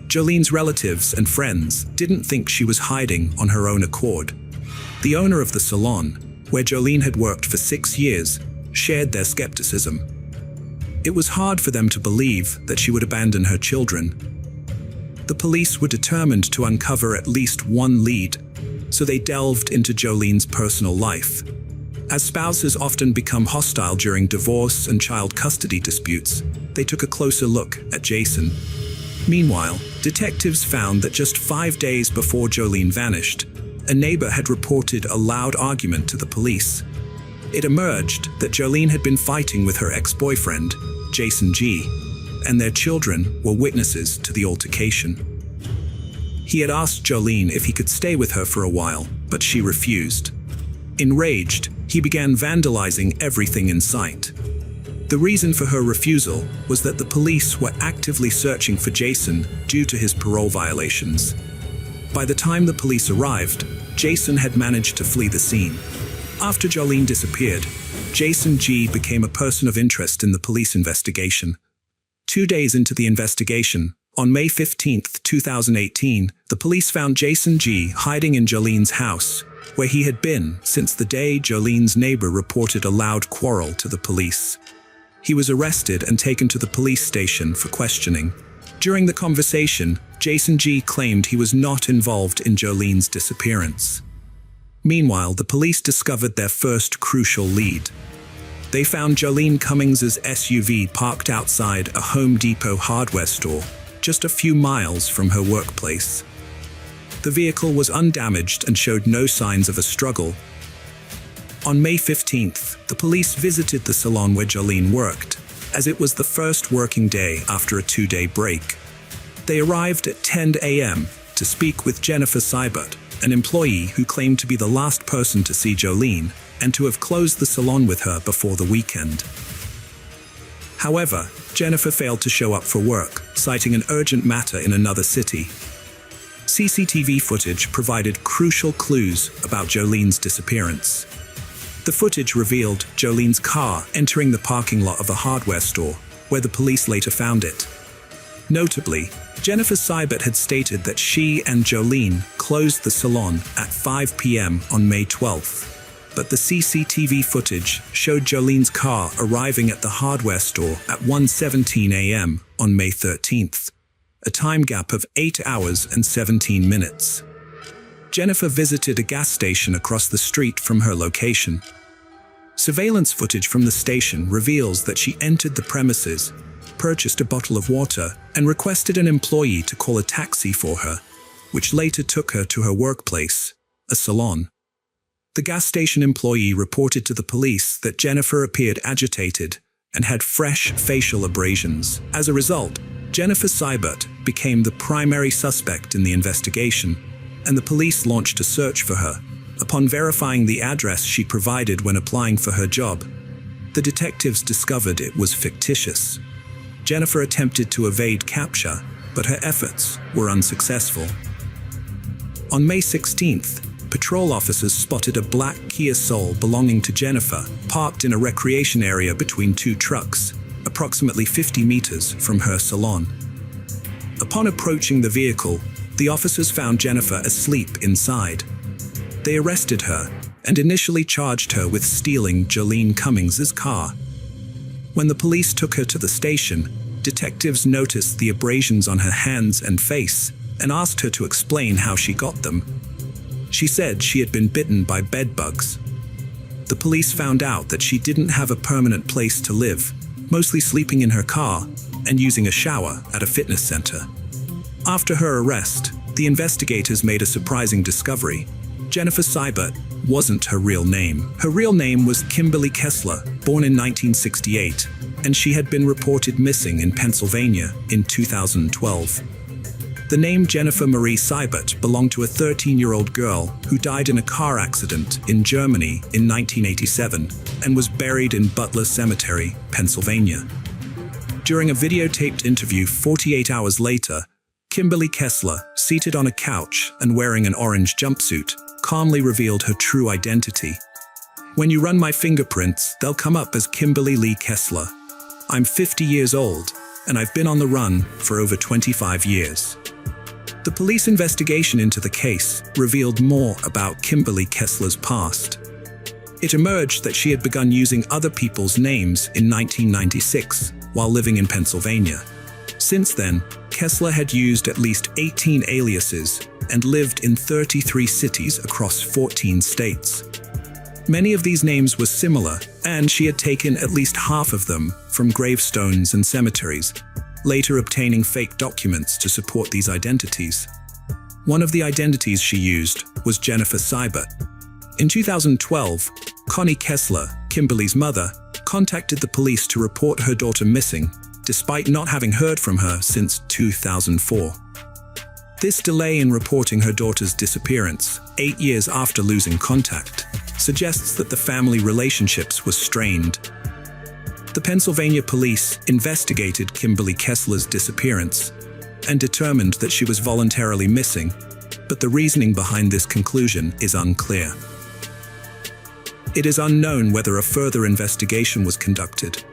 A: Jolene's relatives and friends didn't think she was hiding on her own accord. The owner of the salon, where Jolene had worked for 6 years, shared their skepticism. It was hard for them to believe that she would abandon her children. The police were determined to uncover at least one lead, so they delved into Jolene's personal life. As spouses often become hostile during divorce and child custody disputes, they took a closer look at Jason. Meanwhile, detectives found that just 5 days before Jolene vanished, a neighbor had reported a loud argument to the police. It emerged that Jolene had been fighting with her ex-boyfriend, Jason G., and their children were witnesses to the altercation. He had asked Jolene if he could stay with her for a while, but she refused. Enraged, he began vandalizing everything in sight. The reason for her refusal was that the police were actively searching for Jason due to his parole violations. By the time the police arrived, Jason had managed to flee the scene. After Jolene disappeared, Jason G. became a person of interest in the police investigation. 2 days into the investigation, on May 15, 2018, the police found Jason G. hiding in Jolene's house, where he had been since the day Jolene's neighbor reported a loud quarrel to the police. He was arrested and taken to the police station for questioning. During the conversation, Jason G. claimed he was not involved in Jolene's disappearance. Meanwhile, the police discovered their first crucial lead. They found Jolene Cummings's SUV parked outside a Home Depot hardware store, just a few miles from her workplace. The vehicle was undamaged and showed no signs of a struggle. On May 15th, the police visited the salon where Jolene worked, as it was the first working day after a 2-day break. They arrived at 10 a.m. to speak with Jennifer Seibert, an employee who claimed to be the last person to see Jolene and to have closed the salon with her before the weekend. However, Jennifer failed to show up for work, citing an urgent matter in another city. CCTV footage provided crucial clues about Jolene's disappearance. The footage revealed Jolene's car entering the parking lot of a hardware store, where the police later found it. Notably, Jennifer Seibert had stated that she and Jolene closed the salon at 5 p.m. on May 12th. But the CCTV footage showed Jolene's car arriving at the hardware store at 1:17 a.m. on May 13th, a time gap of 8 hours and 17 minutes. Jennifer visited a gas station across the street from her location. Surveillance footage from the station reveals that she entered the premises, purchased a bottle of water, and requested an employee to call a taxi for her, which later took her to her workplace, a salon. The gas station employee reported to the police that Jennifer appeared agitated and had fresh facial abrasions. As a result, Jennifer Seibert became the primary suspect in the investigation, and the police launched a search for her. Upon verifying the address she provided when applying for her job, the detectives discovered it was fictitious. Jennifer attempted to evade capture, but her efforts were unsuccessful. On May 16th, patrol officers spotted a black Kia Soul belonging to Jennifer, parked in a recreation area between 2 trucks, approximately 50 meters from her salon. Upon approaching the vehicle, the officers found Jennifer asleep inside. They arrested her and initially charged her with stealing Jolene Cummings's car. When the police took her to the station, detectives noticed the abrasions on her hands and face and asked her to explain how she got them. She said she had been bitten by bed bugs. The police found out that she didn't have a permanent place to live, mostly sleeping in her car and using a shower at a fitness center. After her arrest, the investigators made a surprising discovery. Jennifer Seibert wasn't her real name. Her real name was Kimberly Kessler, born in 1968, and she had been reported missing in Pennsylvania in 2012. The name Jennifer Marie Seibert belonged to a 13-year-old girl who died in a car accident in Germany in 1987 and was buried in Butler Cemetery, Pennsylvania. During a videotaped interview 48 hours later, Kimberly Kessler, seated on a couch and wearing an orange jumpsuit, calmly revealed her true identity. "When you run my fingerprints, they'll come up as Kimberly Lee Kessler. I'm 50 years old, and I've been on the run for over 25 years." The police investigation into the case revealed more about Kimberly Kessler's past. It emerged that she had begun using other people's names in 1996 while living in Pennsylvania. Since then, Kessler had used at least 18 aliases and lived in 33 cities across 14 states. Many of these names were similar, and she had taken at least half of them from gravestones and cemeteries, later obtaining fake documents to support these identities. One of the identities she used was Jennifer Seibert. In 2012, Connie Kessler, Kimberly's mother, contacted the police to report her daughter missing, despite not having heard from her since 2004. This delay in reporting her daughter's disappearance, 8 years after losing contact, suggests that the family relationships were strained. The Pennsylvania police investigated Kimberly Kessler's disappearance and determined that she was voluntarily missing, but the reasoning behind this conclusion is unclear. It is unknown whether a further investigation was conducted.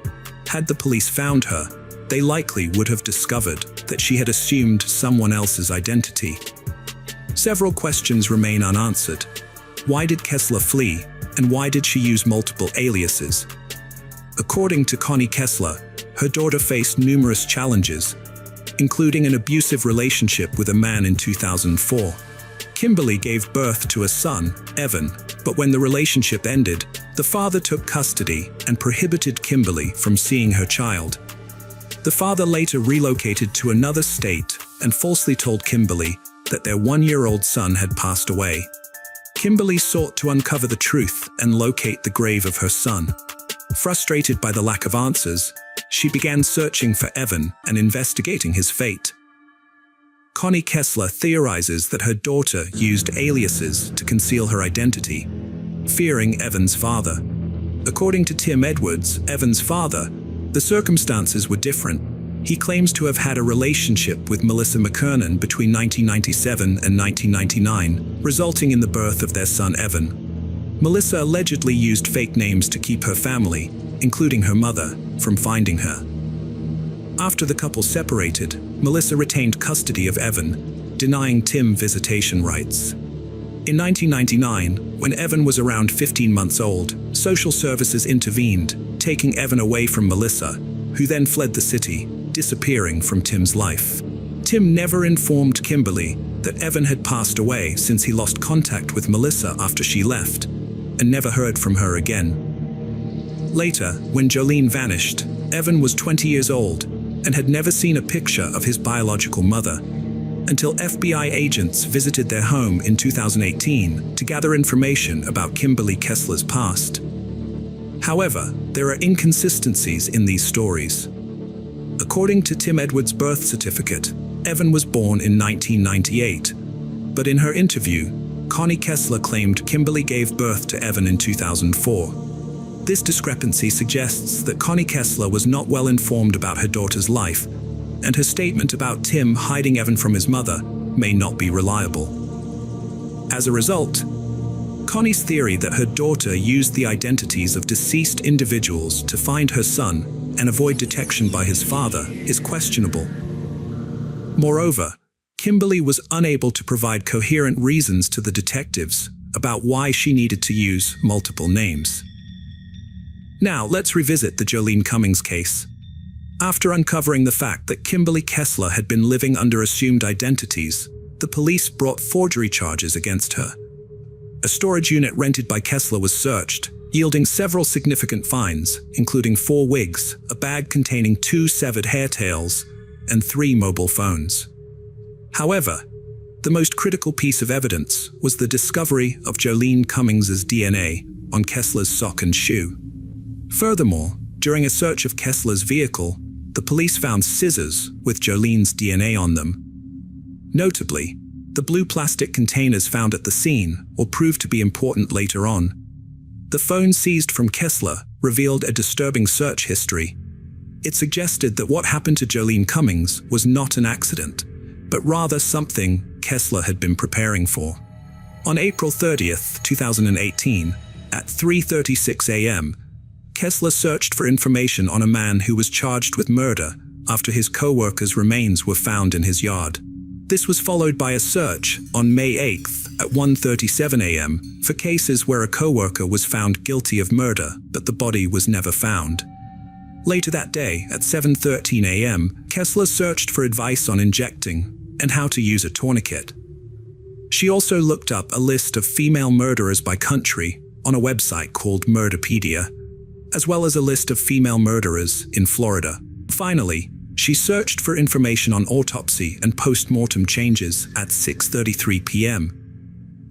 A: Had the police found her, they likely would have discovered that she had assumed someone else's identity. Several questions remain unanswered. Why did Kessler flee, and why did she use multiple aliases? According to Connie Kessler, her daughter faced numerous challenges, including an abusive relationship with a man in 2004. Kimberly gave birth to a son, Evan, but when the relationship ended, the father took custody and prohibited Kimberly from seeing her child. The father later relocated to another state and falsely told Kimberly that their one-year-old son had passed away. Kimberly sought to uncover the truth and locate the grave of her son. Frustrated by the lack of answers, she began searching for Evan and investigating his fate. Connie Kessler theorizes that her daughter used aliases to conceal her identity, fearing Evan's father. According to Tim Edwards, Evan's father, the circumstances were different. He claims to have had a relationship with Melissa McKernan between 1997 and 1999, resulting in the birth of their son Evan. Melissa allegedly used fake names to keep her family, including her mother, from finding her. After the couple separated, Melissa retained custody of Evan, denying Tim visitation rights. In 1999, when Evan was around 15 months old, social services intervened, taking Evan away from Melissa, who then fled the city, disappearing from Tim's life. Tim never informed Kimberly that Evan had passed away since he lost contact with Melissa after she left, and never heard from her again. Later, when Jolene vanished, Evan was 20 years old and had never seen a picture of his biological mother, until FBI agents visited their home in 2018 to gather information about Kimberly Kessler's past. However, there are inconsistencies in these stories. According to Tim Edwards' birth certificate, Evan was born in 1998, but in her interview, Connie Kessler claimed Kimberly gave birth to Evan in 2004. This discrepancy suggests that Connie Kessler was not well informed about her daughter's life, and her statement about Tim hiding Evan from his mother may not be reliable. As a result, Connie's theory that her daughter used the identities of deceased individuals to find her son and avoid detection by his father is questionable. Moreover, Kimberly was unable to provide coherent reasons to the detectives about why she needed to use multiple names. Now, let's revisit the Jolene Cummings case. After uncovering the fact that Kimberly Kessler had been living under assumed identities, the police brought forgery charges against her. A storage unit rented by Kessler was searched, yielding several significant finds, including 4 wigs, a bag containing 2 severed hair tails, and 3 mobile phones. However, the most critical piece of evidence was the discovery of Jolene Cummings's DNA on Kessler's sock and shoe. Furthermore, during a search of Kessler's vehicle, the police found scissors with Jolene's DNA on them. Notably, the blue plastic containers found at the scene will prove to be important later on. The phone seized from Kessler revealed a disturbing search history. It suggested that what happened to Jolene Cummings was not an accident, but rather something Kessler had been preparing for. On April 30th, 2018, at 3:36 a.m., Kessler searched for information on a man who was charged with murder after his co-worker's remains were found in his yard. This was followed by a search on May 8th at 1:37 a.m. for cases where a co-worker was found guilty of murder, but the body was never found. Later that day, at 7:13 a.m., Kessler searched for advice on injecting and how to use a tourniquet. She also looked up a list of female murderers by country on a website called Murderpedia, as well as a list of female murderers in Florida. Finally, she searched for information on autopsy and post-mortem changes at 6:33 p.m.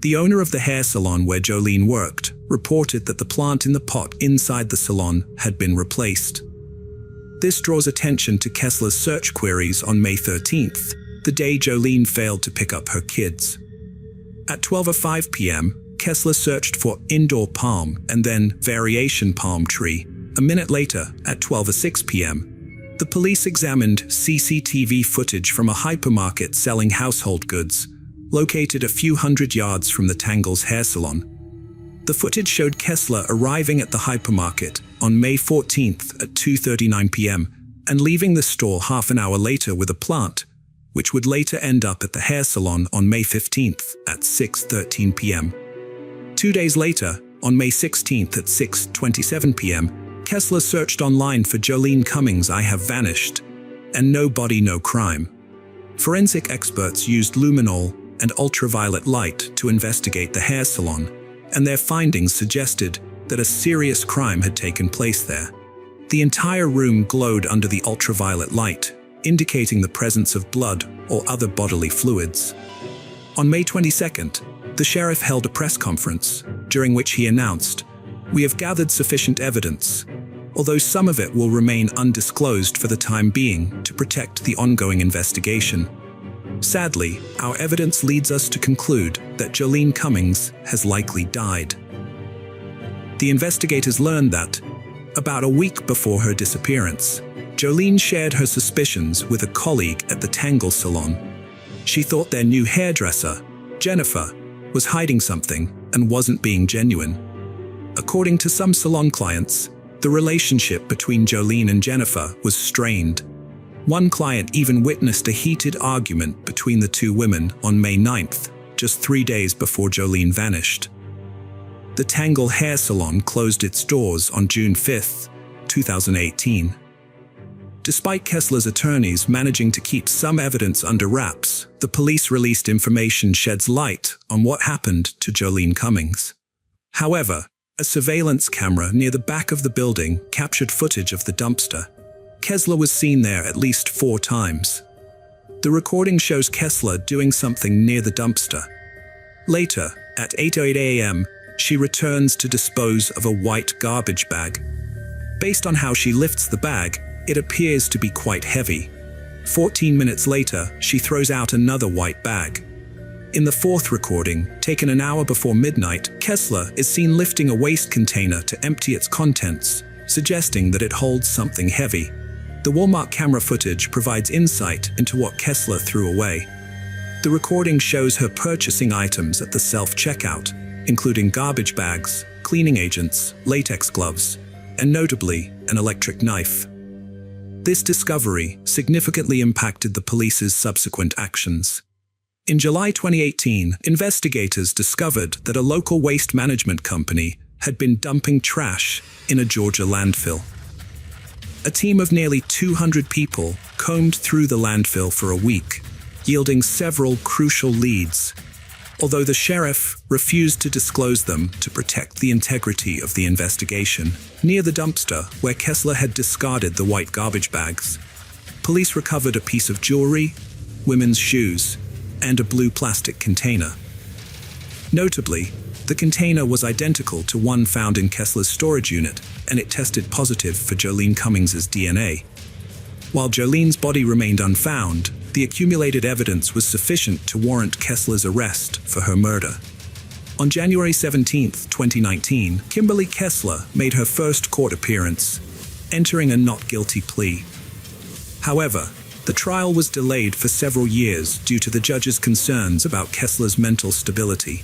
A: The owner of the hair salon where Jolene worked reported that the plant in the pot inside the salon had been replaced. This draws attention to Kessler's search queries on May 13th, the day Jolene failed to pick up her kids. At 12:05 p.m., Kessler searched for indoor palm and then variation palm tree. A minute later, at 12:06 p.m., the police examined CCTV footage from a hypermarket selling household goods, located a few hundred yards from the Tangles hair salon. The footage showed Kessler arriving at the hypermarket on May 14th at 2:39 p.m. and leaving the store half an hour later with a plant, which would later end up at the hair salon on May 15th at 6:13 p.m. 2 days later, on May 16th at 6:27 p.m., Kessler searched online for Jolene Cummings' "I Have Vanished" and "No Body, No Crime." Forensic experts used luminol and ultraviolet light to investigate the hair salon, and their findings suggested that a serious crime had taken place there. The entire room glowed under the ultraviolet light, indicating the presence of blood or other bodily fluids. On May 22nd, the sheriff held a press conference, during which he announced, "We have gathered sufficient evidence, although some of it will remain undisclosed for the time being to protect the ongoing investigation. Sadly, our evidence leads us to conclude that Jolene Cummings has likely died." The investigators learned that, about a week before her disappearance, Jolene shared her suspicions with a colleague at the Tangle salon. She thought their new hairdresser, Jennifer, was hiding something and wasn't being genuine. According to some salon clients, the relationship between Jolene and Jennifer was strained. One client even witnessed a heated argument between the two women on May 9th, just 3 days before Jolene vanished. The Tangle hair salon closed its doors on June 5th, 2018. Despite Kessler's attorneys managing to keep some evidence under wraps, the police released information sheds light on what happened to Jolene Cummings. However, a surveillance camera near the back of the building captured footage of the dumpster. Kessler was seen there at least 4 times. The recording shows Kessler doing something near the dumpster. Later, at 8:08 a.m., she returns to dispose of a white garbage bag. Based on how she lifts the bag, it appears to be quite heavy. 14 minutes later, she throws out another white bag. In the 4th recording, taken an hour before midnight, Kessler is seen lifting a waste container to empty its contents, suggesting that it holds something heavy. The Walmart camera footage provides insight into what Kessler threw away. The recording shows her purchasing items at the self-checkout, including garbage bags, cleaning agents, latex gloves, and notably, an electric knife. This discovery significantly impacted the police's subsequent actions. In July 2018, investigators discovered that a local waste management company had been dumping trash in a Georgia landfill. A team of nearly 200 people combed through the landfill for a week, yielding several crucial leads, although the sheriff refused to disclose them to protect the integrity of the investigation. Near the dumpster, where Kessler had discarded the white garbage bags, police recovered a piece of jewelry, women's shoes, and a blue plastic container. Notably, the container was identical to one found in Kessler's storage unit, and it tested positive for Jolene Cummings' DNA. While Jolene's body remained unfound, the accumulated evidence was sufficient to warrant Kessler's arrest for her murder. On January 17, 2019, Kimberly Kessler made her first court appearance, entering a not guilty plea. However, the trial was delayed for several years due to the judge's concerns about Kessler's mental stability.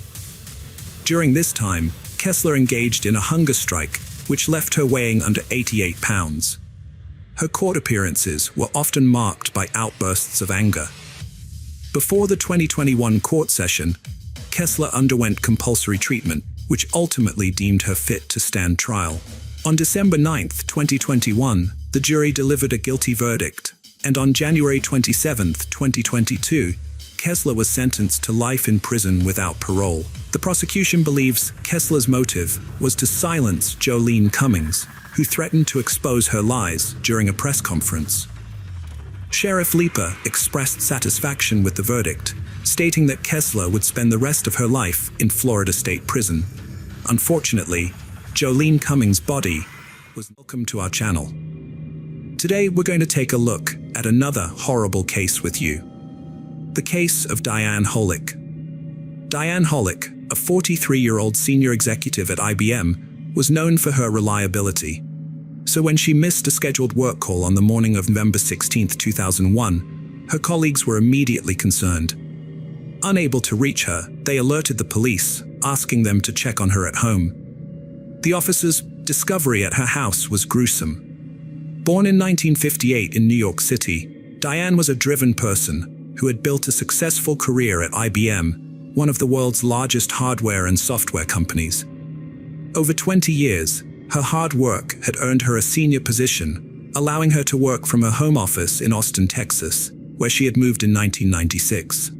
A: During this time, Kessler engaged in a hunger strike, which left her weighing under 88 pounds. Her court appearances were often marked by outbursts of anger. Before the 2021 court session, Kessler underwent compulsory treatment, which ultimately deemed her fit to stand trial. On December 9, 2021, the jury delivered a guilty verdict, and on January 27, 2022, Kessler was sentenced to life in prison without parole. The prosecution believes Kessler's motive was to silence Jolene Cummings, who threatened to expose her lies during a press conference. Sheriff Leeper expressed satisfaction with the verdict, stating that Kessler would spend the rest of her life in Florida State Prison. Unfortunately, Jolene Cummings' body was welcome to our channel. Today we're going to take a look at another horrible case with you. The case of Diane Holick. Diane Holick a 43-year-old senior executive at IBM, was known for her reliability. So when she missed a scheduled work call on the morning of November 16, 2001, her colleagues were immediately concerned. Unable to reach her, they alerted the police, asking them to check on her at home. The officers' discovery at her house was gruesome. Born in 1958 in New York City, Diane was a driven person who had built a successful career at IBM, one of the world's largest hardware and software companies. Over 20 years, her hard work had earned her a senior position, allowing her to work from her home office in Austin, Texas, where she had moved in 1996.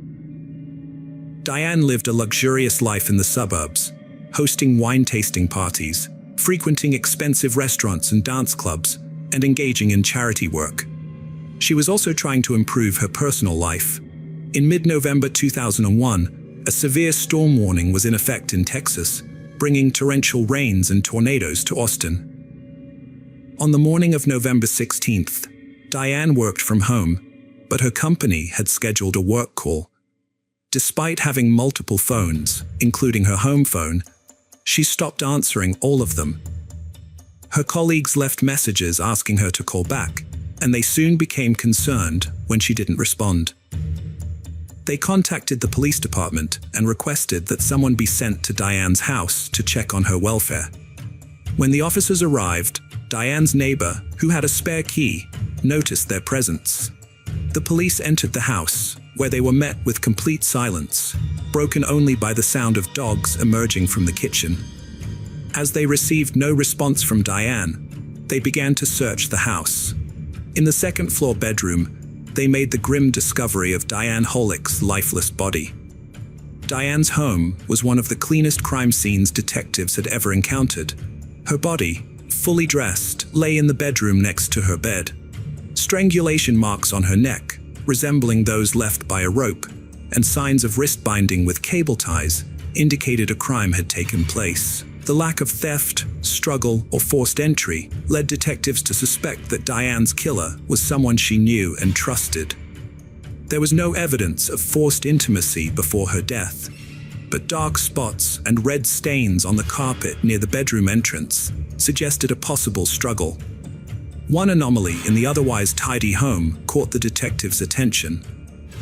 A: Diane lived a luxurious life in the suburbs, hosting wine-tasting parties, frequenting expensive restaurants and dance clubs, and engaging in charity work. She was also trying to improve her personal life. In mid-November 2001, a severe storm warning was in effect in Texas, bringing torrential rains and tornadoes to Austin. On the morning of November 16th, Diane worked from home, but her company had scheduled a work call. Despite having multiple phones, including her home phone, she stopped answering all of them. Her colleagues left messages asking her to call back, and they soon became concerned when she didn't respond. They contacted the police department and requested that someone be sent to Diane's house to check on her welfare. When the officers arrived, Diane's neighbor, who had a spare key, noticed their presence. The police entered the house, where they were met with complete silence, broken only by the sound of dogs emerging from the kitchen. As they received no response from Diane, they began to search the house. In the second-floor bedroom, they made the grim discovery of Diane Holick's lifeless body. Diane's home was one of the cleanest crime scenes detectives had ever encountered. Her body, fully dressed, lay in the bedroom next to her bed. Strangulation marks on her neck, resembling those left by a rope, and signs of wrist binding with cable ties, indicated a crime had taken place. The lack of theft, struggle, or forced entry led detectives to suspect that Diane's killer was someone she knew and trusted. There was no evidence of forced intimacy before her death, but dark spots and red stains on the carpet near the bedroom entrance suggested a possible struggle. One anomaly in the otherwise tidy home caught the detectives' attention.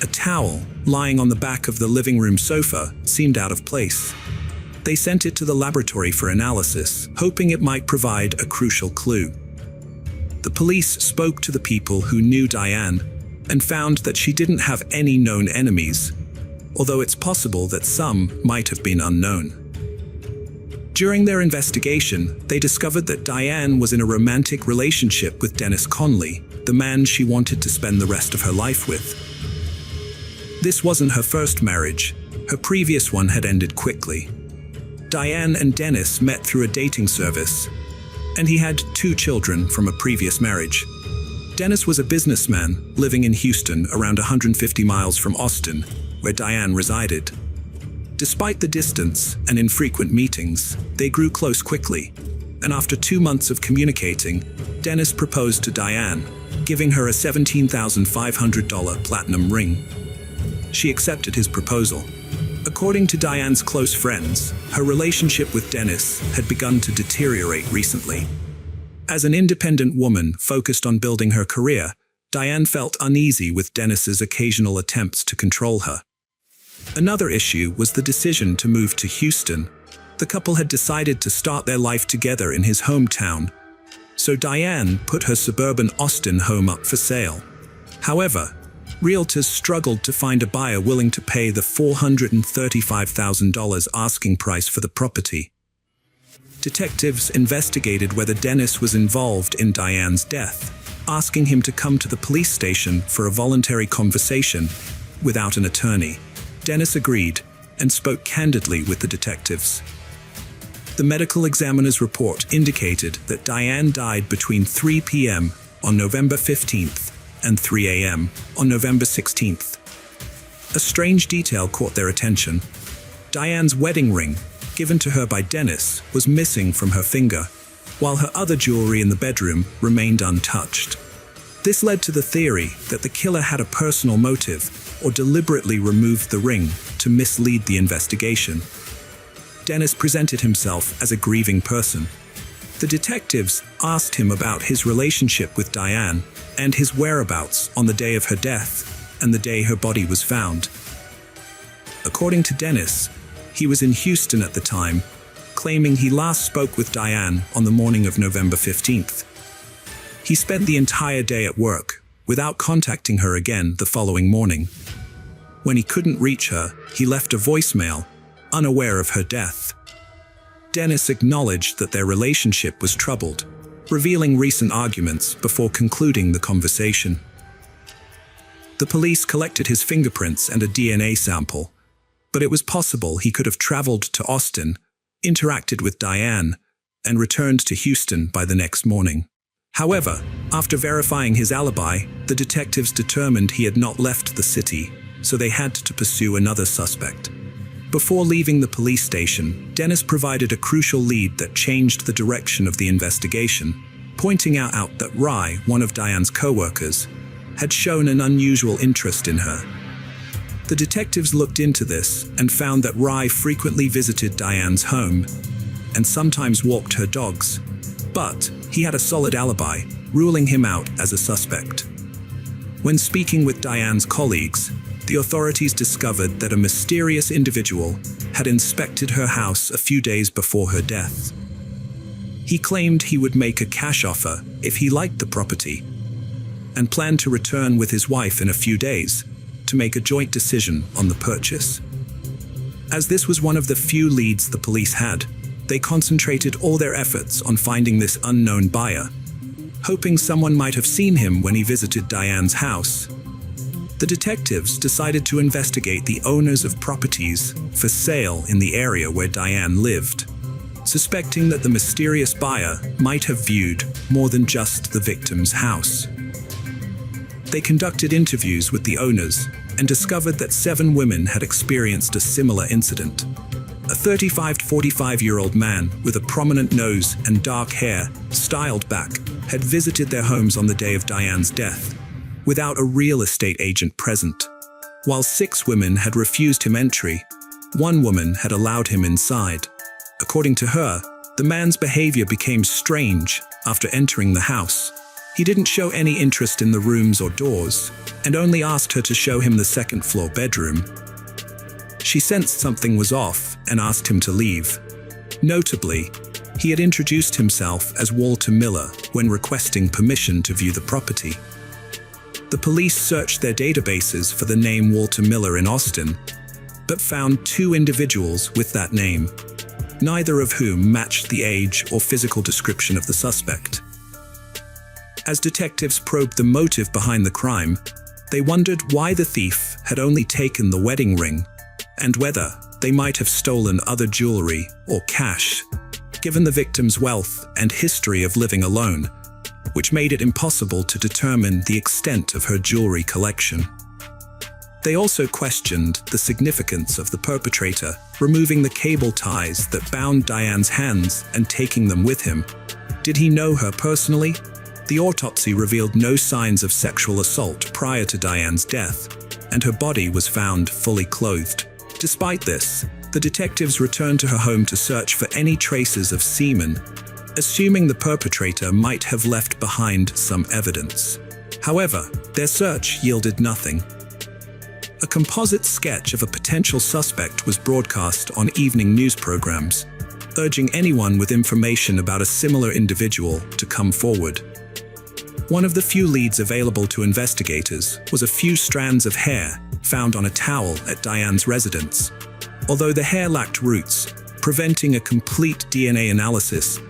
A: A towel lying on the back of the living room sofa seemed out of place. They sent it to the laboratory for analysis, hoping it might provide a crucial clue. The police spoke to the people who knew Diane and found that she didn't have any known enemies, although it's possible that some might have been unknown. During their investigation, they discovered that Diane was in a romantic relationship with Dennis Conley, the man she wanted to spend the rest of her life with. This wasn't her first marriage. Her previous one had ended quickly. Diane and Dennis met through a dating service, and he had 2 children from a previous marriage. Dennis was a businessman living in Houston, around 150 miles from Austin, where Diane resided. Despite the distance and infrequent meetings, they grew close quickly, and after 2 months of communicating, Dennis proposed to Diane, giving her a $17,500 platinum ring. She accepted his proposal. According to Diane's close friends, her relationship with Dennis had begun to deteriorate recently. As an independent woman focused on building her career, Diane felt uneasy with Dennis's occasional attempts to control her. Another issue was the decision to move to Houston. The couple had decided to start their life together in his hometown, so Diane put her suburban Austin home up for sale. However, realtors struggled to find a buyer willing to pay the $435,000 asking price for the property. Detectives investigated whether Dennis was involved in Diane's death, asking him to come to the police station for a voluntary conversation without an attorney. Dennis agreed and spoke candidly with the detectives. The medical examiner's report indicated that Diane died between 3 p.m. on November 15th and 3 a.m. on November 16th. A strange detail caught their attention. Diane's wedding ring, given to her by Dennis, was missing from her finger, while her other jewelry in the bedroom remained untouched. This led to the theory that the killer had a personal motive or deliberately removed the ring to mislead the investigation. Dennis presented himself as a grieving person. The detectives asked him about his relationship with Diane and his whereabouts on the day of her death and the day her body was found. According to Dennis, he was in Houston at the time, claiming he last spoke with Diane on the morning of November 15th. He spent the entire day at work, without contacting her again the following morning. When he couldn't reach her, he left a voicemail, unaware of her death. Dennis acknowledged that their relationship was troubled, revealing recent arguments before concluding the conversation. The police collected his fingerprints and a DNA sample, but it was possible he could have traveled to Austin, interacted with Diane, and returned to Houston by the next morning. However, after verifying his alibi, the detectives determined he had not left the city, so they had to pursue another suspect. Before leaving the police station, Dennis provided a crucial lead that changed the direction of the investigation, pointing out that Rye, one of Diane's co-workers, had shown an unusual interest in her. The detectives looked into this and found that Rye frequently visited Diane's home and sometimes walked her dogs, but he had a solid alibi, ruling him out as a suspect. When speaking with Diane's colleagues, the authorities discovered that a mysterious individual had inspected her house a few days before her death. He claimed he would make a cash offer if he liked the property, and planned to return with his wife in a few days to make a joint decision on the purchase. As this was one of the few leads the police had, they concentrated all their efforts on finding this unknown buyer, hoping someone might have seen him when he visited Diane's house. The detectives decided to investigate the owners of properties for sale in the area where Diane lived, suspecting that the mysterious buyer might have viewed more than just the victim's house. They conducted interviews with the owners and discovered that 7 women had experienced a similar incident. A 35 to 45-year-old man with a prominent nose and dark hair, styled back, had visited their homes on the day of Diane's death, without a real estate agent present. While 6 women had refused him entry, 1 woman had allowed him inside. According to her, the man's behavior became strange after entering the house. He didn't show any interest in the rooms or doors, and only asked her to show him the second-floor bedroom. She sensed something was off and asked him to leave. Notably, he had introduced himself as Walter Miller when requesting permission to view the property. The police searched their databases for the name Walter Miller in Austin, but found 2 individuals with that name, neither of whom matched the age or physical description of the suspect. As detectives probed the motive behind the crime, they wondered why the thief had only taken the wedding ring, and whether they might have stolen other jewelry or cash, given the victim's wealth and history of living alone, which made it impossible to determine the extent of her jewelry collection. They also questioned the significance of the perpetrator removing the cable ties that bound Diane's hands and taking them with him. Did he know her personally? The autopsy revealed no signs of sexual assault prior to Diane's death, and her body was found fully clothed. Despite this, the detectives returned to her home to search for any traces of semen, assuming the perpetrator might have left behind some evidence. However, their search yielded nothing. A composite sketch of a potential suspect was broadcast on evening news programs, urging anyone with information about a similar individual to come forward. One of the few leads available to investigators was a few strands of hair found on a towel at Diane's residence. Although the hair lacked roots, preventing a complete DNA analysis,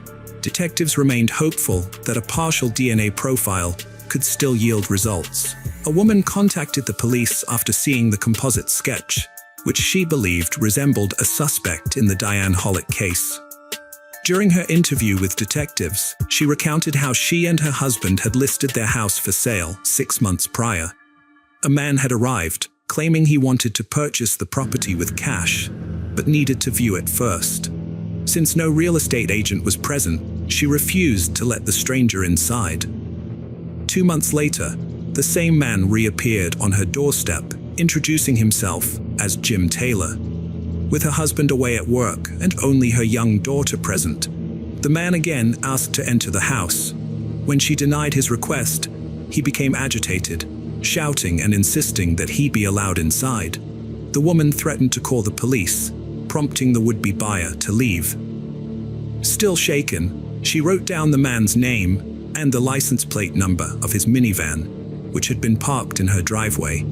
A: detectives remained hopeful that a partial DNA profile could still yield results. A woman contacted the police after seeing the composite sketch, which she believed resembled a suspect in the Diane Hollick case. During her interview with detectives, she recounted how she and her husband had listed their house for sale 6 months prior. A man had arrived, claiming he wanted to purchase the property with cash, but needed to view it first. Since no real estate agent was present, she refused to let the stranger inside. 2 months later, the same man reappeared on her doorstep, introducing himself as Jim Taylor. with her husband away at work and only her young daughter present. The man again asked to enter the house. When she denied his request, he became agitated, shouting and insisting that he be allowed inside. The woman threatened to call the police, prompting the would-be buyer to leave. Still shaken, she wrote down the man's name and the license plate number of his minivan, which had been parked in her driveway.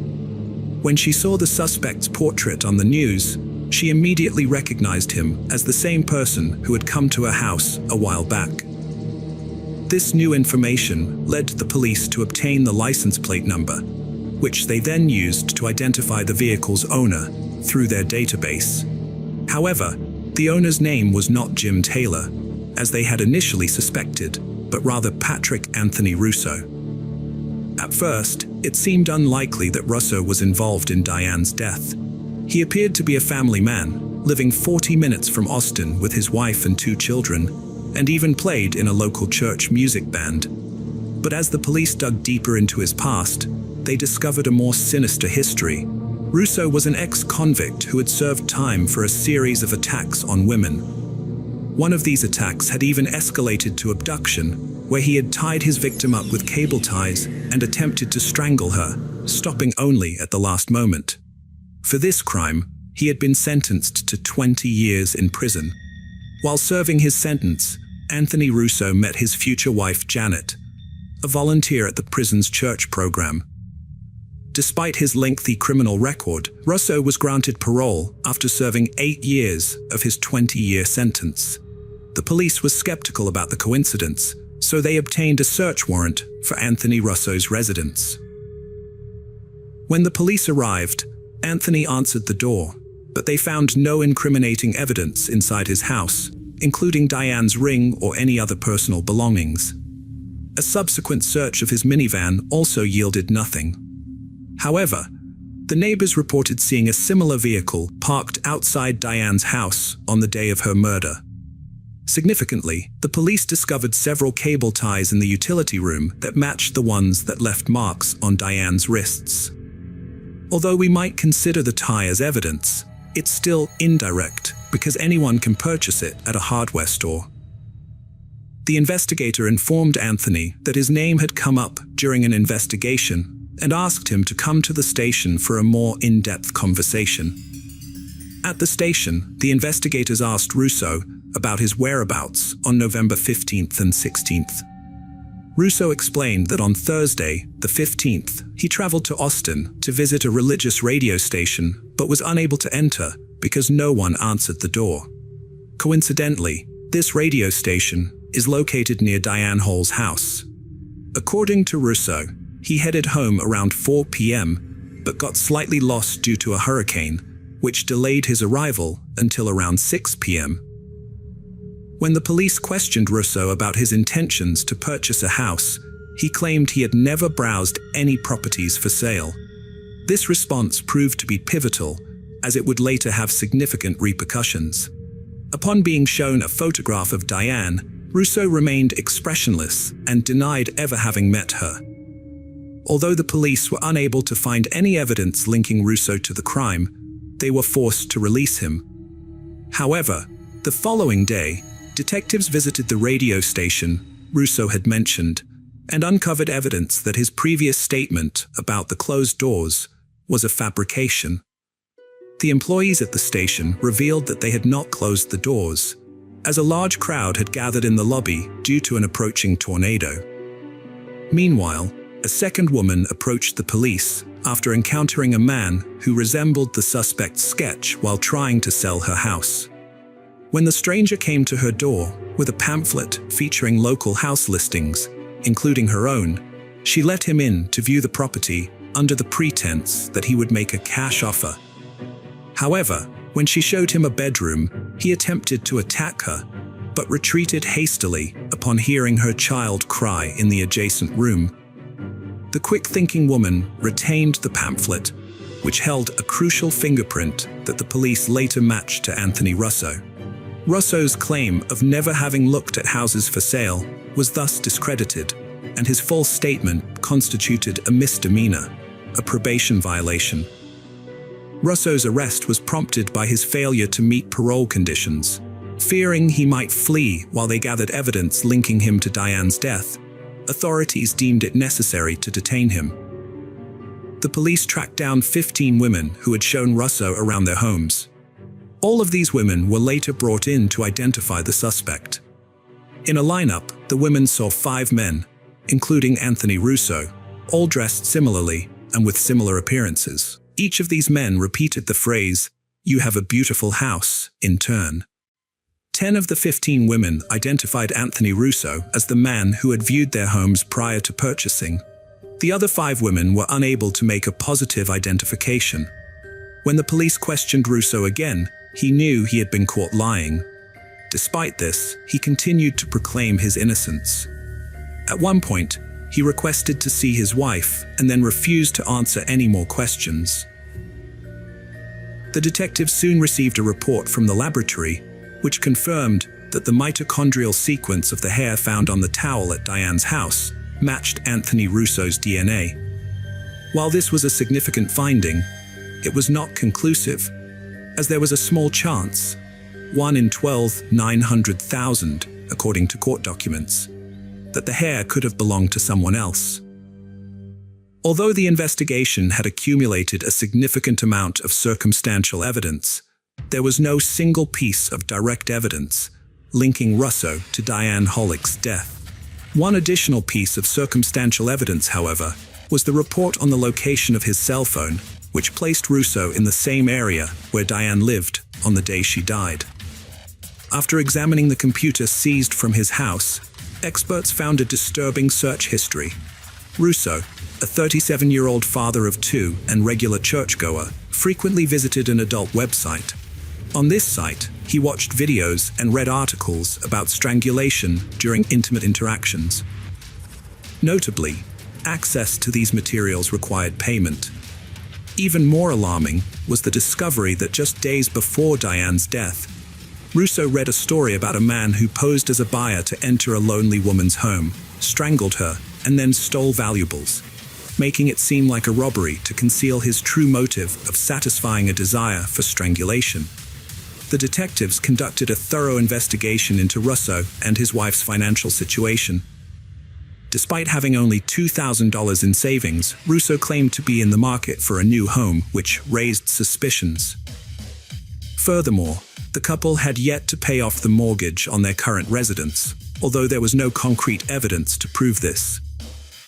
A: When she saw the suspect's portrait on the news, she immediately recognized him as the same person who had come to her house a while back. This new information led the police to obtain the license plate number, which they then used to identify the vehicle's owner through their database. However, the owner's name was not Jim Taylor, as they had initially suspected, but rather Patrick Anthony Russo. At first, it seemed unlikely that Russo was involved in Diane's death. He appeared to be a family man, living 40 minutes from Austin with his wife and 2 children, and even played in a local church music band. But as the police dug deeper into his past, they discovered a more sinister history. Russo was an ex-convict who had served time for a series of attacks on women. One of these attacks had even escalated to abduction, where he had tied his victim up with cable ties and attempted to strangle her, stopping only at the last moment. For this crime, he had been sentenced to 20 years in prison. While serving his sentence, Anthony Russo met his future wife Janet, a volunteer at the prison's church program. Despite his lengthy criminal record, Russo was granted parole after serving 8 years of his 20-year sentence. The police was skeptical about the coincidence, so they obtained a search warrant for Anthony Russo's residence. When the police arrived, Anthony answered the door, but they found no incriminating evidence inside his house, including Diane's ring or any other personal belongings. A subsequent search of his minivan also yielded nothing. However, the neighbors reported seeing a similar vehicle parked outside Diane's house on the day of her murder. Significantly, the police discovered several cable ties in the utility room that matched the ones that left marks on Diane's wrists. Although we might consider the tie as evidence, it's still indirect because anyone can purchase it at a hardware store. The investigator informed Anthony that his name had come up during an investigation and asked him to come to the station for a more in-depth conversation. At the station, the investigators asked Russo about his whereabouts on November 15th and 16th. Russo explained that on Thursday, the 15th, he traveled to Austin to visit a religious radio station but was unable to enter because no one answered the door. Coincidentally, this radio station is located near Diane Hall's house. According to Russo, he headed home around 4 p.m. but got slightly lost due to a hurricane, which delayed his arrival until around 6 p.m. When the police questioned Russo about his intentions to purchase a house, he claimed he had never browsed any properties for sale. This response proved to be pivotal, as it would later have significant repercussions. Upon being shown a photograph of Diane, Russo remained expressionless and denied ever having met her. Although the police were unable to find any evidence linking Russo to the crime, they were forced to release him. However, the following day, detectives visited the radio station Russo had mentioned and uncovered evidence that his previous statement about the closed doors was a fabrication. The employees at the station revealed that they had not closed the doors, as a large crowd had gathered in the lobby due to an approaching tornado. Meanwhile, a second woman approached the police after encountering a man who resembled the suspect's sketch while trying to sell her house. When the stranger came to her door with a pamphlet featuring local house listings, including her own, she let him in to view the property under the pretense that he would make a cash offer. However, when she showed him a bedroom, he attempted to attack her, but retreated hastily upon hearing her child cry in the adjacent room. The quick-thinking woman retained the pamphlet, which held a crucial fingerprint that the police later matched to Anthony Russo. Russo's claim of never having looked at houses for sale was thus discredited, and his false statement constituted a misdemeanor, a probation violation. Russo's arrest was prompted by his failure to meet parole conditions. Fearing he might flee while they gathered evidence linking him to Diane's death, authorities deemed it necessary to detain him. The police tracked down 15 women who had shown Russo around their homes. All of these women were later brought in to identify the suspect. In a lineup, the women saw 5 men, including Anthony Russo, all dressed similarly and with similar appearances. Each of these men repeated the phrase, "You have a beautiful house," in turn. 10 of the 15 women identified Anthony Russo as the man who had viewed their homes prior to purchasing. The other 5 women were unable to make a positive identification. When the police questioned Russo again, he knew he had been caught lying. Despite this, he continued to proclaim his innocence. At one point, he requested to see his wife and then refused to answer any more questions. The detectives soon received a report from the laboratory, which confirmed that the mitochondrial sequence of the hair found on the towel at Diane's house matched Anthony Russo's DNA. While this was a significant finding, it was not conclusive, as there was a small chance, 1 in 12,900,000, according to court documents, that the hair could have belonged to someone else. Although the investigation had accumulated a significant amount of circumstantial evidence, there was no single piece of direct evidence linking Russo to Diane Hollick's death. One additional piece of circumstantial evidence, however, was the report on the location of his cell phone, which placed Russo in the same area where Diane lived on the day she died. After examining the computer seized from his house, experts found a disturbing search history. Russo, a 37-year-old father of 2 and regular churchgoer, frequently visited an adult website. On this site, he watched videos and read articles about strangulation during intimate interactions. Notably, access to these materials required payment. Even more alarming was the discovery that just days before Diane's death, Russo read a story about a man who posed as a buyer to enter a lonely woman's home, strangled her, and then stole valuables, making it seem like a robbery to conceal his true motive of satisfying a desire for strangulation. The detectives conducted a thorough investigation into Russo and his wife's financial situation. Despite having only $2,000 in savings, Russo claimed to be in the market for a new home, which raised suspicions. Furthermore, the couple had yet to pay off the mortgage on their current residence, although there was no concrete evidence to prove this.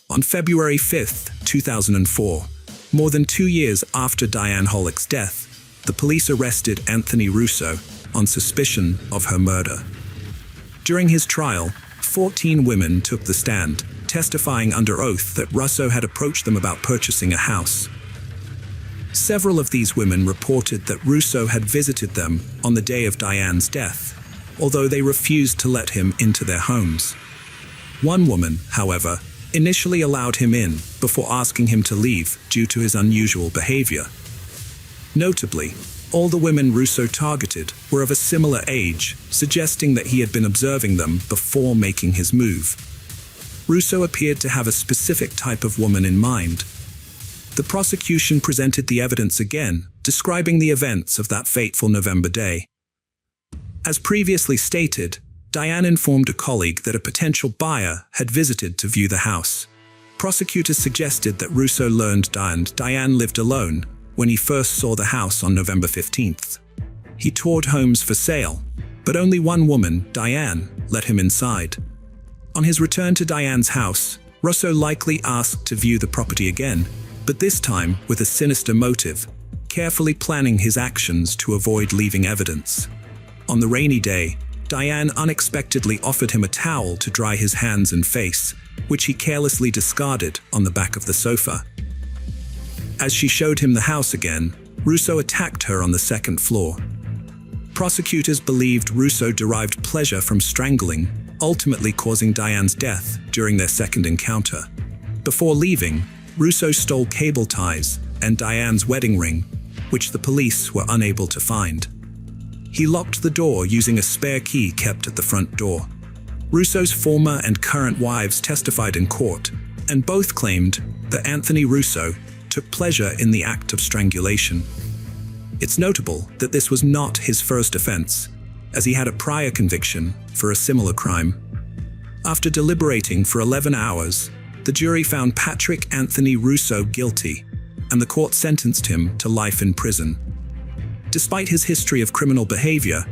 A: On February 5, 2004, more than 2 years after Diane Hollick's death, the police arrested Anthony Russo on suspicion of her murder. During his trial, 14 women took the stand, testifying under oath that Russo had approached them about purchasing a house. Several of these women reported that Russo had visited them on the day of Diane's death, although they refused to let him into their homes. One woman, however, initially allowed him in before asking him to leave due to his unusual behavior. Notably, all the women Russo targeted were of a similar age, suggesting that he had been observing them before making his move. Russo appeared to have a specific type of woman in mind. The prosecution presented the evidence again, describing the events of that fateful November day. As previously stated, Diane informed a colleague that a potential buyer had visited to view the house. Prosecutors suggested that Russo learned Diane lived alone when he first saw the house on November 15th. He toured homes for sale, but only one woman, Diane, let him inside. On his return to Diane's house, Russo likely asked to view the property again, but this time with a sinister motive, carefully planning his actions to avoid leaving evidence. On the rainy day, Diane unexpectedly offered him a towel to dry his hands and face, which he carelessly discarded on the back of the sofa. As she showed him the house again, Russo attacked her on the second floor. Prosecutors believed Russo derived pleasure from strangling, ultimately causing Diane's death during their second encounter. Before leaving, Russo stole cable ties and Diane's wedding ring, which the police were unable to find. He locked the door using a spare key kept at the front door. Russo's former and current wives testified in court, and both claimed that Anthony Russo took pleasure in the act of strangulation. It's notable that this was not his first offense, as he had a prior conviction for a similar crime. After deliberating for 11 hours, the jury found Patrick Anthony Russo guilty, and the court sentenced him to life in prison. Despite his history of criminal behavior,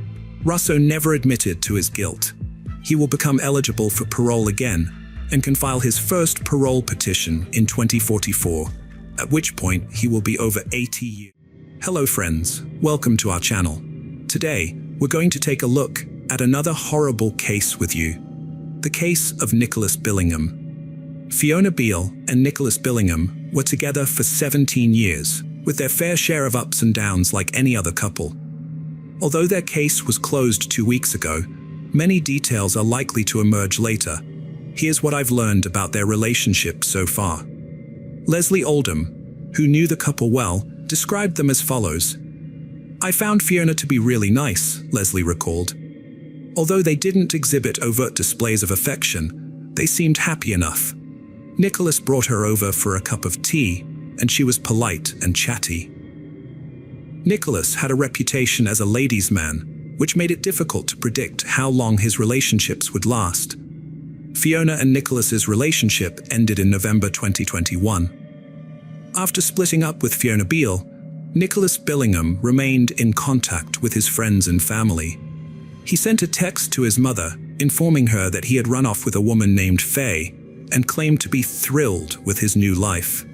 A: Russo never admitted to his guilt. He will become eligible for parole again and can file his first parole petition in 2044, at which point he will be over 80 years. Hello friends, welcome to our channel. Today, we're going to take a look at another horrible case with you. The case of Nicholas Billingham. Fiona Beale and Nicholas Billingham were together for 17 years, with their fair share of ups and downs like any other couple. Although their case was closed 2 weeks ago, many details are likely to emerge later. Here's what I've learned about their relationship so far. Leslie Oldham, who knew the couple well, described them as follows. "I found Fiona to be really nice," Leslie recalled. "Although they didn't exhibit overt displays of affection, they seemed happy enough. Nicholas brought her over for a cup of tea, and she was polite and chatty." Nicholas had a reputation as a ladies' man, which made it difficult to predict how long his relationships would last. Fiona and Nicholas's relationship ended in November 2021. After splitting up with Fiona Beale, Nicholas Billingham remained in contact with his friends and family. He sent a text to his mother, informing her that he had run off with a woman named Faye and claimed to be thrilled with his new life.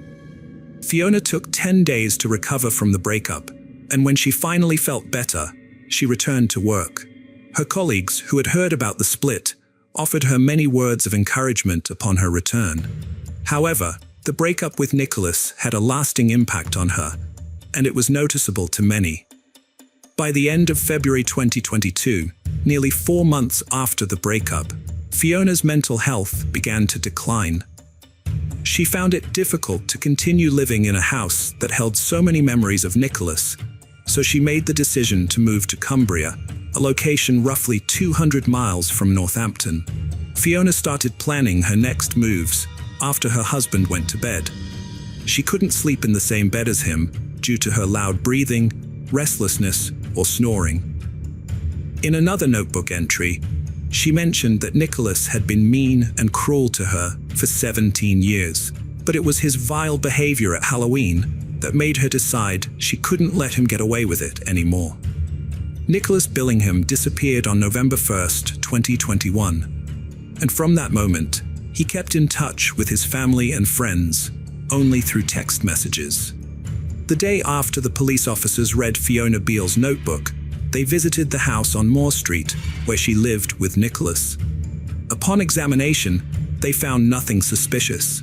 A: Fiona took 10 days to recover from the breakup, and when she finally felt better, she returned to work. Her colleagues, who had heard about the split, offered her many words of encouragement upon her return. However, the breakup with Nicholas had a lasting impact on her, and it was noticeable to many. By the end of February 2022, nearly 4 months after the breakup, Fiona's mental health began to decline. She found it difficult to continue living in a house that held so many memories of Nicholas, so she made the decision to move to Cumbria, a location roughly 200 miles from Northampton. Fiona started planning her next moves after her husband went to bed. She couldn't sleep in the same bed as him due to her loud breathing, restlessness, or snoring. In another notebook entry, she mentioned that Nicholas had been mean and cruel to her for 17 years, but it was his vile behavior at Halloween that made her decide she couldn't let him get away with it anymore. Nicholas Billingham disappeared on November 1st, 2021, and from that moment, he kept in touch with his family and friends, only through text messages. The day after the police officers read Fiona Beale's notebook, they visited the house on Moore Street, where she lived with Nicholas. Upon examination, they found nothing suspicious.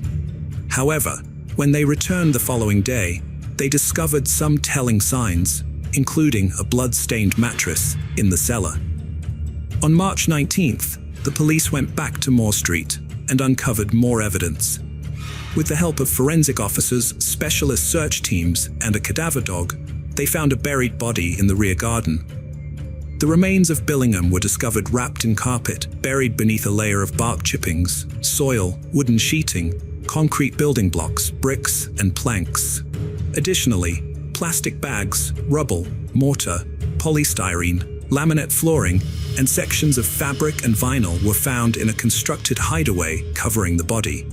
A: However, when they returned the following day, they discovered some telling signs, including a blood-stained mattress in the cellar. On March 19th, the police went back to Moore Street and uncovered more evidence. With the help of forensic officers, specialist search teams, and a cadaver dog, they found a buried body in the rear garden. The remains of Billingham were discovered wrapped in carpet, buried beneath a layer of bark chippings, soil, wooden sheeting, concrete building blocks, bricks, and planks. Additionally, plastic bags, rubble, mortar, polystyrene, laminate flooring, and sections of fabric and vinyl were found in a constructed hideaway covering the body.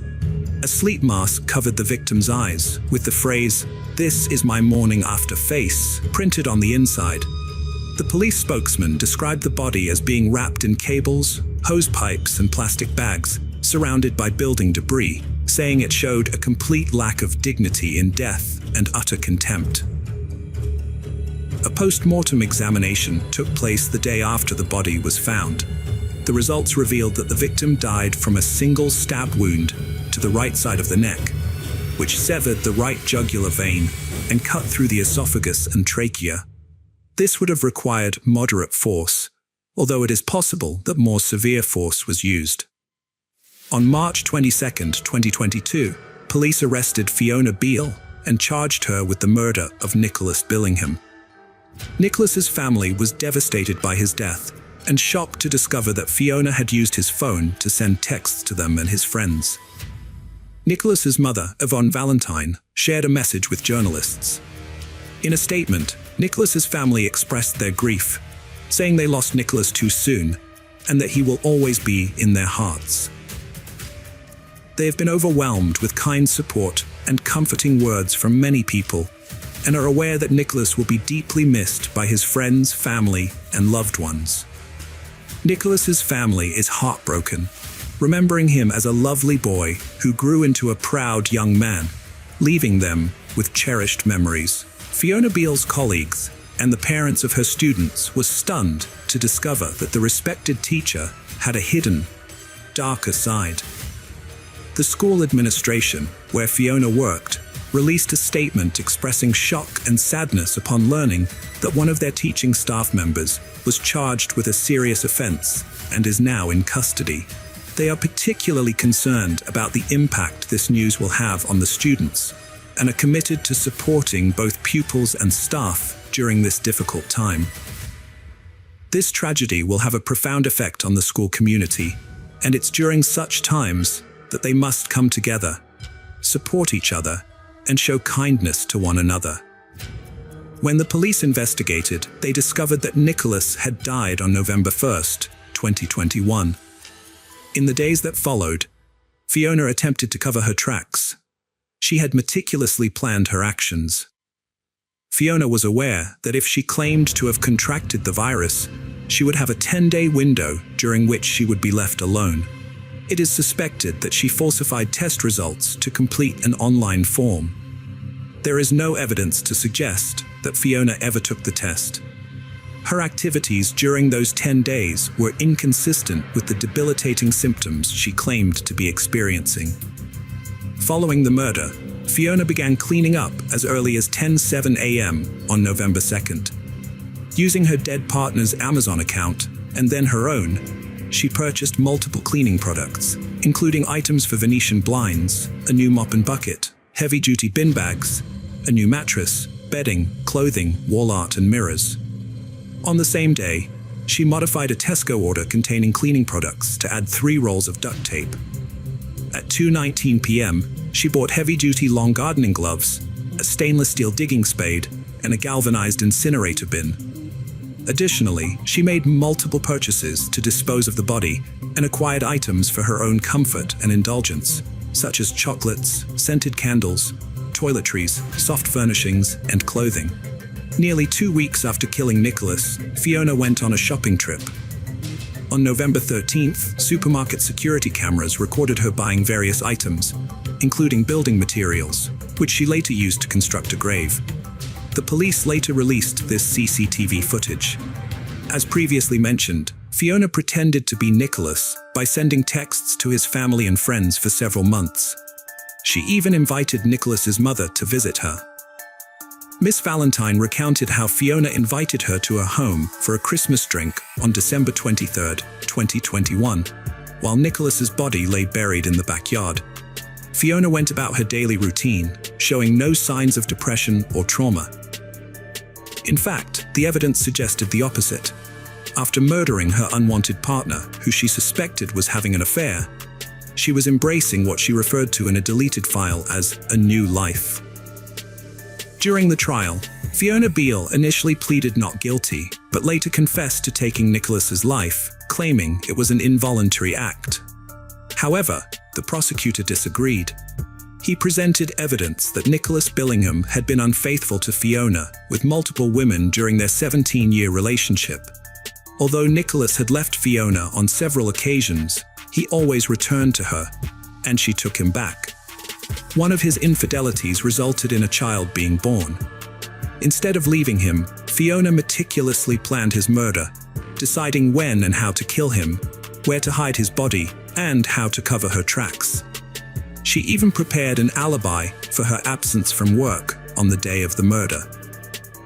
A: A sleep mask covered the victim's eyes, with the phrase, "This is my morning after face," printed on the inside. The police spokesman described the body as being wrapped in cables, hose pipes, and plastic bags, surrounded by building debris, saying it showed a complete lack of dignity in death and utter contempt. A post-mortem examination took place the day after the body was found. The results revealed that the victim died from a single stab wound to the right side of the neck, which severed the right jugular vein and cut through the esophagus and trachea. This would have required moderate force, although it is possible that more severe force was used. On March 22, 2022, police arrested Fiona Beale and charged her with the murder of Nicholas Billingham. Nicholas's family was devastated by his death and shocked to discover that Fiona had used his phone to send texts to them and his friends. Nicholas's mother, Yvonne Valentine, shared a message with journalists. In a statement, Nicholas's family expressed their grief, saying they lost Nicholas too soon and that he will always be in their hearts. They have been overwhelmed with kind support and comforting words from many people and are aware that Nicholas will be deeply missed by his friends, family, and loved ones. Nicholas's family is heartbroken, remembering him as a lovely boy who grew into a proud young man, leaving them with cherished memories. Fiona Beale's colleagues and the parents of her students were stunned to discover that the respected teacher had a hidden, darker side. The school administration, where Fiona worked, released a statement expressing shock and sadness upon learning that one of their teaching staff members was charged with a serious offense and is now in custody. They are particularly concerned about the impact this news will have on the students and are committed to supporting both pupils and staff during this difficult time. This tragedy will have a profound effect on the school community, and it's during such times that they must come together, support each other, and show kindness to one another. When the police investigated, they discovered that Nicholas had died on November 1st, 2021. In the days that followed, Fiona attempted to cover her tracks. She had meticulously planned her actions. Fiona was aware that if she claimed to have contracted the virus, she would have a 10-day window during which she would be left alone. It is suspected that she falsified test results to complete an online form. There is no evidence to suggest that Fiona ever took the test. Her activities during those 10 days were inconsistent with the debilitating symptoms she claimed to be experiencing. Following the murder, Fiona began cleaning up as early as 10:07 a.m. on November 2nd. Using her dead partner's Amazon account and then her own, she purchased multiple cleaning products, including items for Venetian blinds, a new mop and bucket, heavy-duty bin bags, a new mattress, bedding, clothing, wall art, and mirrors. On the same day, she modified a Tesco order containing cleaning products to add 3 rolls of duct tape. At 2:19 p.m., she bought heavy-duty long gardening gloves, a stainless steel digging spade, and a galvanized incinerator bin. Additionally, she made multiple purchases to dispose of the body and acquired items for her own comfort and indulgence, such as chocolates, scented candles, toiletries, soft furnishings, and clothing. Nearly 2 weeks after killing Nicholas, Fiona went on a shopping trip. On November 13th, supermarket security cameras recorded her buying various items, including building materials, which she later used to construct a grave. The police later released this CCTV footage. As previously mentioned, Fiona pretended to be Nicholas by sending texts to his family and friends for several months. She even invited Nicholas's mother to visit her. Miss Valentine recounted how Fiona invited her to her home for a Christmas drink on December 23, 2021, while Nicholas's body lay buried in the backyard. Fiona went about her daily routine, showing no signs of depression or trauma. In fact, the evidence suggested the opposite. After murdering her unwanted partner, who she suspected was having an affair, she was embracing what she referred to in a deleted file as a new life. During the trial, Fiona Beale initially pleaded not guilty, but later confessed to taking Nicholas's life, claiming it was an involuntary act. However, the prosecutor disagreed. He presented evidence that Nicholas Billingham had been unfaithful to Fiona with multiple women during their 17-year relationship. Although Nicholas had left Fiona on several occasions, he always returned to her, and she took him back. One of his infidelities resulted in a child being born. Instead of leaving him, Fiona meticulously planned his murder, deciding when and how to kill him, where to hide his body, and how to cover her tracks. She even prepared an alibi for her absence from work on the day of the murder.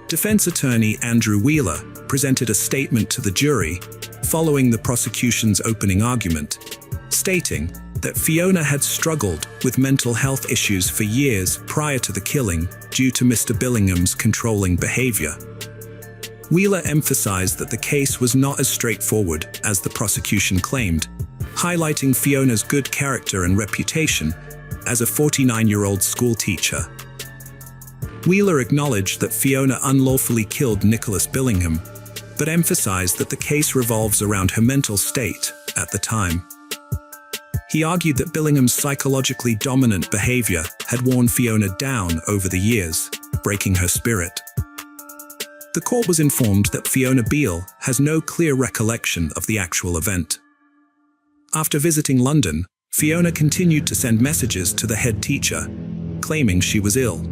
A: Defense attorney Andrew Wheeler presented a statement to the jury following the prosecution's opening argument, stating that Fiona had struggled with mental health issues for years prior to the killing due to Mr. Billingham's controlling behavior. Wheeler emphasized that the case was not as straightforward as the prosecution claimed, highlighting Fiona's good character and reputation as a 49-year-old school teacher. Wheeler acknowledged that Fiona unlawfully killed Nicholas Billingham, but emphasized that the case revolves around her mental state at the time. He argued that Billingham's psychologically dominant behavior had worn Fiona down over the years, breaking her spirit. The court was informed that Fiona Beale has no clear recollection of the actual event. After visiting London, Fiona continued to send messages to the head teacher, claiming she was ill.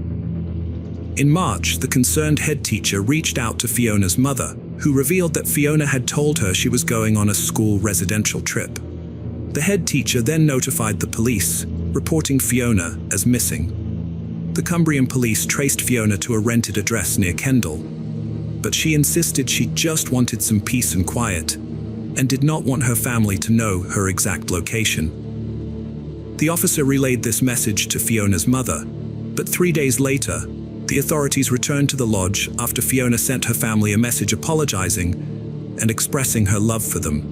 A: In March, the concerned head teacher reached out to Fiona's mother, who revealed that Fiona had told her she was going on a school residential trip. The head teacher then notified the police, reporting Fiona as missing. The Cumbrian police traced Fiona to a rented address near Kendal, but she insisted she just wanted some peace and quiet, and did not want her family to know her exact location. The officer relayed this message to Fiona's mother, but 3 days later, the authorities returned to the lodge after Fiona sent her family a message apologizing and expressing her love for them.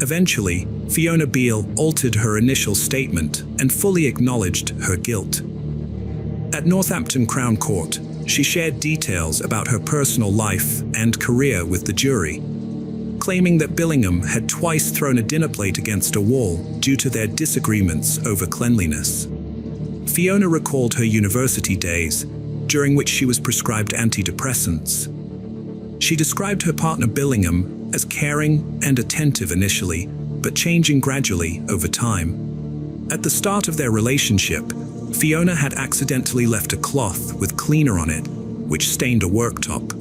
A: Eventually, Fiona Beale altered her initial statement and fully acknowledged her guilt. At Northampton Crown Court, she shared details about her personal life and career with the jury, claiming that Billingham had twice thrown a dinner plate against a wall due to their disagreements over cleanliness. Fiona recalled her university days, during which she was prescribed antidepressants. She described her partner Billingham as caring and attentive initially, but changing gradually over time. At the start of their relationship, Fiona had accidentally left a cloth with cleaner on it, which stained a worktop.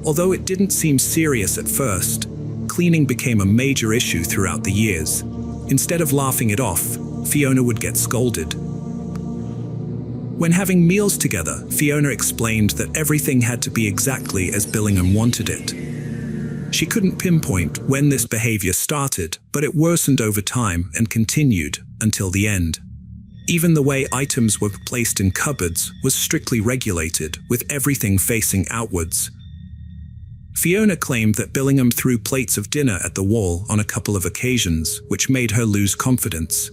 A: Although it didn't seem serious at first, cleaning became a major issue throughout the years. Instead of laughing it off, Fiona would get scolded. When having meals together, Fiona explained that everything had to be exactly as Billingham wanted it. She couldn't pinpoint when this behavior started, but it worsened over time and continued until the end. Even the way items were placed in cupboards was strictly regulated, with everything facing outwards. Fiona claimed that Billingham threw plates of dinner at the wall on a couple of occasions, which made her lose confidence.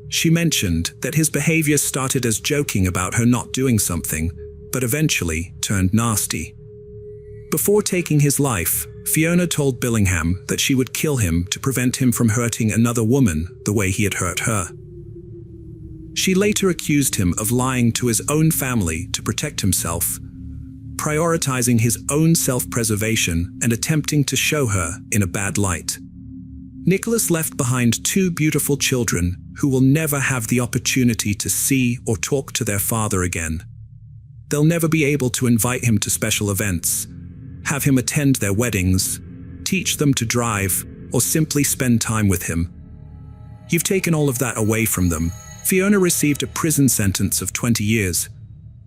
A: She mentioned that his behavior started as joking about her not doing something, but eventually turned nasty. Before taking his life, Fiona told Billingham that she would kill him to prevent him from hurting another woman the way he had hurt her. She later accused him of lying to his own family to protect himself, prioritizing his own self-preservation and attempting to show her in a bad light. Nicholas left behind 2 beautiful children who will never have the opportunity to see or talk to their father again. They'll never be able to invite him to special events, have him attend their weddings, teach them to drive, or simply spend time with him. You've taken all of that away from them. Fiona received a prison sentence of 20 years.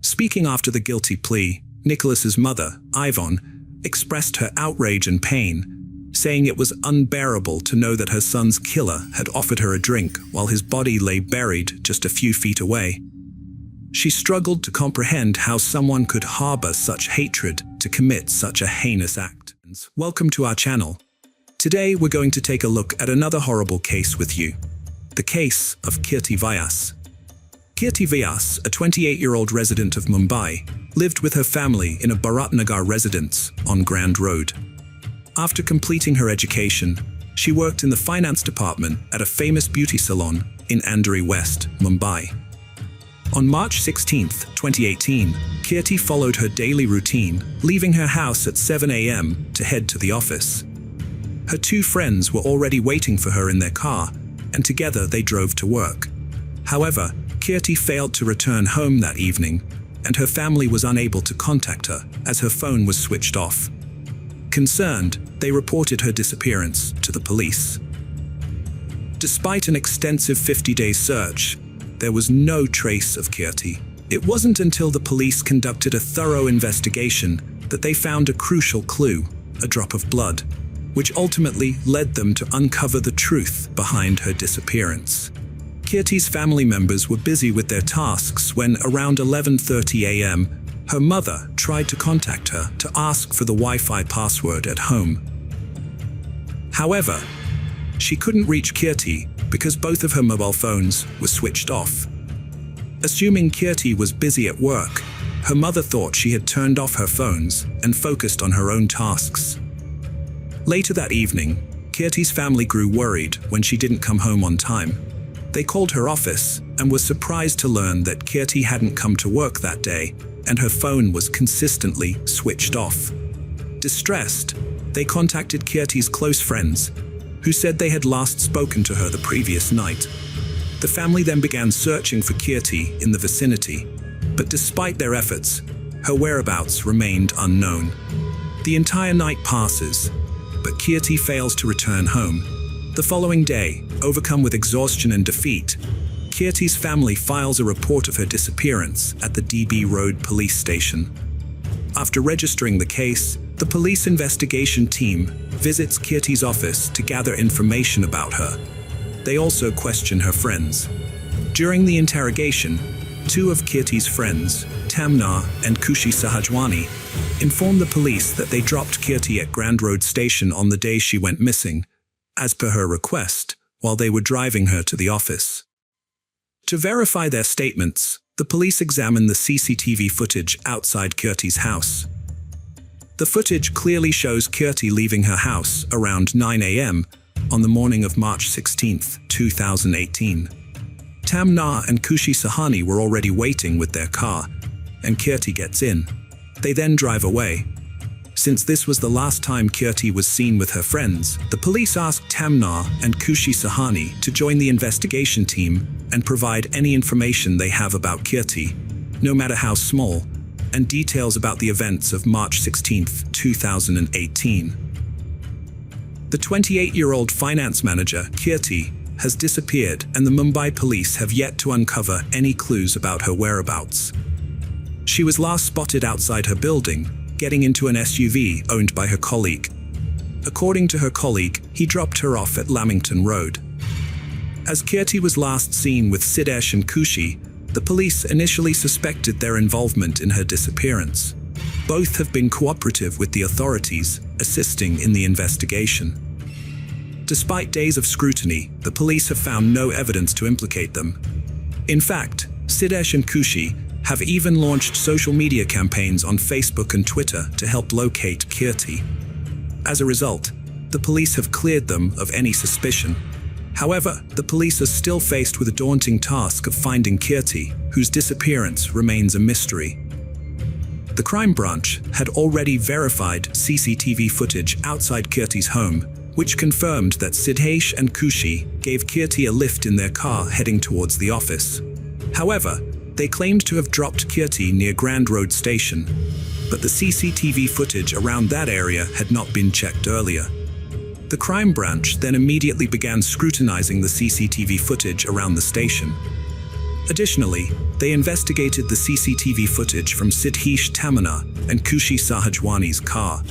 A: Speaking after the guilty plea, Nicholas's mother, Yvonne, expressed her outrage and pain, saying it was unbearable to know that her son's killer had offered her a drink while his body lay buried just a few feet away. She struggled to comprehend how someone could harbor such hatred to commit such a heinous act. Welcome to our channel. Today we're going to take a look at another horrible case with you. The case of Kirti Vyas. Kirti Vyas, a 28-year-old resident of Mumbai, lived with her family in a Bharatnagar residence on Grand Road. After completing her education, she worked in the finance department at a famous beauty salon in Andheri West, Mumbai. On March 16, 2018, Kirti followed her daily routine, leaving her house at 7 a.m. to head to the office. Her 2 friends were already waiting for her in their car, and together they drove to work. However, Kirti failed to return home that evening, and her family was unable to contact her as her phone was switched off. Concerned, they reported her disappearance to the police. Despite an extensive 50-day search, there was no trace of Kirti. It wasn't until the police conducted a thorough investigation that they found a crucial clue, a drop of blood, which ultimately led them to uncover the truth behind her disappearance. Kirti's family members were busy with their tasks when, around 11:30 a.m., her mother tried to contact her to ask for the Wi-Fi password at home. However, she couldn't reach Kirti because both of her mobile phones were switched off. Assuming Kirti was busy at work, her mother thought she had turned off her phones and focused on her own tasks. Later that evening, Kirti's family grew worried when she didn't come home on time. They called her office and were surprised to learn that Kirti hadn't come to work that day and her phone was consistently switched off. Distressed, they contacted Kirti's close friends, who said they had last spoken to her the previous night. The family then began searching for Kirti in the vicinity, but despite their efforts, her whereabouts remained unknown. The entire night passes, but Kirti fails to return home. The following day, overcome with exhaustion and defeat, Kirti's family files a report of her disappearance at the DB Road police station. After registering the case, the police investigation team visits Kirti's office to gather information about her. They also question her friends. During the interrogation, two of Kirti's friends, Tamna and Kushi Sahajwani, informed the police that they dropped Kirti at Grand Road Station on the day she went missing, as per her request, while they were driving her to the office. To verify their statements, the police examined the CCTV footage outside Kirti's house. The footage clearly shows Kirti leaving her house around 9 a.m. on the morning of March 16, 2018. Tamna and Kushi Sahani were already waiting with their car, and Kirti gets in. They then drive away. Since this was the last time Kirti was seen with her friends, the police asked Tamna and Kushi Sahani to join the investigation team and provide any information they have about Kirti, no matter how small, and details about the events of March 16, 2018. The 28-year-old finance manager, Kirti, has disappeared, and the Mumbai police have yet to uncover any clues about her whereabouts. She was last spotted outside her building, getting into an SUV owned by her colleague. According to her colleague, he dropped her off at Lamington Road. As Kirti was last seen with Siddesh and Kushi, the police initially suspected their involvement in her disappearance. Both have been cooperative with the authorities, assisting in the investigation. Despite days of scrutiny, the police have found no evidence to implicate them. In fact, Siddesh and Kushi have even launched social media campaigns on Facebook and Twitter to help locate Kirti. As a result, the police have cleared them of any suspicion. However, the police are still faced with a daunting task of finding Kirti, whose disappearance remains a mystery. The crime branch had already verified CCTV footage outside Kirti's home, which confirmed that Siddesh and Kushi gave Kirti a lift in their car heading towards the office. However, they claimed to have dropped Kirti near Grand Road Station, but the CCTV footage around that area had not been checked earlier. The crime branch then immediately began scrutinizing the CCTV footage around the station. Additionally, they investigated the CCTV footage from Siddesh Tamana and Kushi Sahajwani's car.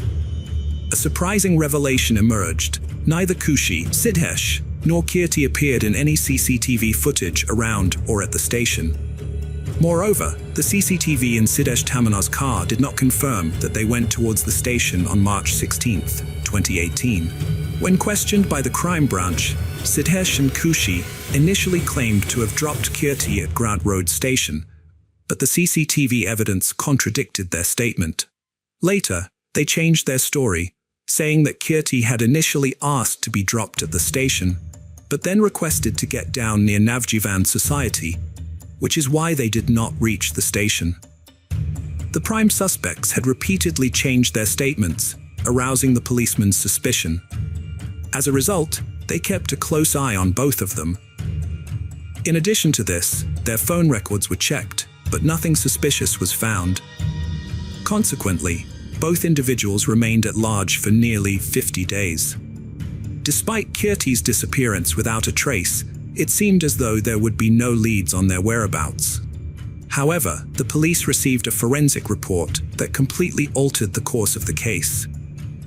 A: A surprising revelation emerged. Neither Kushi, Siddesh, nor Kirti appeared in any CCTV footage around or at the station. Moreover, the CCTV in Siddesh Tamana's car did not confirm that they went towards the station on March 16, 2018. When questioned by the crime branch, Siddesh and Kushi initially claimed to have dropped Kirti at Grand Road Station, but the CCTV evidence contradicted their statement. Later, they changed their story, saying that Kirti had initially asked to be dropped at the station, but then requested to get down near Navjivan Society, which is why they did not reach the station. The prime suspects had repeatedly changed their statements, arousing the policeman's suspicion. As a result, they kept a close eye on both of them. In addition to this, their phone records were checked, but nothing suspicious was found. Consequently, both individuals remained at large for nearly 50 days. Despite Kirti's disappearance without a trace, it seemed as though there would be no leads on their whereabouts. However, the police received a forensic report that completely altered the course of the case.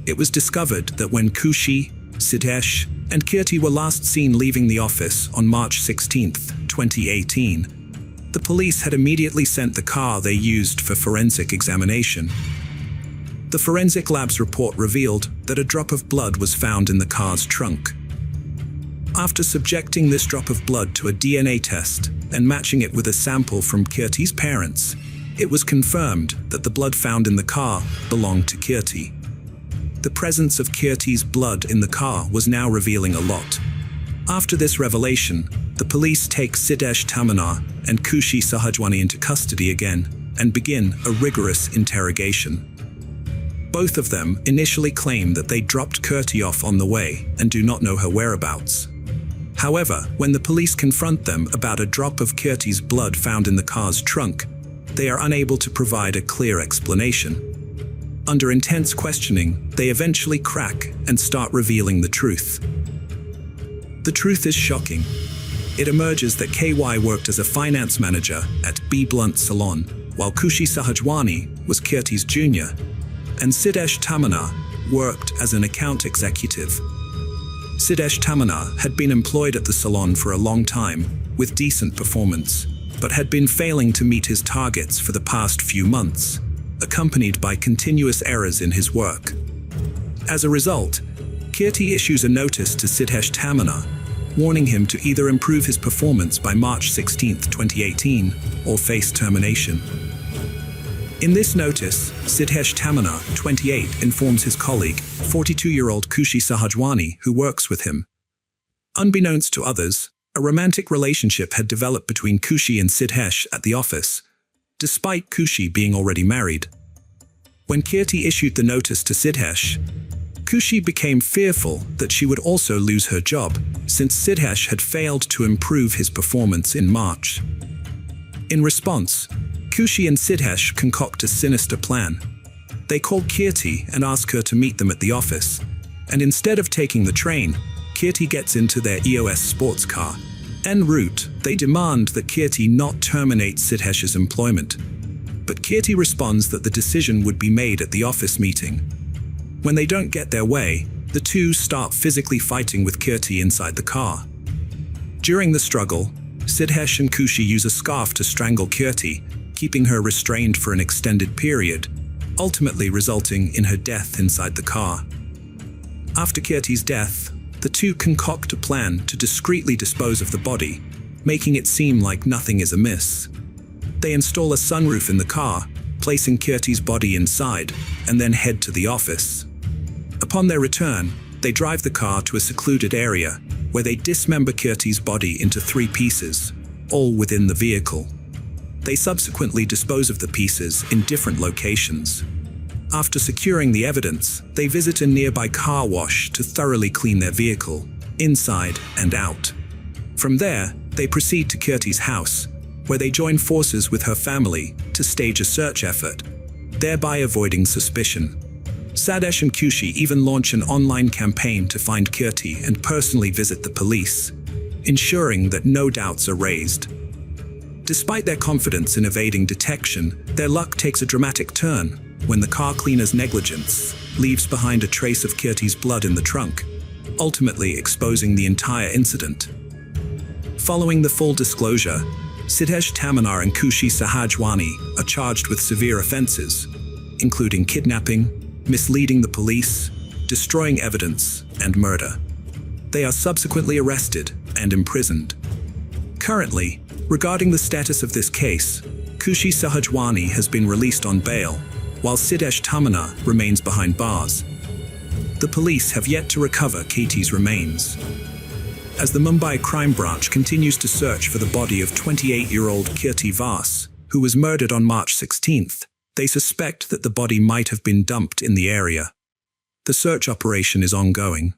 A: It was discovered that when Kushi, Siddesh, and Kirti were last seen leaving the office on March 16, 2018, the police had immediately sent the car they used for forensic examination. The forensic lab's report revealed that a drop of blood was found in the car's trunk. After subjecting this drop of blood to a DNA test and matching it with a sample from Kirti's parents, it was confirmed that the blood found in the car belonged to Kirti. The presence of Kirti's blood in the car was now revealing a lot. After this revelation, the police take Siddesh Tamanar and Khushi Sahajwani into custody again and begin a rigorous interrogation. Both of them initially claim that they dropped Kirti off on the way and do not know her whereabouts. However, when the police confront them about a drop of Kirti's blood found in the car's trunk, they are unable to provide a clear explanation. Under intense questioning, they eventually crack and start revealing the truth. The truth is shocking. It emerges that KY worked as a finance manager at B. Blunt Salon, while Khushi Sahajwani was Kirti's junior, and Siddesh Tamanar worked as an account executive. Siddesh Tamanar had been employed at the salon for a long time, with decent performance, but had been failing to meet his targets for the past few months, accompanied by continuous errors in his work. As a result, Kirti issues a notice to Siddesh Tamanar, warning him to either improve his performance by March 16, 2018, or face termination. In this notice, Siddesh Tamanar, 28, informs his colleague, 42-year-old Khushi Sahajwani, who works with him. Unbeknownst to others, a romantic relationship had developed between Khushi and Siddesh at the office, despite Khushi being already married. When Kirti issued the notice to Siddesh, Khushi became fearful that she would also lose her job, since Siddesh had failed to improve his performance in March. In response, Khushi and Siddesh concoct a sinister plan. They call Kirti and ask her to meet them at the office, and instead of taking the train, Kirti gets into their EOS sports car. En route, they demand that Kirti not terminate Siddesh's employment. But Kirti responds that the decision would be made at the office meeting. When they don't get their way, the two start physically fighting with Kirti inside the car. During the struggle, Siddesh and Khushi use a scarf to strangle Kirti, keeping her restrained for an extended period, ultimately resulting in her death inside the car. After Kirti's death, the two concoct a plan to discreetly dispose of the body, making it seem like nothing is amiss. They install a sunroof in the car, placing Kirti's body inside, and then head to the office. Upon their return, they drive the car to a secluded area, where they dismember Kirti's body into 3 pieces, all within the vehicle. They subsequently dispose of the pieces in different locations. After securing the evidence, they visit a nearby car wash to thoroughly clean their vehicle, inside and out. From there, they proceed to Kirti's house, where they join forces with her family to stage a search effort, thereby avoiding suspicion. Siddesh and Khushi even launch an online campaign to find Kirti and personally visit the police, ensuring that no doubts are raised. Despite their confidence in evading detection, their luck takes a dramatic turn when the car cleaner's negligence leaves behind a trace of Kirti's blood in the trunk, ultimately exposing the entire incident. Following the full disclosure, Siddesh Tamanar and Khushi Sahajwani are charged with severe offenses, including kidnapping, misleading the police, destroying evidence, and murder. They are subsequently arrested and imprisoned. Currently, regarding the status of this case, Khushi Sahajwani has been released on bail, while Siddesh Tamanar remains behind bars. The police have yet to recover Kirti's remains. As the Mumbai crime branch continues to search for the body of 28-year-old Kirti Vas, who was murdered on March 16th, they suspect that the body might have been dumped in the area. The search operation is ongoing.